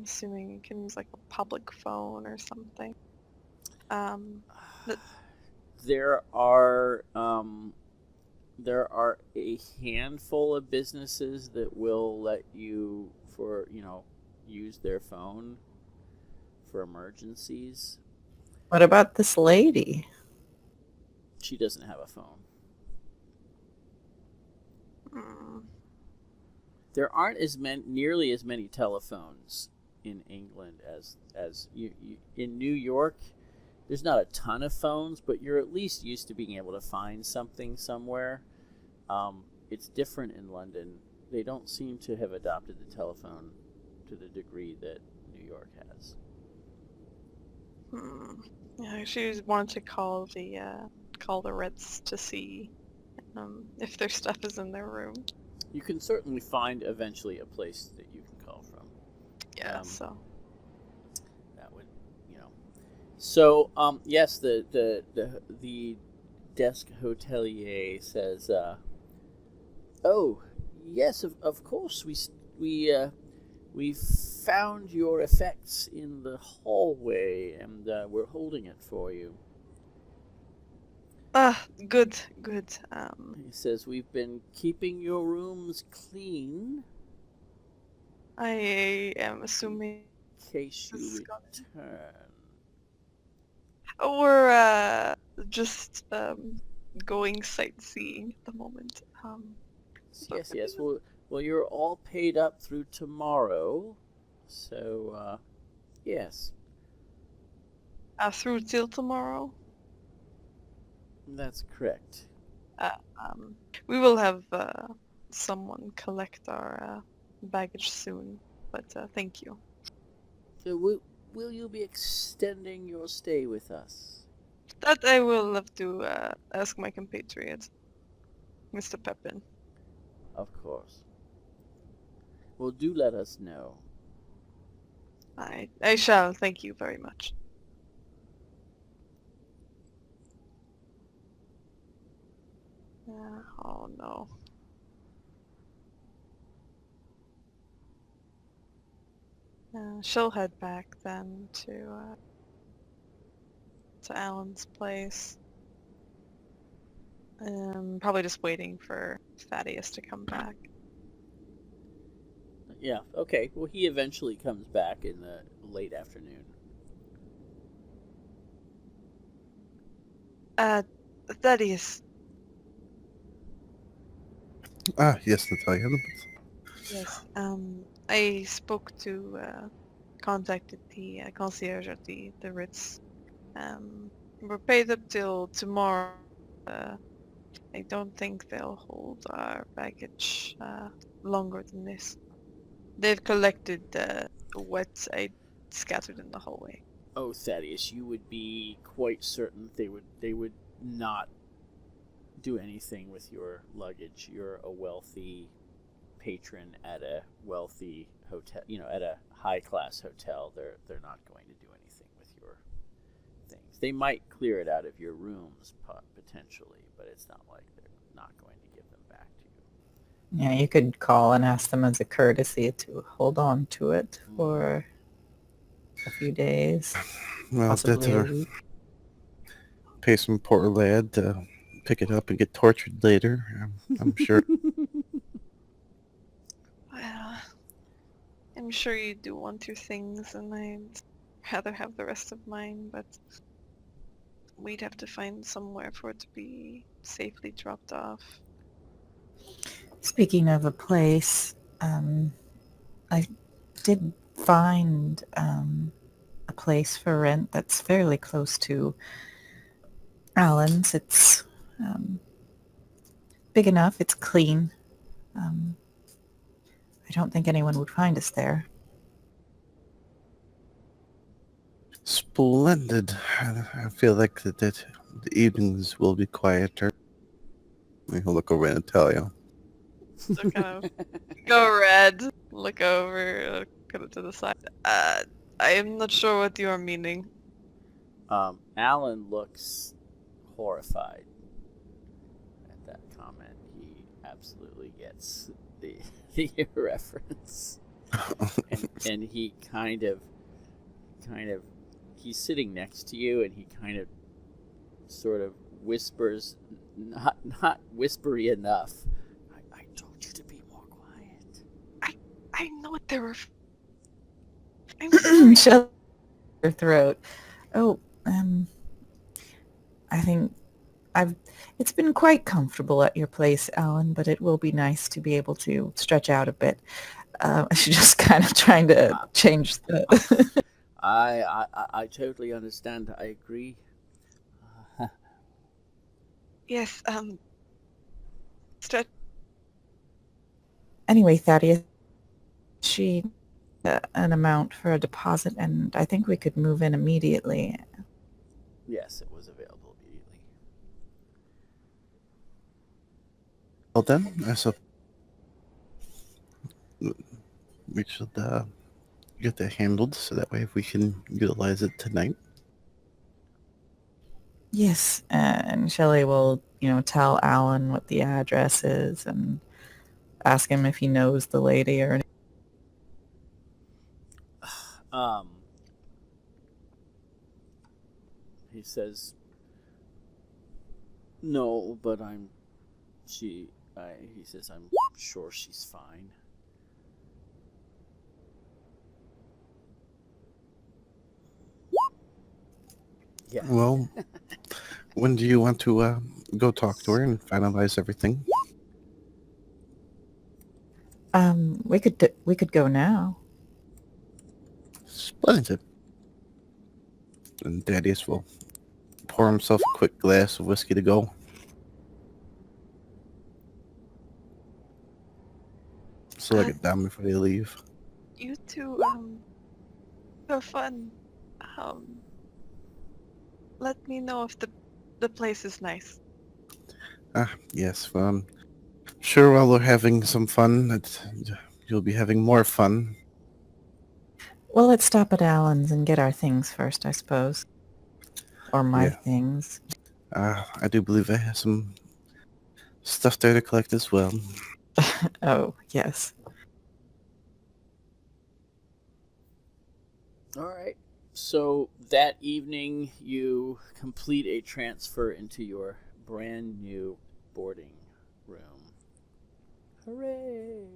assuming you can use like a public phone or something? There are a handful of businesses that will let you use their phone for emergencies. What about this lady? She doesn't have a phone. Mm, There aren't nearly as many telephones in England as you in New York. There's not a ton of phones, but you're at least used to being able to find something somewhere. It's different in London. They don't seem to have adopted the telephone to the degree that New York has. Yeah, she wanted to call the Ritz to see if their stuff is in their room. You can certainly find eventually a place that you can call from. Yeah, so That would, So, yes, the desk hotelier says, "Oh, yes, of course, we found your effects in the hallway, and we're holding it for you." good. He says, "We've been keeping your rooms clean I am assuming in case this you is gonna- return." we're just going sightseeing at the moment. Yes. Well, you're all paid up through tomorrow, so yes, Through till tomorrow. that's correct. We will have someone collect our baggage soon, but thank you. So will you be extending your stay with us? That I will have to ask my compatriot, Mr. Pepin. Of course. Well, do let us know. I shall. Thank you very much. Oh no. She'll head back then to Alan's place. Probably just waiting for Thaddeus to come back. Yeah, okay. Well, he eventually comes back in the late afternoon. Thaddeus. Ah, yes, Natalia. Yes. I spoke to, contacted the concierge at the Ritz. We're paid up till tomorrow. I don't think they'll hold our baggage longer than this. They've collected the wet I scattered in the hallway. Oh, Thaddeus, you would be quite certain they would not do anything with your luggage. You're a wealthy patron at a wealthy hotel, at a high-class hotel. They're not going to do anything with your things. They might clear it out of your rooms potentially, but it's not like they're not going to give them back to you. Yeah, you could call and ask them as a courtesy to hold on to it for a few days, Well, possibly a that's week. pay some poor lad to pick it up and get tortured later. I'm sure. Well, I'm sure you do want your things, and I'd rather have the rest of mine, but we'd have to find somewhere for it to be safely dropped off. Speaking of a place, I did find a place for rent that's fairly close to Alan's. It's big enough. It's clean. I don't think anyone would find us there. Splendid. I feel like that the evenings will be quieter. He'll look over and tell you. So kind of go red, look over, kind of to the side. I am not sure what you are meaning. Alan looks horrified at that comment. He absolutely gets the reference, and he kind of, he's sitting next to you, and he kind of, sort of whispers, not whispery enough. I told you to be more quiet. I know what they were. I'm sorry. Shut your throat. Oh, I think it's been quite comfortable at your place, Alan, but it will be nice to be able to stretch out a bit. She's just kind of trying to change the... I totally understand. I agree. Yes, stretch. Anyway, Thaddeus, she an amount for a deposit, and I think we could move in immediately. Yes, it was available immediately. Well then, I suppose we should get that handled so that way if we can utilize it tonight. Yes, and Shelley will, tell Alan what the address is and ask him if he knows the lady or anything. He says, no, but he says, I'm sure she's fine. Yeah. Well, when do you want to go talk to her and finalize everything? We could go now. Splendid. And Thaddeus will pour himself a quick glass of whiskey to go. So I get down before they leave. You two, have fun. Let me know if the place is nice. Yes. Sure, while we're having some fun, you'll be having more fun. Well, let's stop at Alan's and get our things first, I suppose. Or my things. I do believe I have some stuff there to collect as well. Oh, yes. All right. So that evening, you complete a transfer into your brand new boarding room. Hooray!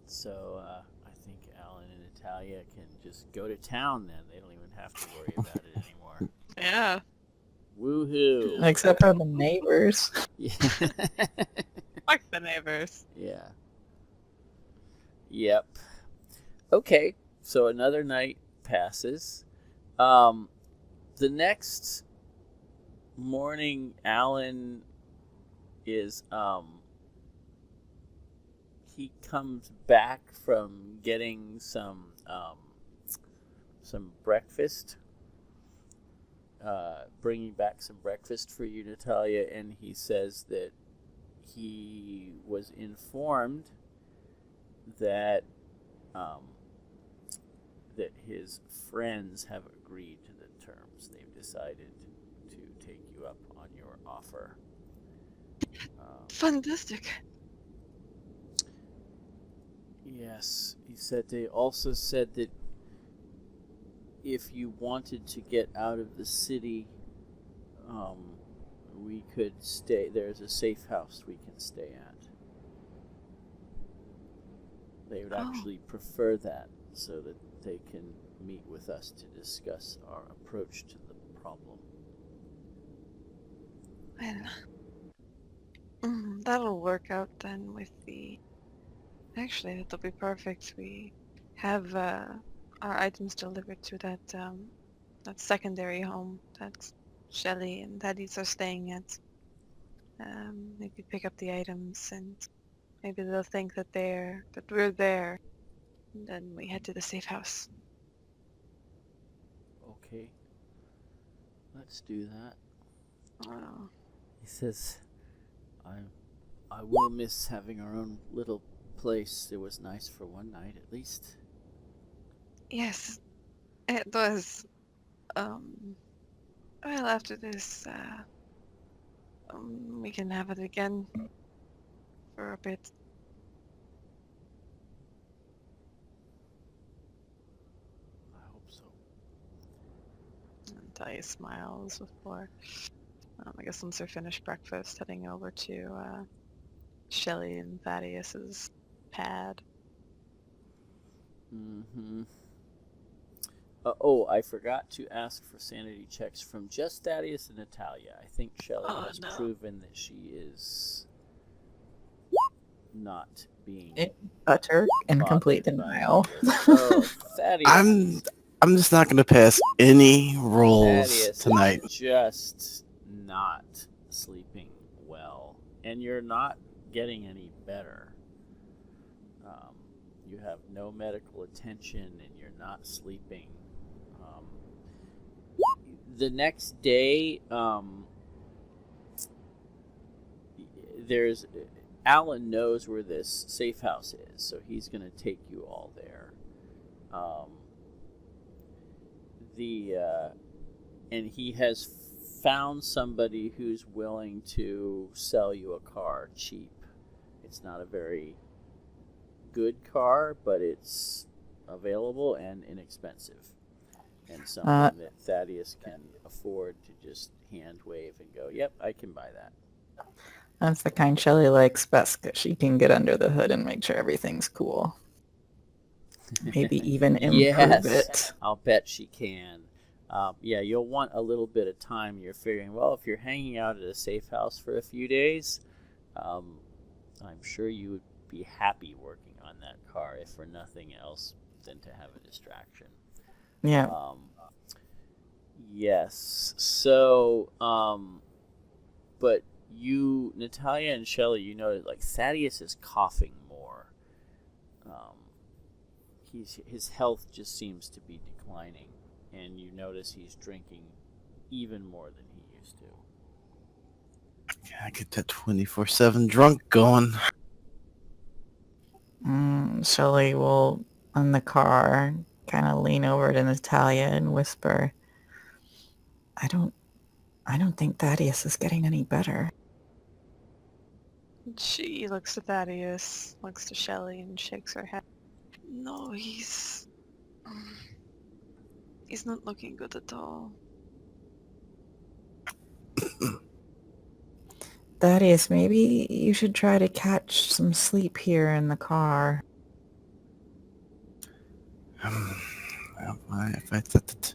So I think Alan and Natalia can just go to town then. They don't even have to worry about it anymore. Yeah. Woohoo! Except for the neighbors. Yeah. Fuck the neighbors. Yeah. Yep. Okay, so another night passes. The next morning, Alan is he comes back from getting some breakfast. bringing back some breakfast for you, Natalia, and he says that he was informed that that his friends have agreed to the terms. They've decided to take you up on your offer. Fantastic. Yes, he said they also said that if you wanted to get out of the city, we could stay. There's a safe house we can stay at. They would actually prefer that so that they can meet with us to discuss our approach to the problem. Well, that'll work out then with the... Actually, that'll be perfect. We have our items delivered to that secondary home that Shelley and Daddies are staying at. Maybe pick up the items, and maybe they'll think that we're there. And then we head to the safe house. Okay, let's do that. Oh, He says, I will miss having our own little place. It was nice for one night at least. yes, it was. Well, after this, we can have it again for a bit. I hope so. And Talia smiles before, I guess once they're finished breakfast, heading over to Shelley and Thaddeus's pad. Mm-hmm. I forgot to ask for sanity checks from just Thaddeus and Natalia. I think Shelley has proven that she is not being Utter and complete bothered by denial. Thaddeus. I'm just not gonna pass any rolls Thaddeus tonight. is just not sleeping well, and you're not getting any better. You have no medical attention, and you're not sleeping. The next day, there's Alan knows where this safe house is, so he's going to take you all there. And he has found somebody who's willing to sell you a car cheap. It's not a very good car, but it's available and inexpensive, and something that Thaddeus can afford to just hand wave and go, yep, I can buy that. That's the kind Shelley likes best, because she can get under the hood and make sure everything's cool. Maybe even improve it. I'll bet she can. Yeah, you'll want a little bit of time. You're figuring, well, if you're hanging out at a safe house for a few days, I'm sure you would be happy working on that car, if for nothing else than to have a distraction. Yeah. Yes. So, but you, Natalia and Shelley, you know that like Thaddeus is coughing more. His health just seems to be declining, and you notice he's drinking even more than he used to. Yeah, I get that 24/7 drunk going. Shelley will, on the car, kind of lean over to Natalia and whisper, I don't think Thaddeus is getting any better. She looks at Thaddeus, looks to Shelley, and shakes her head. No, he's not looking good at all. Thaddeus, maybe you should try to catch some sleep here in the car. If I thought that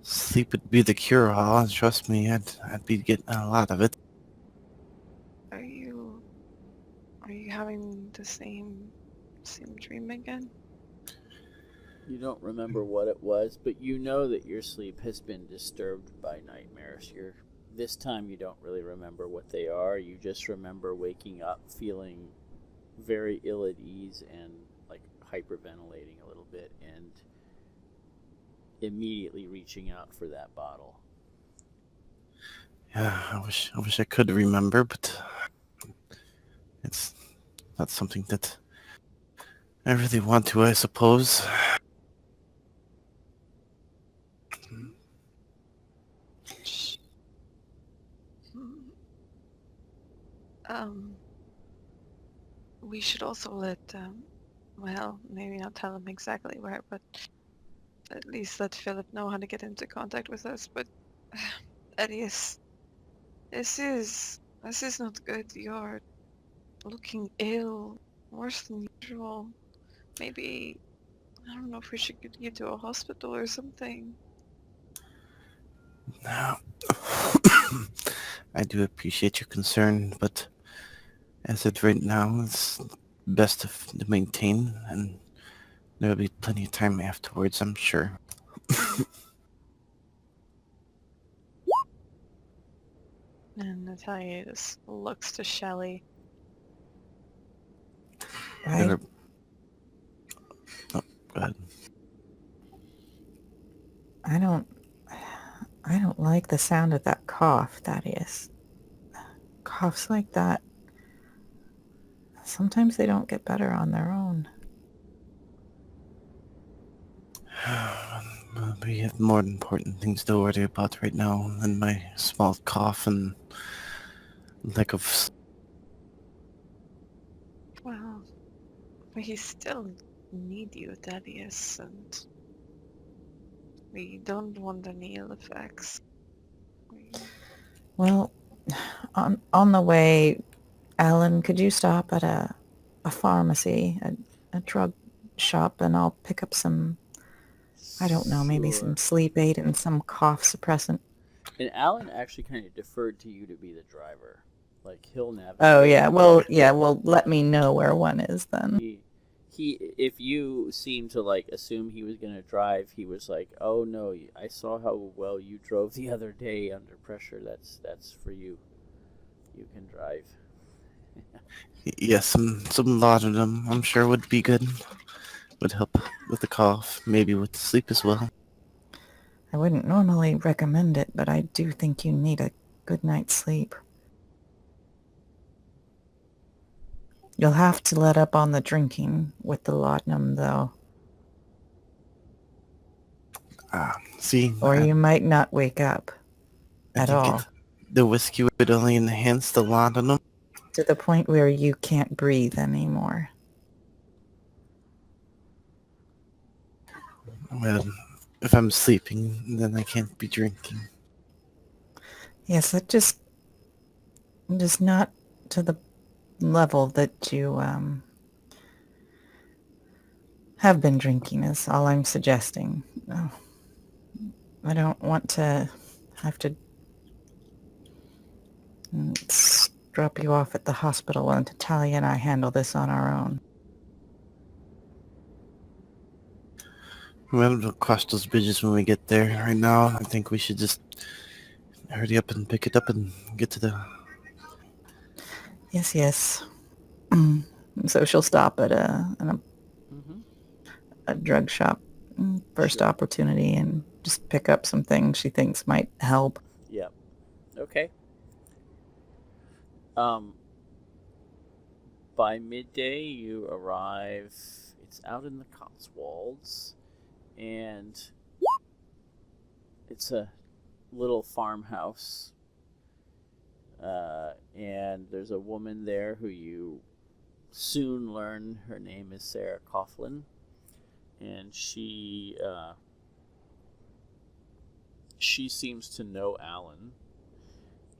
sleep would be the cure-all, trust me, I'd be getting a lot of it. Are you having the same dream again? You don't remember what it was, but you know that your sleep has been disturbed by nightmares. This time you don't really remember what they are. You just remember waking up feeling very ill at ease and like hyperventilating a little bit and immediately reaching out for that bottle. Yeah, I wish I could remember, but it's not something that I really want to, I suppose. Shh. Hmm. Um, we should also let, well, maybe not tell him exactly where, but at least let Philip know how to get into contact with us. But Elias, this is not good. You're looking ill, worse than usual. Maybe, I don't know if we should get you to a hospital or something. Now, I do appreciate your concern, but as of right now, it's best to maintain, and there'll be plenty of time afterwards, I'm sure. And Natalia just looks to Shelley. I Oh, go ahead. I don't I don't like the sound of that cough, Thaddeus. Coughs like that, sometimes they don't get better on their own. We have more important things to worry about right now than my small cough and lack of... Well, we still need you, Thaddeus, and we don't want any ill effects. We... Well, on the way, Alan, could you stop at a pharmacy, a drug shop, and I'll pick up some, I don't know, maybe some Sure. sleep aid and some cough suppressant. And Alan actually kind of deferred to you to be the driver. Like he'll Oh navigate. yeah, well let me know where one is then. He if you seem to like assume he was gonna drive, he was like, "Oh no, I saw how well you drove the other day under pressure. That's for you. You can drive." Yes, some laudanum, I'm sure would be good. Would help with the cough, maybe with the sleep as well. I wouldn't normally recommend it, but I do think you need a good night's sleep. You'll have to let up on the drinking with the laudanum, though, See, or you might not wake up I at think all, the whiskey would only enhance the laudanum. to the point where you can't breathe anymore. Well, if I'm sleeping, then I can't be drinking. Yes, that just not to the level that you have been drinking is all I'm suggesting. No, I don't want to have to drop you off at the hospital and Talia and I handle this on our own. Well, we'll cross those bridges when we get there. Right now, I think we should just hurry up and pick it up and get to the... Yes. So she'll stop at Mm-hmm. a drug shop first Sure. opportunity and just pick up some things she thinks might help. Yep. Okay. By midday, you arrive. It's out in the Cotswolds, and it's a little farmhouse. And there's a woman there who you soon learn her name is Sarah Coughlin, and she seems to know Alan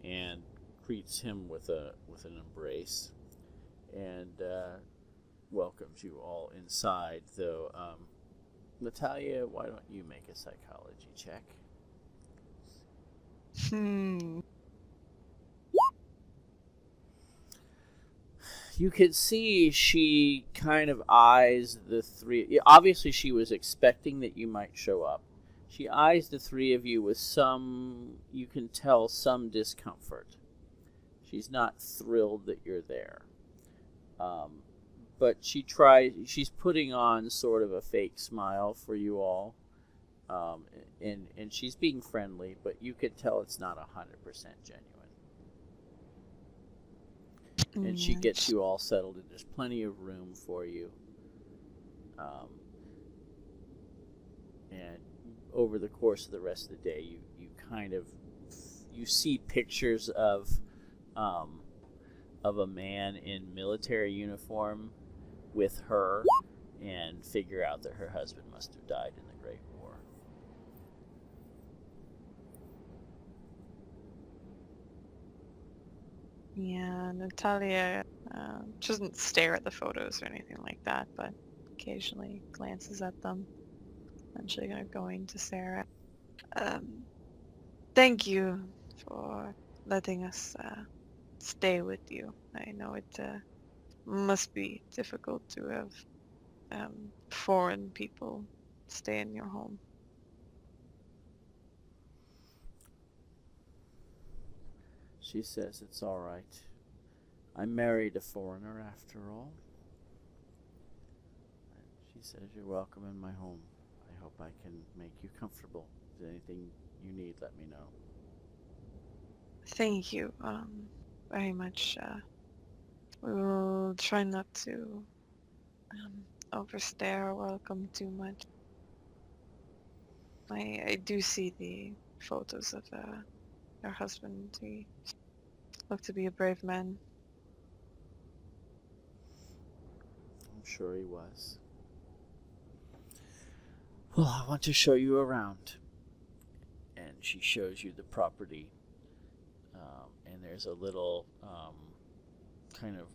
and greets him with an embrace and welcomes you all inside. Though, Natalia, why don't you make a psychology check? You can see she kind of eyes the three. Obviously, she was expecting that you might show up. She eyes the three of you with some, you can tell, some discomfort. She's not thrilled that you're there. But she's putting on sort of a fake smile for you all. And she's being friendly, but you could tell it's not 100% genuine. And she gets you all settled, and there's plenty of room for you. And over the course of the rest of the day, you kind of you see pictures of a man in military uniform with her, and figure out that her husband must have died in the Great War. Yeah, Natalia doesn't stare at the photos or anything like that, but occasionally glances at them. Eventually going to Sarah. Thank you for letting us stay with you. I know it must be difficult to have foreign people stay in your home. She says it's all right. I married a foreigner after all. She says you're welcome in my home. I hope I can make you comfortable. If there's anything you need, let me know. Thank you very much. We will try not to overstay our welcome too much. I do see the photos of your husband. He looked to be a brave man. I'm sure he was. Well, I want to show you around. And she shows you the property. And there's a little kind of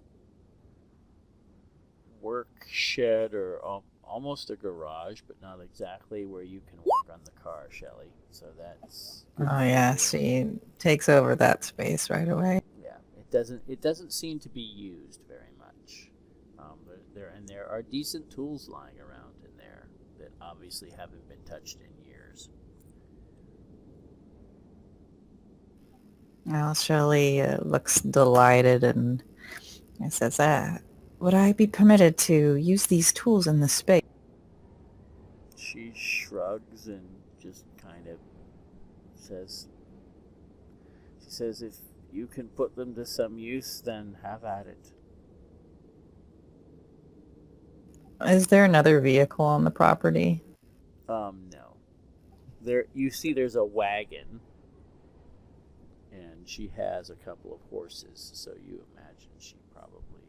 work shed, or almost a garage, but not exactly, where you can work on the car, Shelley. So that's... Oh yeah, she takes over that space right away. Yeah, it doesn't seem to be used very much. There are decent tools lying around in there that obviously haven't been touched in years. Well, Shelley looks delighted and says, would I be permitted to use these tools in this space? She shrugs and just kind of says, if you can put them to some use, then have at it. Is there another vehicle on the property? No. You see there's a wagon, and she has a couple of horses, so you imagine she probably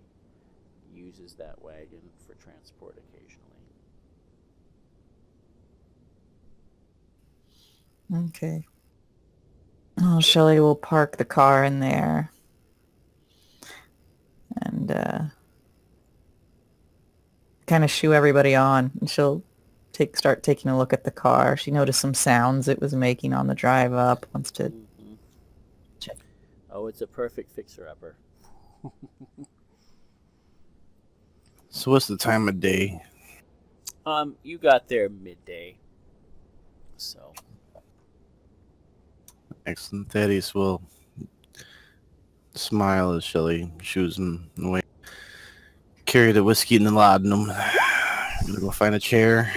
uses that wagon for transport occasionally. Okay. Oh, Shelley will park the car in there and kind of shoo everybody on. And she'll start taking a look at the car. She noticed some sounds it was making on the drive up. Wants to check. Oh, it's a perfect fixer-upper. So what's the time of day? You got there midday. So. Excellent. Thaddeus will smile as Shelley shoos him away. Carry the whiskey and the laudanum. Gonna go find a chair.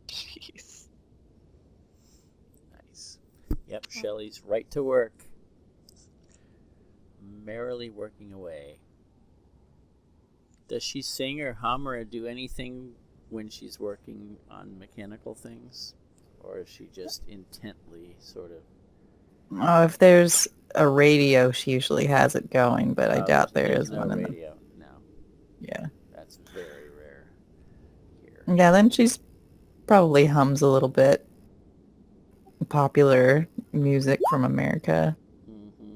Jeez. Nice. Yep, Shelley's right to work. Merrily working away. Does she sing or hum or do anything when she's working on mechanical things? Or is she just intently sort of... Oh, if there's a radio, she usually has it going, but I doubt there is no one in radio. No. Yeah. That's very rare here. Yeah, then she's probably hums a little bit. Popular music from America. Mm-hmm.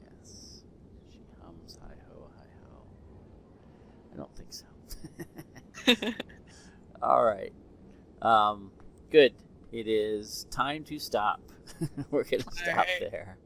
Yes. She hums hi-ho, hi-ho. I don't think so. All right. Good. It is time to stop. We're going to stop there.